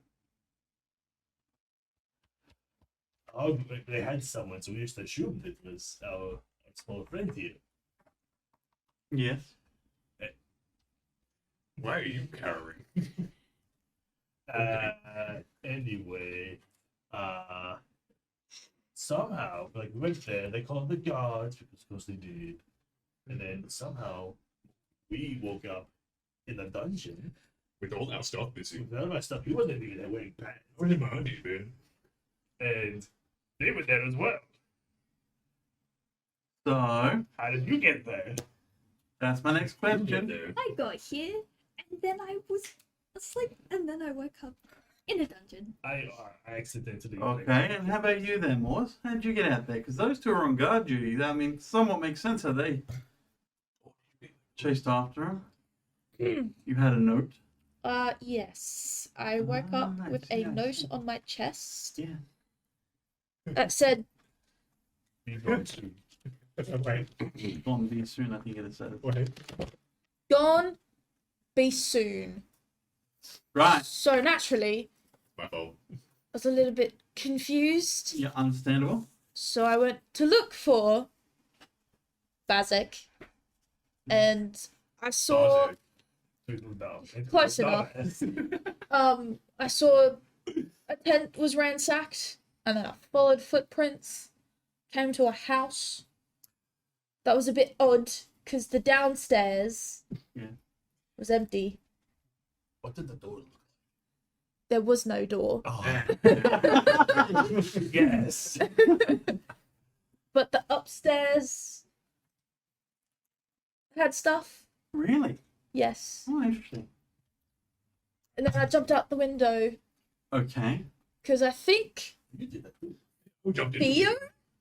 Oh, they had someone, so we just assumed it was our small friend here. Yes. Why are you cowering? Anyway, somehow, like, we went there, they called the guards, because of course they did. And then somehow, we woke up in the dungeon With all our stuff missing. with all my stuff. He wasn't even there wearing pants. Where's my money, man? And they were there as well. So, How did you get there? that's my next question. I got here, and then I was asleep, and then I woke up in a dungeon. I accidentally. Okay, and how about you then, Morse? How'd you get out there? Because those two are on guard duty. I mean, somewhat makes sense how they chased after him. You had a note. Yes. I woke up Ah, with I a see, I note see. on my chest Yeah. that said, Be gone soon. Wait, Gone be soon, I think it said. wait. "Gone, be soon." Right. So naturally, My fault. I was a little bit confused. Yeah, understandable. So I went to look for Bazek, and I saw Close enough. I saw a tent was ransacked, and then I followed footprints, came to a house. That was a bit odd because the downstairs Yeah. was empty. What did the door look There was no door, like? Yes. but the upstairs had stuff. Really? Yes, Oh, interesting. and then I jumped out the window Okay. because I think You did that too. Who jumped into Theo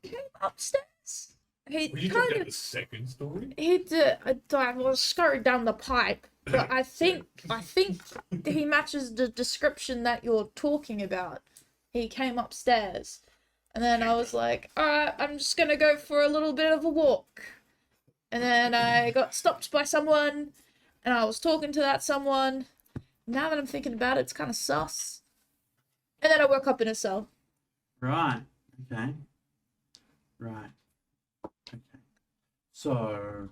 came upstairs. He Well, you kind jumped of out the second story? He did. I was scurried down the pipe, but I think he matches the description that you're talking about. He came upstairs, and then I was like, "All right, I'm just gonna go for a little bit of a walk." And then I got stopped by someone, and I was talking to that someone. Now that I'm thinking about it, it's kind of sus. And then I woke up in a cell. Right. Okay. Right. Okay. So,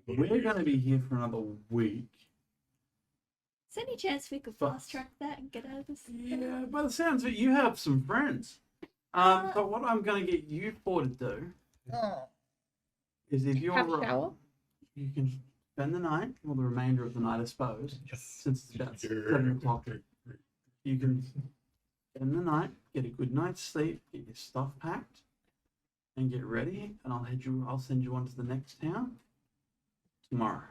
we're going to be here for another week. Is there any chance we could But- fast track that and get out of this? Yeah, by the sounds of it, you have some friends. So what I'm going to get you four to do Oh. is if you're Have a shower. you can spend the night, or the remainder of the night, I suppose, Yes. since it's about 7 o'clock. You can spend the night, get a good night's sleep, get your stuff packed, and get ready. And I'll send you on to the next town tomorrow.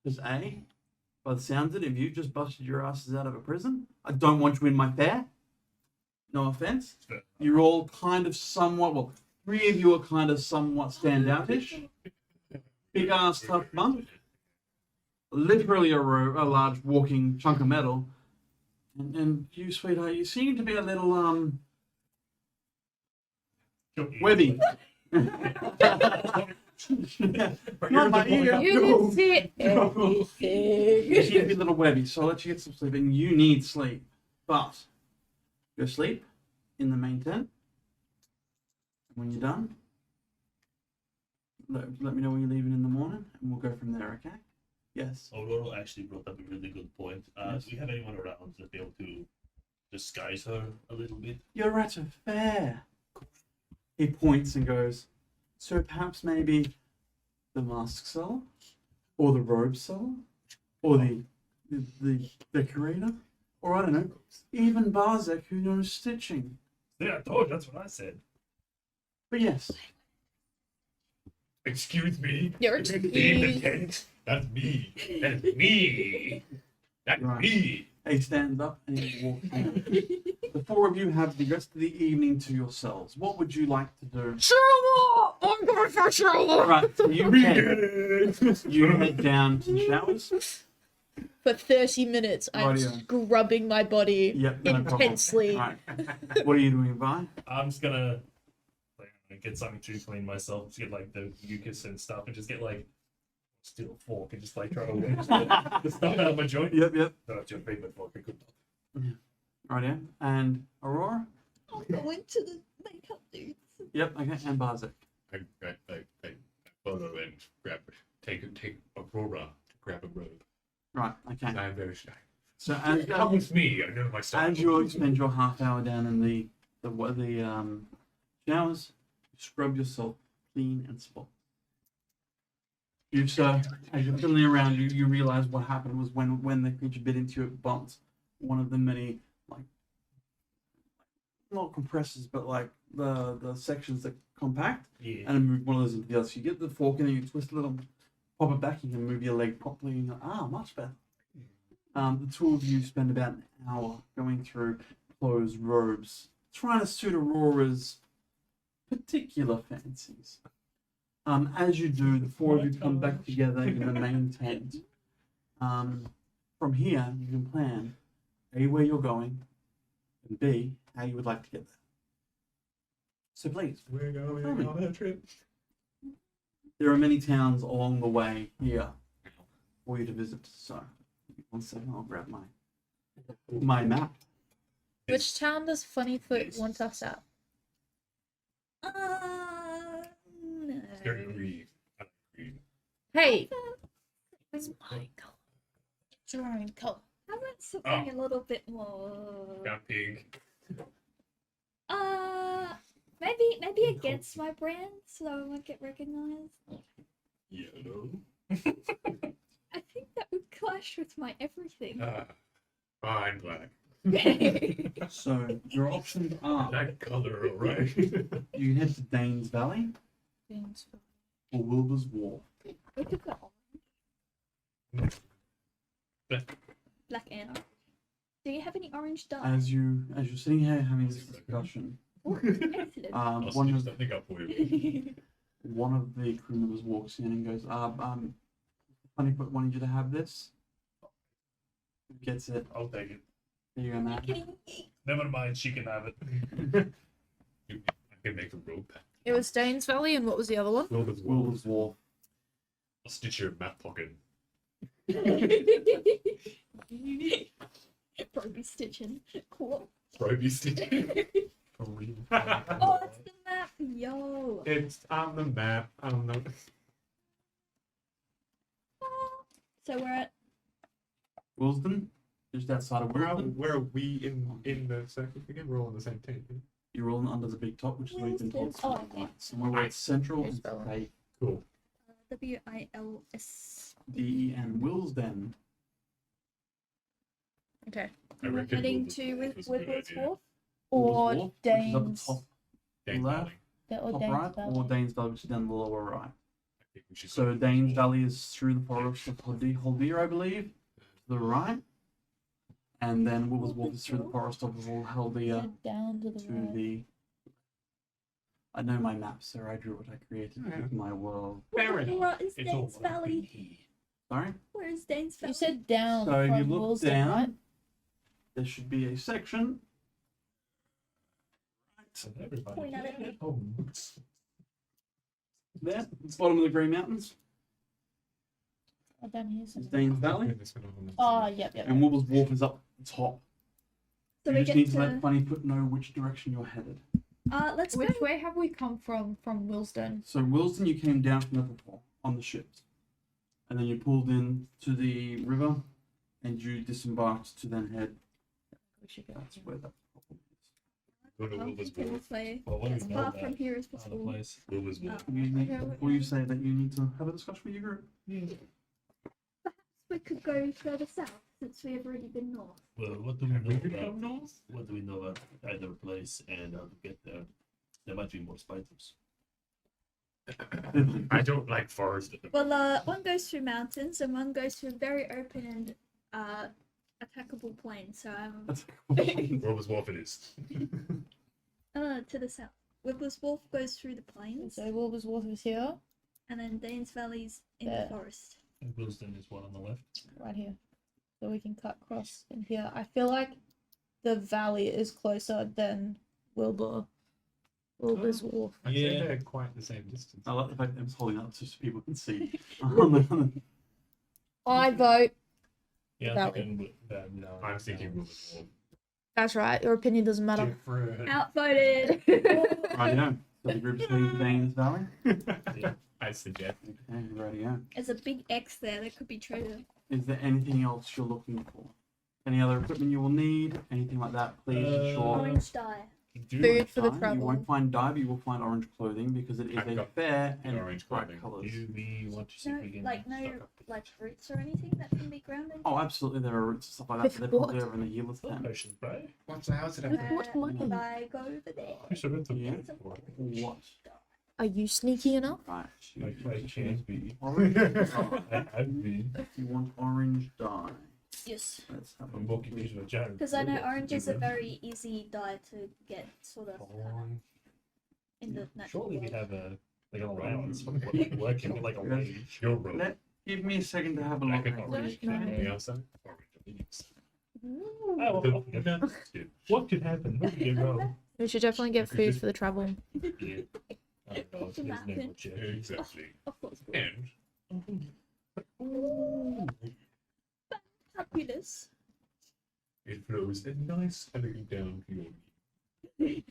Because by the sounds of it, if you just busted your asses out of a prison, I don't want you in my fare. No offense. You're all kind of somewhat, well, 3 of you are kind of somewhat standoutish. Big ass tough monk. Literally a large walking chunk of metal. And you, sweetheart, you seem to be a little webby. Not my ear. You didn't see You anything. seem to be a little webby, so I'll let you get some sleep. And you need sleep. But go sleep in the main tent. And when you're done, let me know when you're leaving in the morning, and we'll go from there. Okay? Yes. Aurora actually brought up a really good point. Yes. Do we have anyone around to be able to disguise her a little bit? You're at a fair. He points and goes, so perhaps maybe the mask seller, or the robe seller, or the decorator, or I don't know, even Barzek who knows stitching. Yeah, I told you, that's what I said. But yes, Excuse me. You're Leave the excused. tent. That's me. That's me. That's Right. me. he stands up and he walks in. The four of you have the rest of the evening to yourselves. What would you like to do? Shawarma! I'm going for shawarma! Right, so you head down to the showers. For 30 minutes, I'm Rightio. scrubbing my body Yep, no problem. intensely. Right. What are you doing, Vi? I'm just gonna like, get something to clean myself, just get like the mucus and stuff, and just get like steal a fork and just like try to wedge the stuff out of my joint. Yep. No, it's your favorite fork. I couldn't. Right, yeah. And Aurora? I'll go into the makeup dudes. Yep, okay. And Barzek. I follow and take Aurora to grab a robe. Right, okay. I'm very shy. So Come with me. I know my style. as you spend your half hour down in the showers, you scrub yourself clean and spot. As you're fiddling around, you realize what happened was when the creature bit into you, it bumped one of the many like not compressors, but like the sections that compact, Yeah. and it moved one of those into the other. So you get the fork and then you twist it a little, pop it back, you can move your leg properly, and you're like, much better. The two of you spend about an hour going through clothes, robes, trying to suit Aurora's particular fancies. As you do, the four of you come back together in the main tent. From here, you can plan A, where you're going, and B, how you would like to get there. So please, We're going Tell me. on a trip. there are many towns along the way here for you to visit. So, 1 second, I'll grab my map. Which town does Funnyfoot want us at? No. It's very green. I like green. Hey! It's my color. It's your own color. How about something a little bit more? Got pink. Maybe against my brand, so I won't get recognized. Yellow. I think that would clash with my everything. Fine black. So, your options are That color, alright. you head to Danes Valley or Wilbur's Wharf. We could go black and orange. Do you have any orange dye? As you're sitting here having this discussion, Excellent. I'll one stitch of something up for you. one of the crew members walks in and goes, Honeypot wanted you to have this. Who gets it? I'll take it. There you go, Matt. Never mind, she can have it. I can make a rope. It was Danes Valley, and what was the other one? Wilbur's Wilbur's Wharf. I'll stitch your map pocket. Probably stitching. Cool. Roby stitching. Oh, it's the map. Yo. It's on the map. On the. So we're at. Wilsden, just outside of Wilsden. Where are we in the circle again? We're all on the same team. Yeah? You're rolling under the big top, which is where you've been told. Wilsden. Oh, okay. Somewhere where it's central and Spell it. safe. Cool. WILS. D-E-N, Wilsden. Okay. I We're reckon heading Wilbur's to Wharf is a good Woodward's idea. Wharf. Or Wilbur's Wharf, which is up the Danes. top Danes left, Valley. Or top Danes right, Valley. or Danes Valley, which is down the lower right. I think we should So go Danes for- Valley is through the forest of Haldir, I believe, to the right. And then Wilbur's Wharf is through the forest of Haldir Head down to the to right. the... I know my map, sir. I drew what I created Yeah. with my world. Fair enough. Where is It's all Danes Valley? Sorry? Where is Danes Valley? You said down So if you from look Wilson, down, right? there should be a section. So everybody. Point at it. Oh, There, bottom of the Green Mountains, Oh, down here is somewhere. Danes Valley. Oh, yep, yep. And Wilbur's Wharf is up the top. So You we just get need to let to. Funnyfoot know which direction you're headed. Let's go. Which way have we come from Willesden? So Wilson, you came down from level 4 on the ships, and then you pulled in to the river, and you disembarked to then head. We should go. That's where the problem is. Go to Wilbur's Go Wharf. this way. Well, what do As we know far from about here as other possible. place? Wilbur's Wharf. You need, Okay, before you say that, you need to have a discussion with your group. We could go further south since we have already been north. Well, what do we Have we know become about? north? What do we know about either place and how to get there? There might be more spiders. I don't like forest. Well, one goes through mountains and one goes through very open and attackable plain. So I'm That's Wilbur's Wharf it is. to the south. Wiggler's Wolf goes through the plains, So Wilbur's Wharf is here, and then Dane's Valley's in Yeah. the forest. And Wilsden is one on the left. right here. So we can cut across in here. I feel like the valley is closer than Wilbur's Wharf. I'd say Yeah. they're quite the same distance. I like the fact that I'm holding up so people can see. I vote. Yeah, That I'm thinking no. I'm thinking Wilbur's Wharf. That's right. Your opinion doesn't matter. Different. Outvoted. Rightio. So the group's heading to Dane's Valley. I suggest. Okay, rightio. There's a big X there that could be treasure. Is there anything else you're looking for? Any other equipment you will need? Anything like that? Please ensure. Orange dye. Food for the dye. You travel. won't find dye, but you will find orange clothing because it is I've a got fair and orange bright clothing. colours. Do we want to see No, if we can like no stock up like roots or anything that can be ground in. Oh, absolutely. There are roots and stuff like that. But they're probably What? over in the healer's with tent. potions, bro? What flowers did I With pick? what money? Could I go over there? You should have Yeah. What? Are you sneaky enough? Right. I can be. Orange dye. I have been. You want orange dye. Yes. Let's have a I'm more look. confused with Jared. Because I know orange is a very easy dye to get sort of in the natural Surely we world. have a like an allowance for working with like a wage. Your roll. Let Give me a second to have a Black look. and at orange. it. No. On the outside. Orange on the inside. Oh, well, what could happen? What could go wrong? We should definitely get I could food just- for the travel. Yeah. I don't know. There's no more jerky. Exactly. Of course. And Fabulous. it flows a nice elegant down to your knee.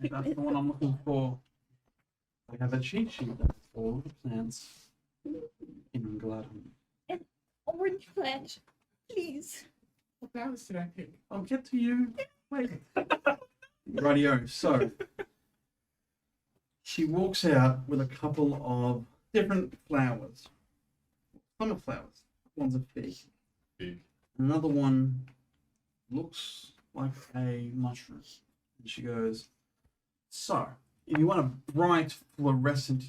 That's the one I'm looking for. I have a cheat sheet that's all the plants in Gladden. Orange plant. Please. What flowers did I pick? I'll get to you. Wait. Rightio. So she walks out with a couple of different flowers. Some are flowers. One's a fig. Big. Another one looks like a mushroom. And she goes, so, if you want a bright, fluorescent,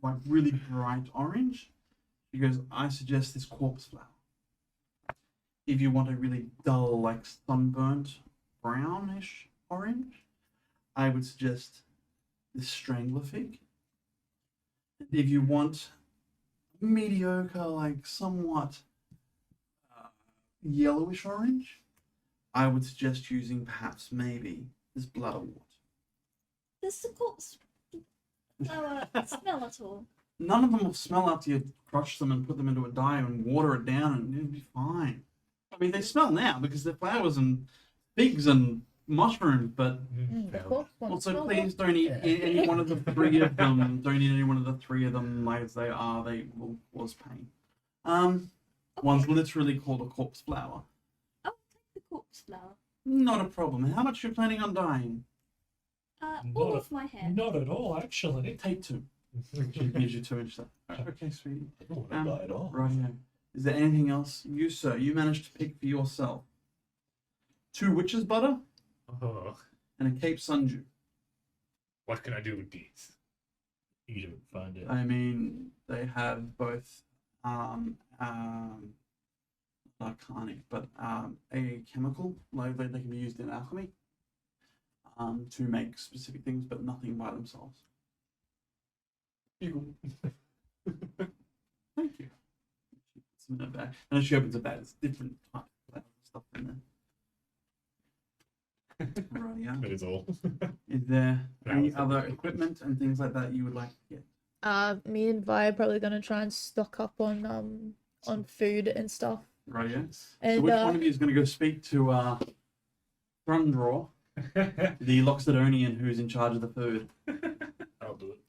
like really bright orange, she goes, I suggest this corpse flower. If you want a really dull, like sunburnt, brownish orange, I would suggest this strangler fig. And if you want mediocre, like somewhat yellowish orange, I would suggest using perhaps maybe this bladderwort. Does the corpse flower smell at all? None of them will smell after you crush them and put them into a dye and water it down, and it'll be fine. I mean, they smell now because they're flowers and figs and mushrooms, but The corpse one also smells please don't eat any one of the three of them. Don't eat any one of the three of them like as they are. They will cause pain. One's literally called a corpse flower. I'll take the corpse flower. Not a problem. How much are you planning on dying? All Not of my hair. Not at all, actually. Take two. She gives you 2 inches. Okay, sweetie. I don't want to die at all. Right here. Is there anything else? You, sir, you managed to pick for yourself 2 witch's butter Oh, and a Cape Sundew. what can I do with these? You don't find it. I mean, they have both arcanic, but a chemical, like they can be used in alchemy to make specific things, but nothing by themselves. You. Thank you. She puts them in a bag. And as she opens a bag, it's different type of stuff in there. Right, yeah. That is all. Is there any That was other it. equipment and things like that you would like to get? Me and Vi are probably gonna try and stock up on food and stuff. Right, yeah. So And which one of you is going to go speak to Thrundraw the Loxodonian who's in charge of the food. I'll do it.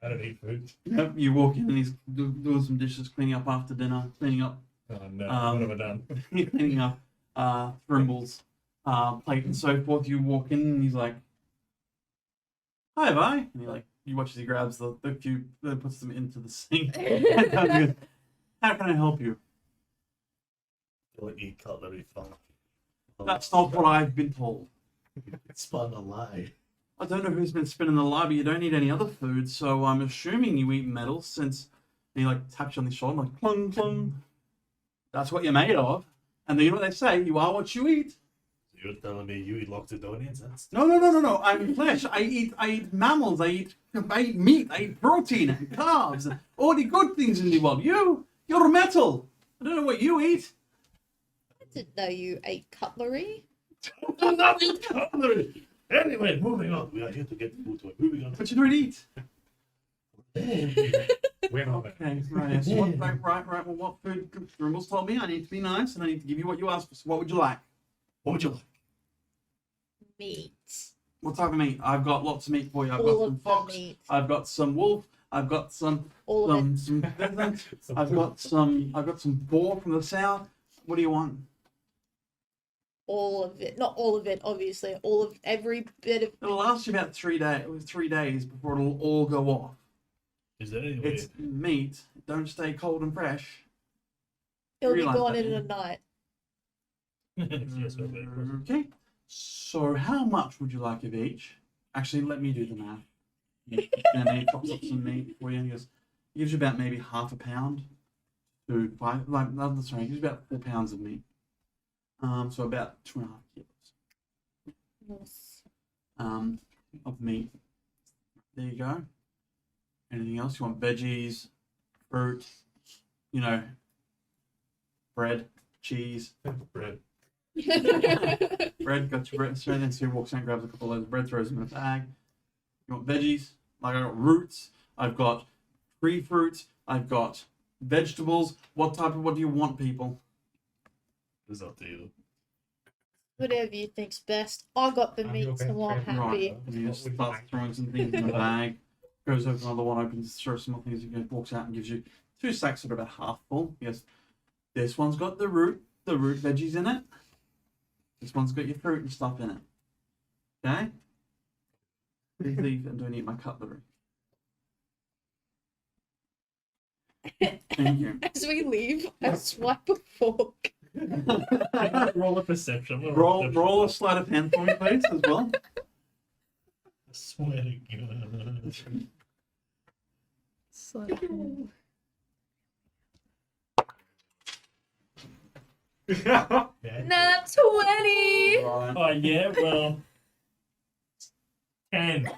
I don't eat food. Yep, you walk in and he's doing some dishes, cleaning up after dinner, cleaning up Oh no, Um, what have I done? cleaning up Thrimble's plate and so forth. You walk in and he's like, "Hi, Vi," and you watch as he grabs the few, puts them into the sink. And goes, "How can I help you?" Don't eat cutlery from. That's not what I've been told. Spun a lie. I don't know who's been spinning the lie, but you don't eat any other food, so I'm assuming you eat metal since he taps you on the shoulder, like plung plung. That's what you're made of. And then you know what they say, you are what you eat. You're telling me you eat Loxodonians? That's No. I'm flesh. I eat mammals, I eat meat, I eat protein and carbs and all the good things in the world. You're metal. I don't know what you eat. I didn't know you ate cutlery. not eat cutlery. Anyway, moving on. We are here to get food to it. Moving on. But you don't eat. We're not there. Okay, right. So right. Well, what food? Rimble's told me I need to be nice and I need to give you what you asked for. So what would you like? What would you like? Meat. What type of meat? I've got lots of meat for you. I've got All some of fox. the meat. I've got some wolf. I've got some All of it. some pheasant. I've got some boar from the south. What do you want? All of it. Not all of it, obviously. All of every bit of. It'll last you about 3 days. 3 days before it'll all go off. Is there any way? It's meat. Don't stay cold and fresh. It'll be Realise gone that, in yeah. a night. Yes, okay, of course. Okay. So how much would you like of each? Actually, let me do the math. And he chops up some meat for you. And he gives you about maybe half a pound to 5. Sorry, he gives you about 4 pounds of meat. So about 2.5 kilos. Yes. Of meat. There you go. Anything else? You want veggies, fruit, bread, cheese. Bread. Bread, got your bread. So then he walks out, grabs a couple of those bread, throws them in a bag. You want veggies? Like I got roots, I've got tree fruits, I've got vegetables. What do you want, people? It's up to you. Whatever you think's best. I got the I'm meat, your so best I'm friend. happy. Right. And he just What would you starts like? throwing some things in the bag. Goes over another one, opens, throws some more things. He walks out and gives you 2 sacks that are about half full. He goes, this one's got the root veggies in it. This one's got your fruit and stuff in it. Okay? Please leave and don't eat my cutlery. Thank you. As we leave, I swipe a fork. Roll a perception. Roll a sleight of hand for me, please, as well. I swear to God. Yeah. Nat 20! Right. Oh yeah, well, 10.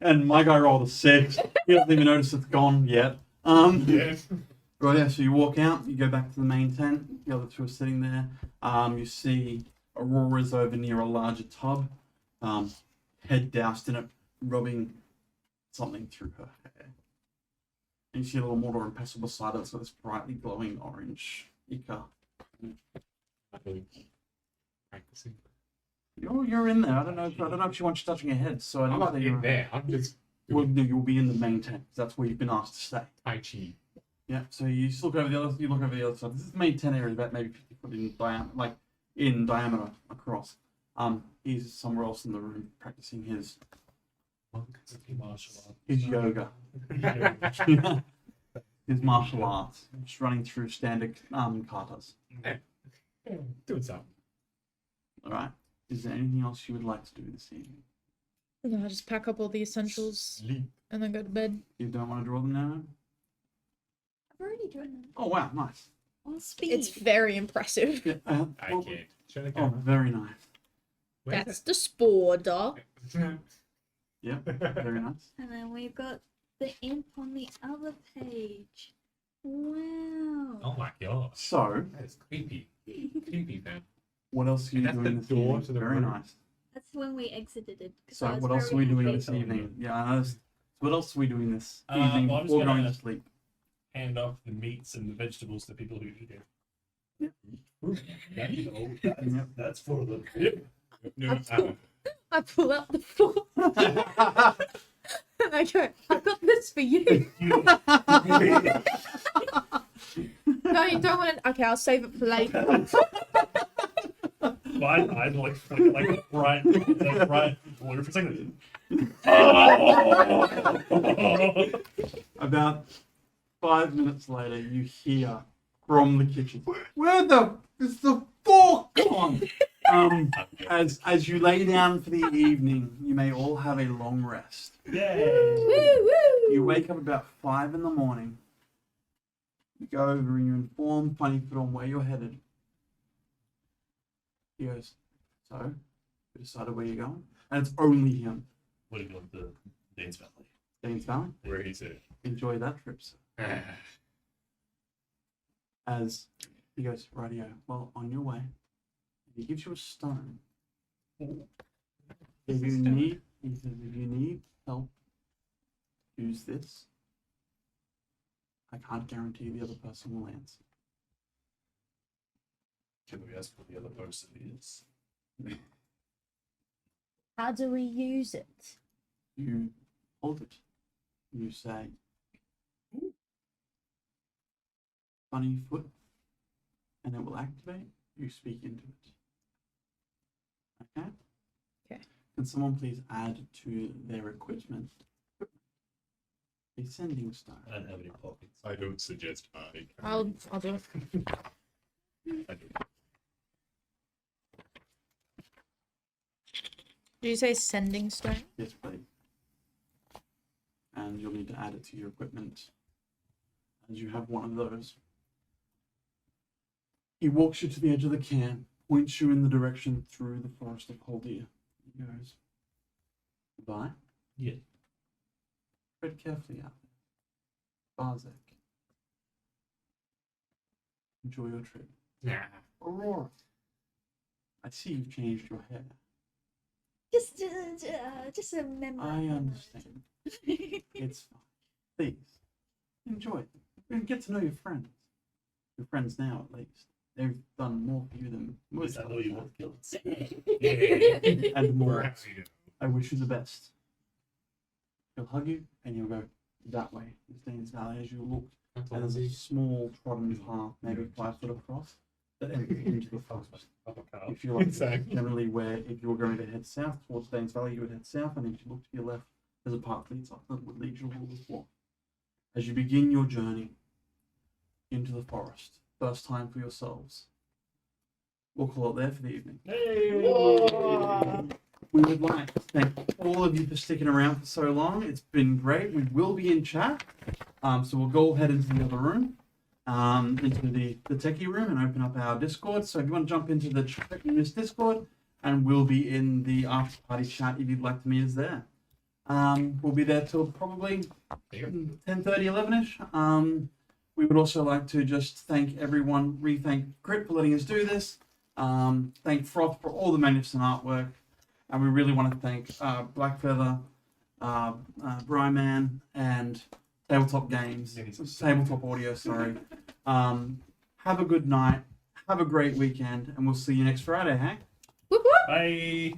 And my guy rolled a 6. He doesn't even notice it's gone yet. Yeah. Right, yeah, so you walk out, you go back to the main tent, the other two are sitting there. You see Aurora's over near a larger tub, head doused in it, rubbing something through her hair. And you see a little mortar and pestle beside it, so this brightly glowing orange ichor. Practicing. You're in there. I don't know if she wants you touching her head, so I I'm don't not say in you're there. I'm just Well, doing no, you'll be in the main tent, 'cause that's where you've been asked to stay. Tai Chi. Yeah, so you just look over the other. You look over the other side. This is the main tent area, about maybe 50 foot in diameter across. He's somewhere else in the room practicing his Martial art. yoga, his martial arts, just running through standard katas. Doing something. All right. Is there anything else you would like to do this evening? No, I just pack up all the essentials Sleep. and then go to bed. You don't want to draw them now? I've already done it. Oh wow, nice. On speed. It's very impressive. Yeah. I can't. Show the Oh, camera. very nice. Where's That's the spore, dog. it? Yeah, very nice. And then we've got the imp on the other page. Wow. Oh my god. So, That is creepy. Creepy, man. what else are you And that's doing the this door evening? to the Very room. nice. That's when we exited it. 'cause So I was what else are very we doing happy. this evening? Yeah, I know. What else are we doing this Well, evening I'm just before going gonna- to sleep? Hand off the meats and the vegetables to people who eat it. That's for the. No, I pull out the fork and I go, I got this for you. No, you don't want it. Okay, I'll save it for later. My eyes like flicker like bright blue for a second. About 5 minutes later, you hear from the kitchen, "Where the is the fork gone?" As you lay down for the evening, you may all have a long rest. Yay! Woo woo. You wake up about 5 in the morning. You go over and you inform Funnyfoot on where you're headed. He goes, "So, you decided where you're going?" And it's only him. What are you going to Dane's Valley? Dane's Valley. where he's at. Enjoy that trip, sir. As he goes, "Rightio, well, on your way." He gives you a stone. If you need, he says, if you need help, use this. I can't guarantee the other person will answer. Can we ask who the other person is? How do we use it? You hold it. You say, "Funny foot," and it will activate. You speak into it. Okay? Okay. Can someone please add to their equipment a sending stone? I don't have any pockets. I don't suggest I. I'll do it. I do. Did you say sending stone? Yes, please. And you'll need to add it to your equipment as you have one of those. He walks you to the edge of the camp, points you in the direction through the forest of Haldir. He goes, "Goodbye." Yeah. Tread carefully out there. Barzak. Enjoy your trip. Nah. Aurora. I see you've changed your hair. Just a memory. I understand. It's fine. Please, enjoy it. And get to know your friends. Your friends now, at least. They've done more for you than most I of know us you have. want kills. And more. Perhaps you know. I wish you the best. He'll hug you, and you'll go that way. It's Dane's Valley as you look. And there's a small trodden path, maybe 5 foot across, that enters into the forest. If you like, Exactly. generally where if you were going to head south towards Dane's Valley, you would head south, and if you look to your left, there's a path that leads up that would lead you along the floor. As you begin your journey into the forest, first time for yourselves, we'll call it there for the evening. We would like to thank all of you for sticking around for so long. It's been great. We will be in chat, so we'll go ahead into the other room, into the techie room, and open up our Discord. So if you want to jump into the chat in this Discord, and we'll be in the after party chat if you'd like to meet us there. We'll be there till probably 10:30, 11ish. We would also like to just thank everyone, re-thank Crit for letting us do this. Thank Froth for all the magnificent artwork. And we really want to thank Blackfeather, Bryman, and Tabletop Games, Tabletop Audio, sorry. Have a good night. Have a great weekend, and we'll see you next Friday, Hank. Whoop whoop. Bye.